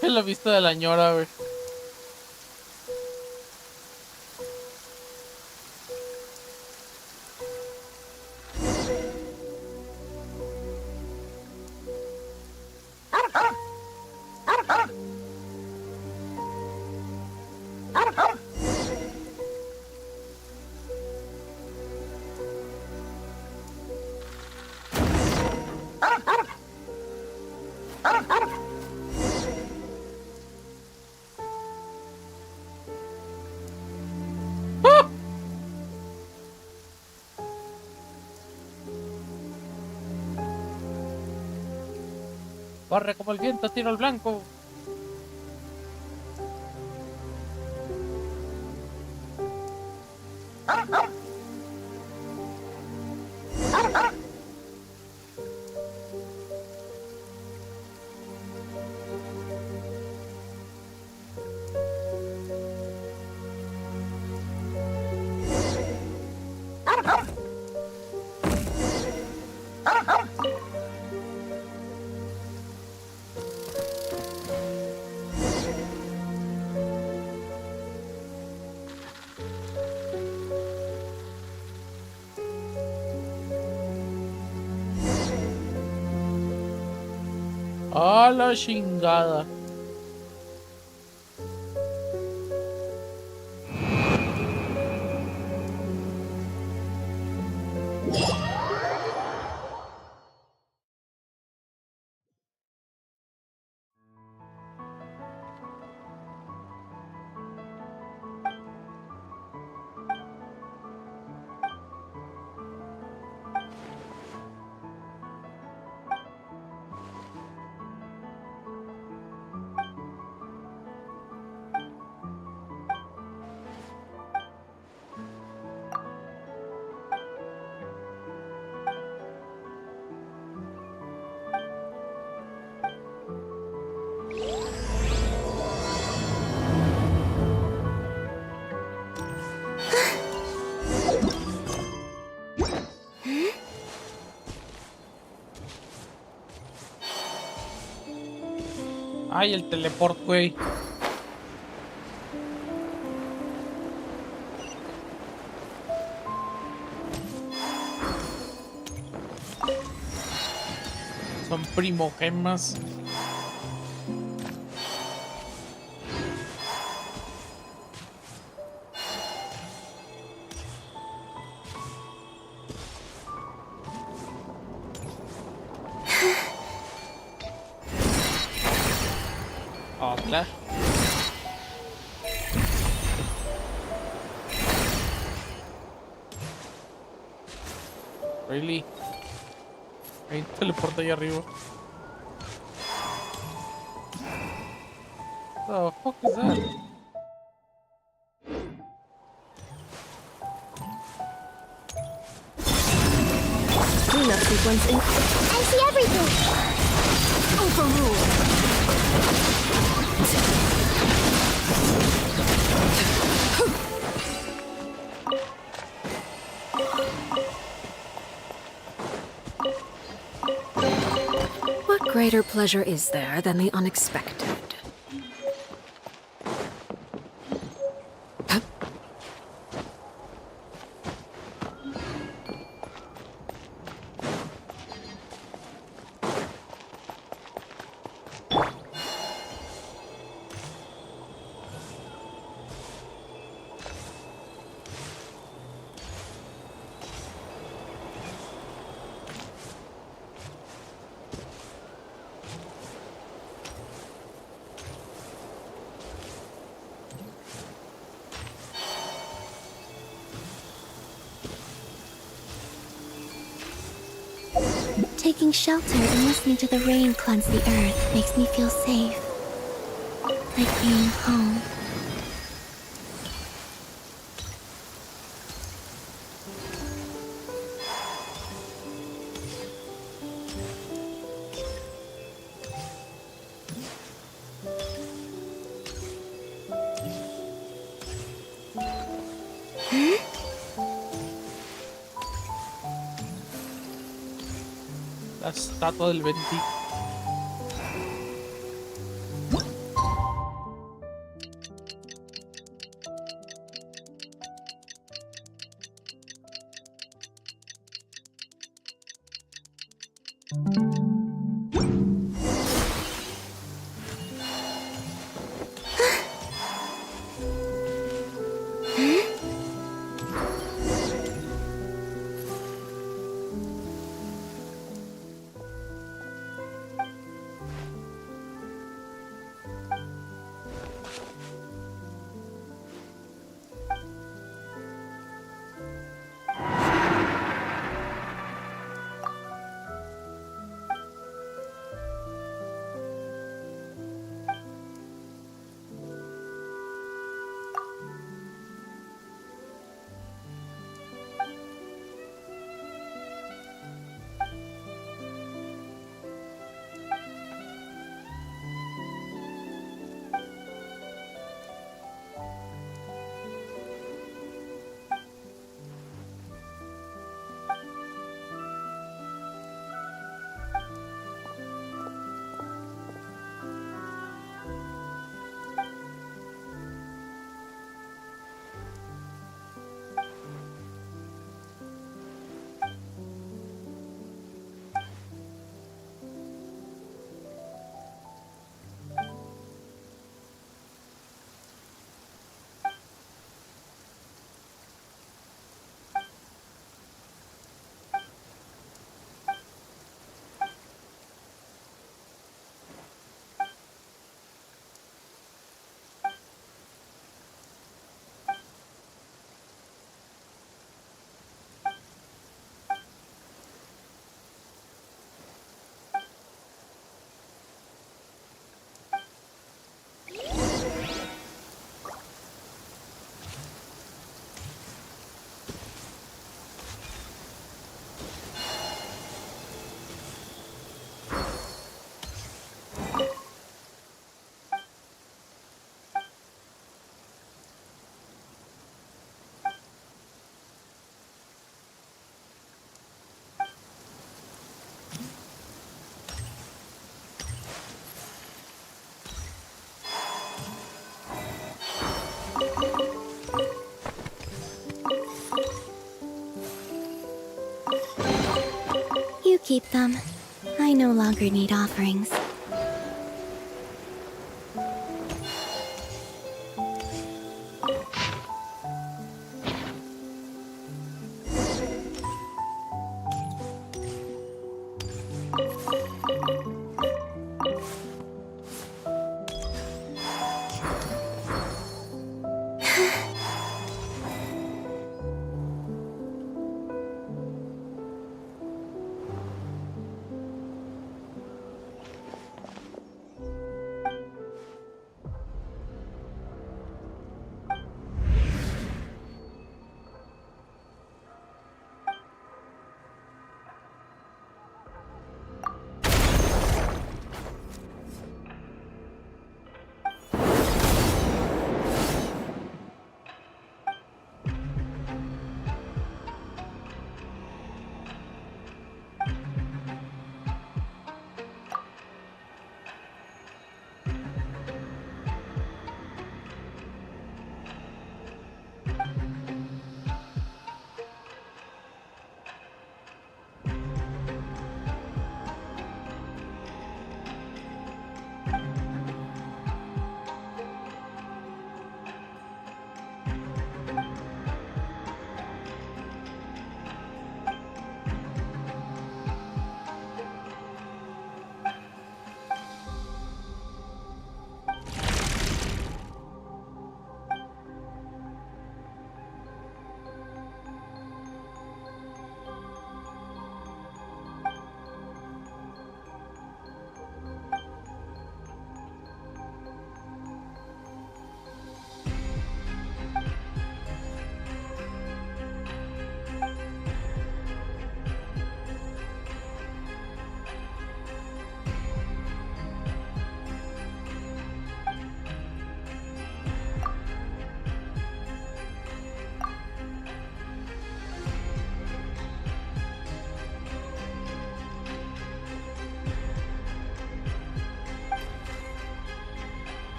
Es la vista de la ñora, güey. Corre como el viento, tiro al blanco. A la chingada. Ay, el teleport, güey. Son primogemas. Hola. Really? Hay un teleporte ahí arriba. What the fuck is that? Cleanup once in... I see everything! What greater pleasure is there than the unexpected? Taking shelter and listening to the rain cleanse the earth makes me feel safe. Like being home. La estatua del Venti. You keep them. I no longer need offerings.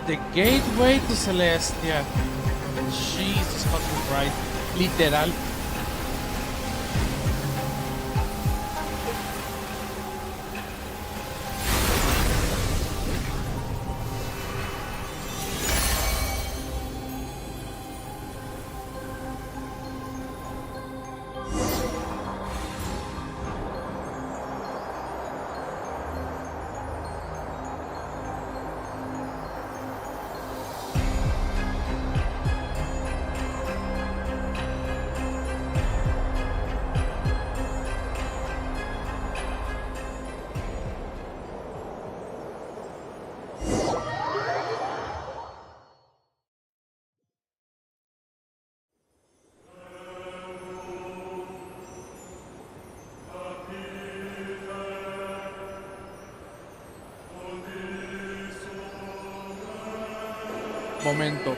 The gateway to Celestia. Jesus fucking Christ. Literal. Momento.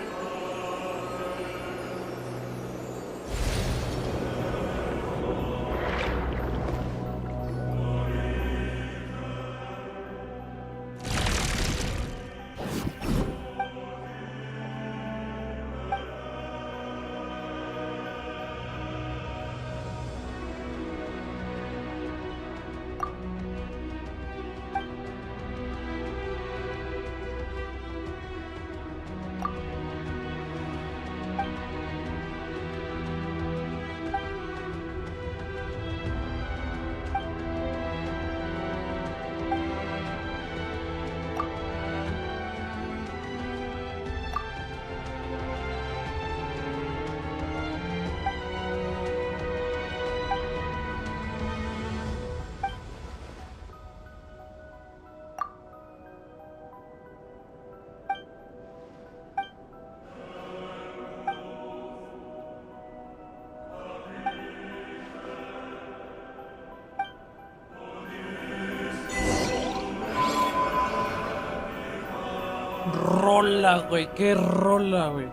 Rola, güey. Qué rola, güey.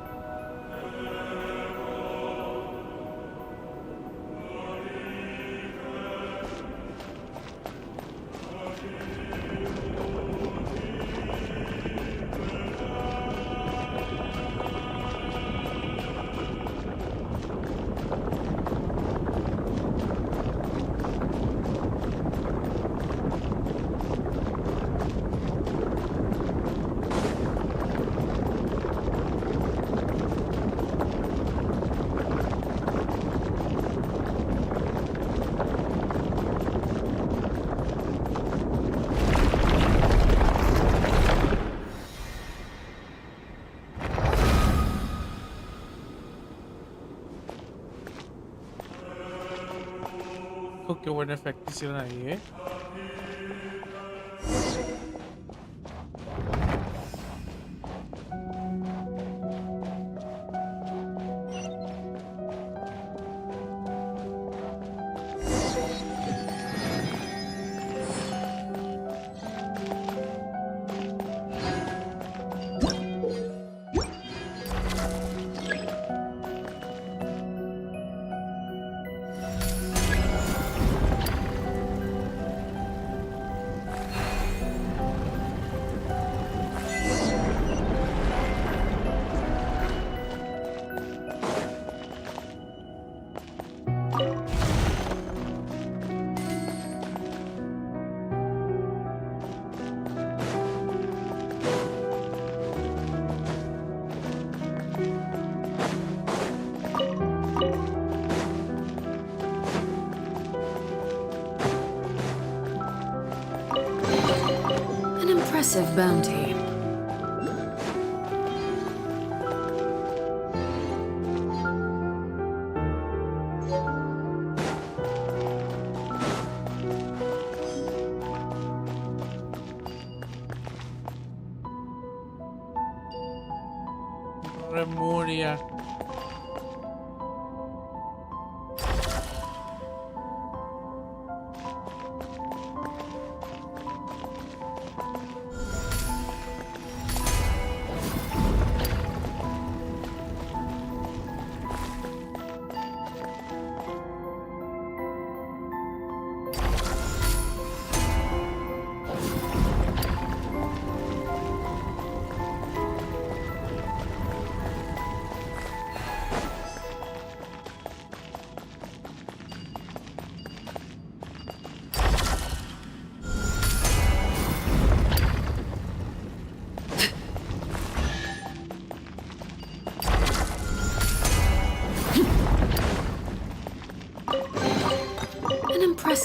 Oh, qué buen efecto hicieron ahí, ¿eh? Impressive bounty. Remuria.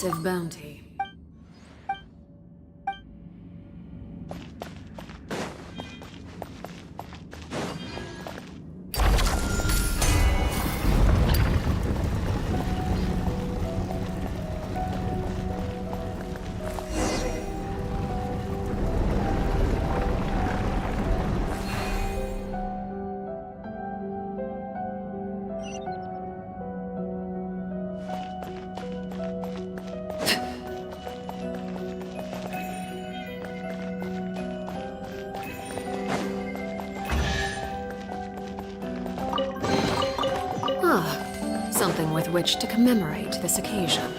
Impressive bounty. Something with which to commemorate this occasion.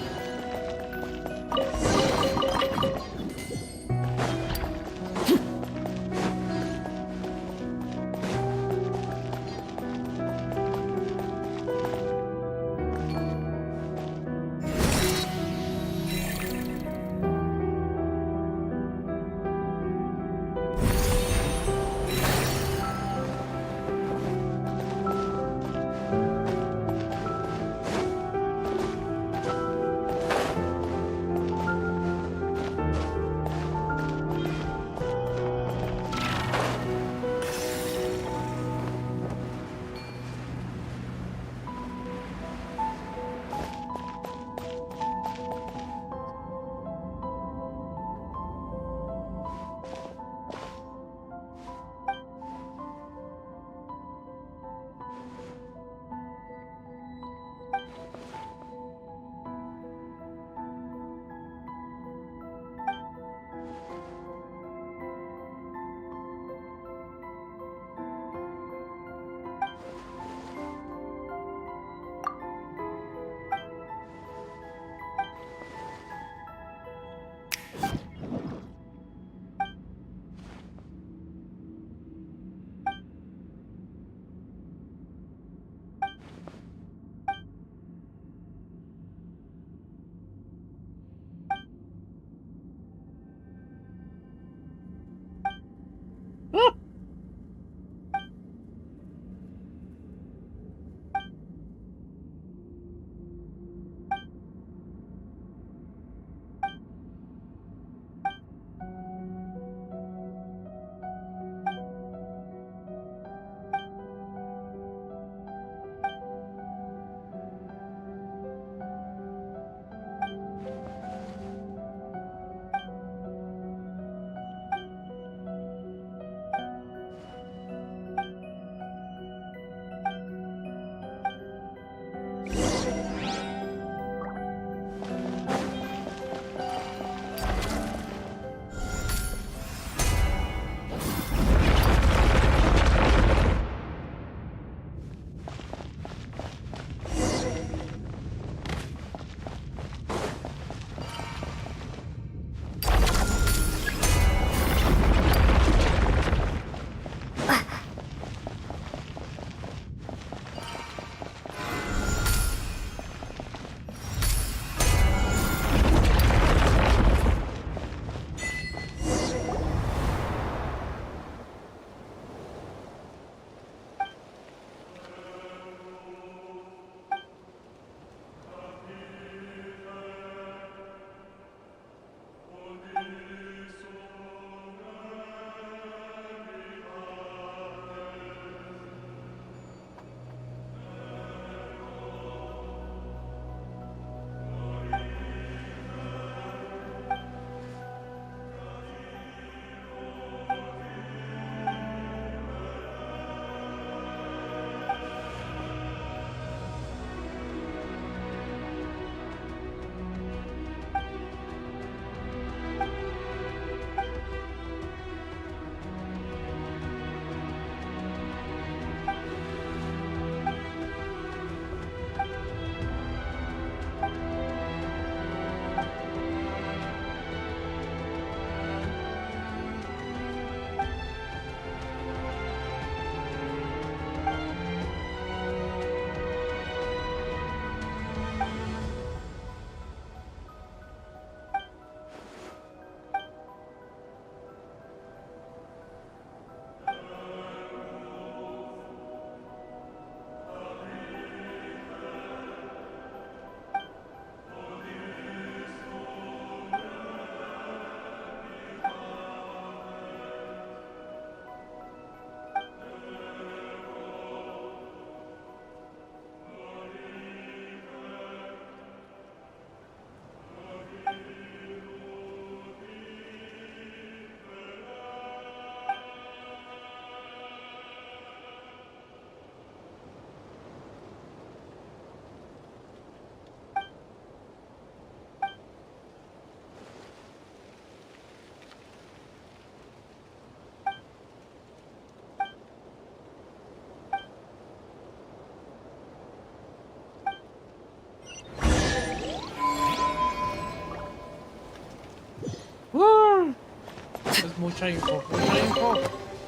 Es mucha info, mucha info.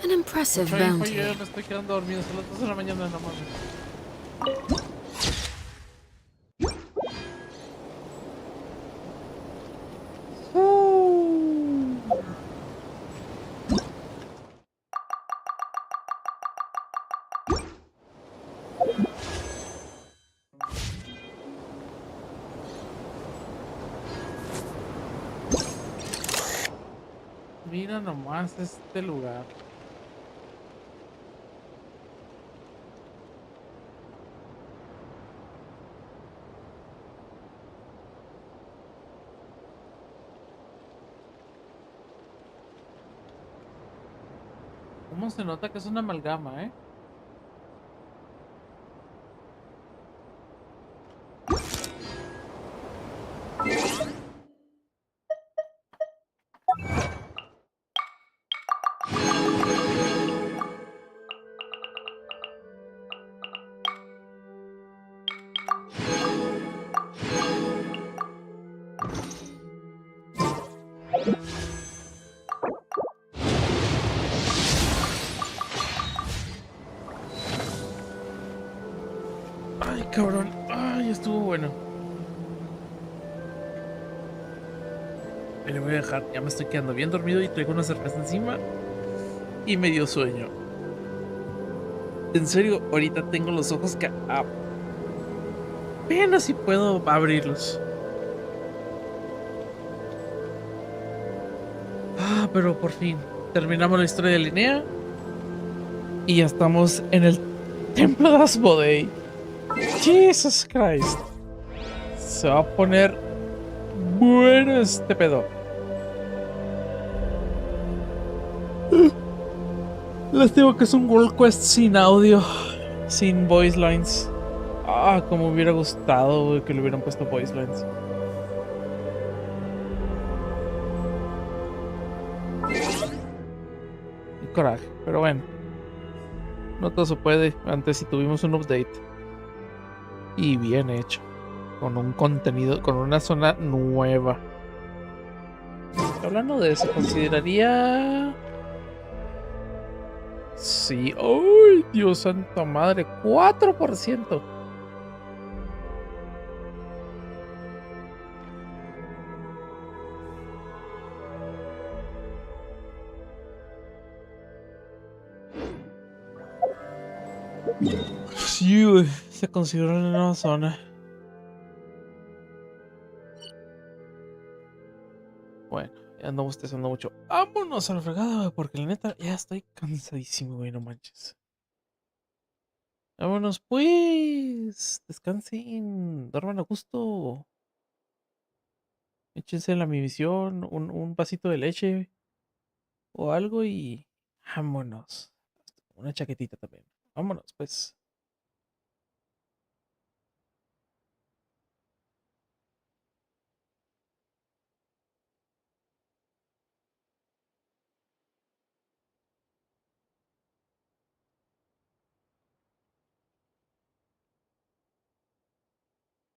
An impressive Mucha info y bounty. yo ya me estoy quedando dormido. Son las 2 de la mañana, no mames. Mira nomás este lugar. ¿Cómo se nota que es una amalgama, eh? Ay, cabrón. Ay, estuvo bueno. Me lo voy a dejar. Ya me estoy quedando bien dormido y traigo una cerveza encima. Y me dio sueño. En serio, ahorita tengo los ojos que apenas si puedo abrirlos. Pero por fin terminamos la historia de Linnea. Y ya estamos en el templo de Asmoday. Jesus Christ. Se va a poner bueno este pedo. Les digo que es un World Quest sin audio, sin voice lines. Como hubiera gustado, güey, que le hubieran puesto voice lines. Y coraje, pero bueno. No todo se puede. Antes sí tuvimos un update. Y bien hecho. Con un contenido, con una zona nueva. Hablando de eso, consideraría... Sí. ¡Ay, Dios santa madre! 4%. Sí, güey. Se considera una nueva zona. Bueno, ya ando bostezando mucho. Vámonos a la fregada, güey, porque la neta ya estoy cansadísimo, güey, no manches. Vámonos, pues. Descansen. Duerman a gusto. Échense la mi misión, un vasito de leche o algo y vámonos. Una chaquetita también. Vámonos, pues.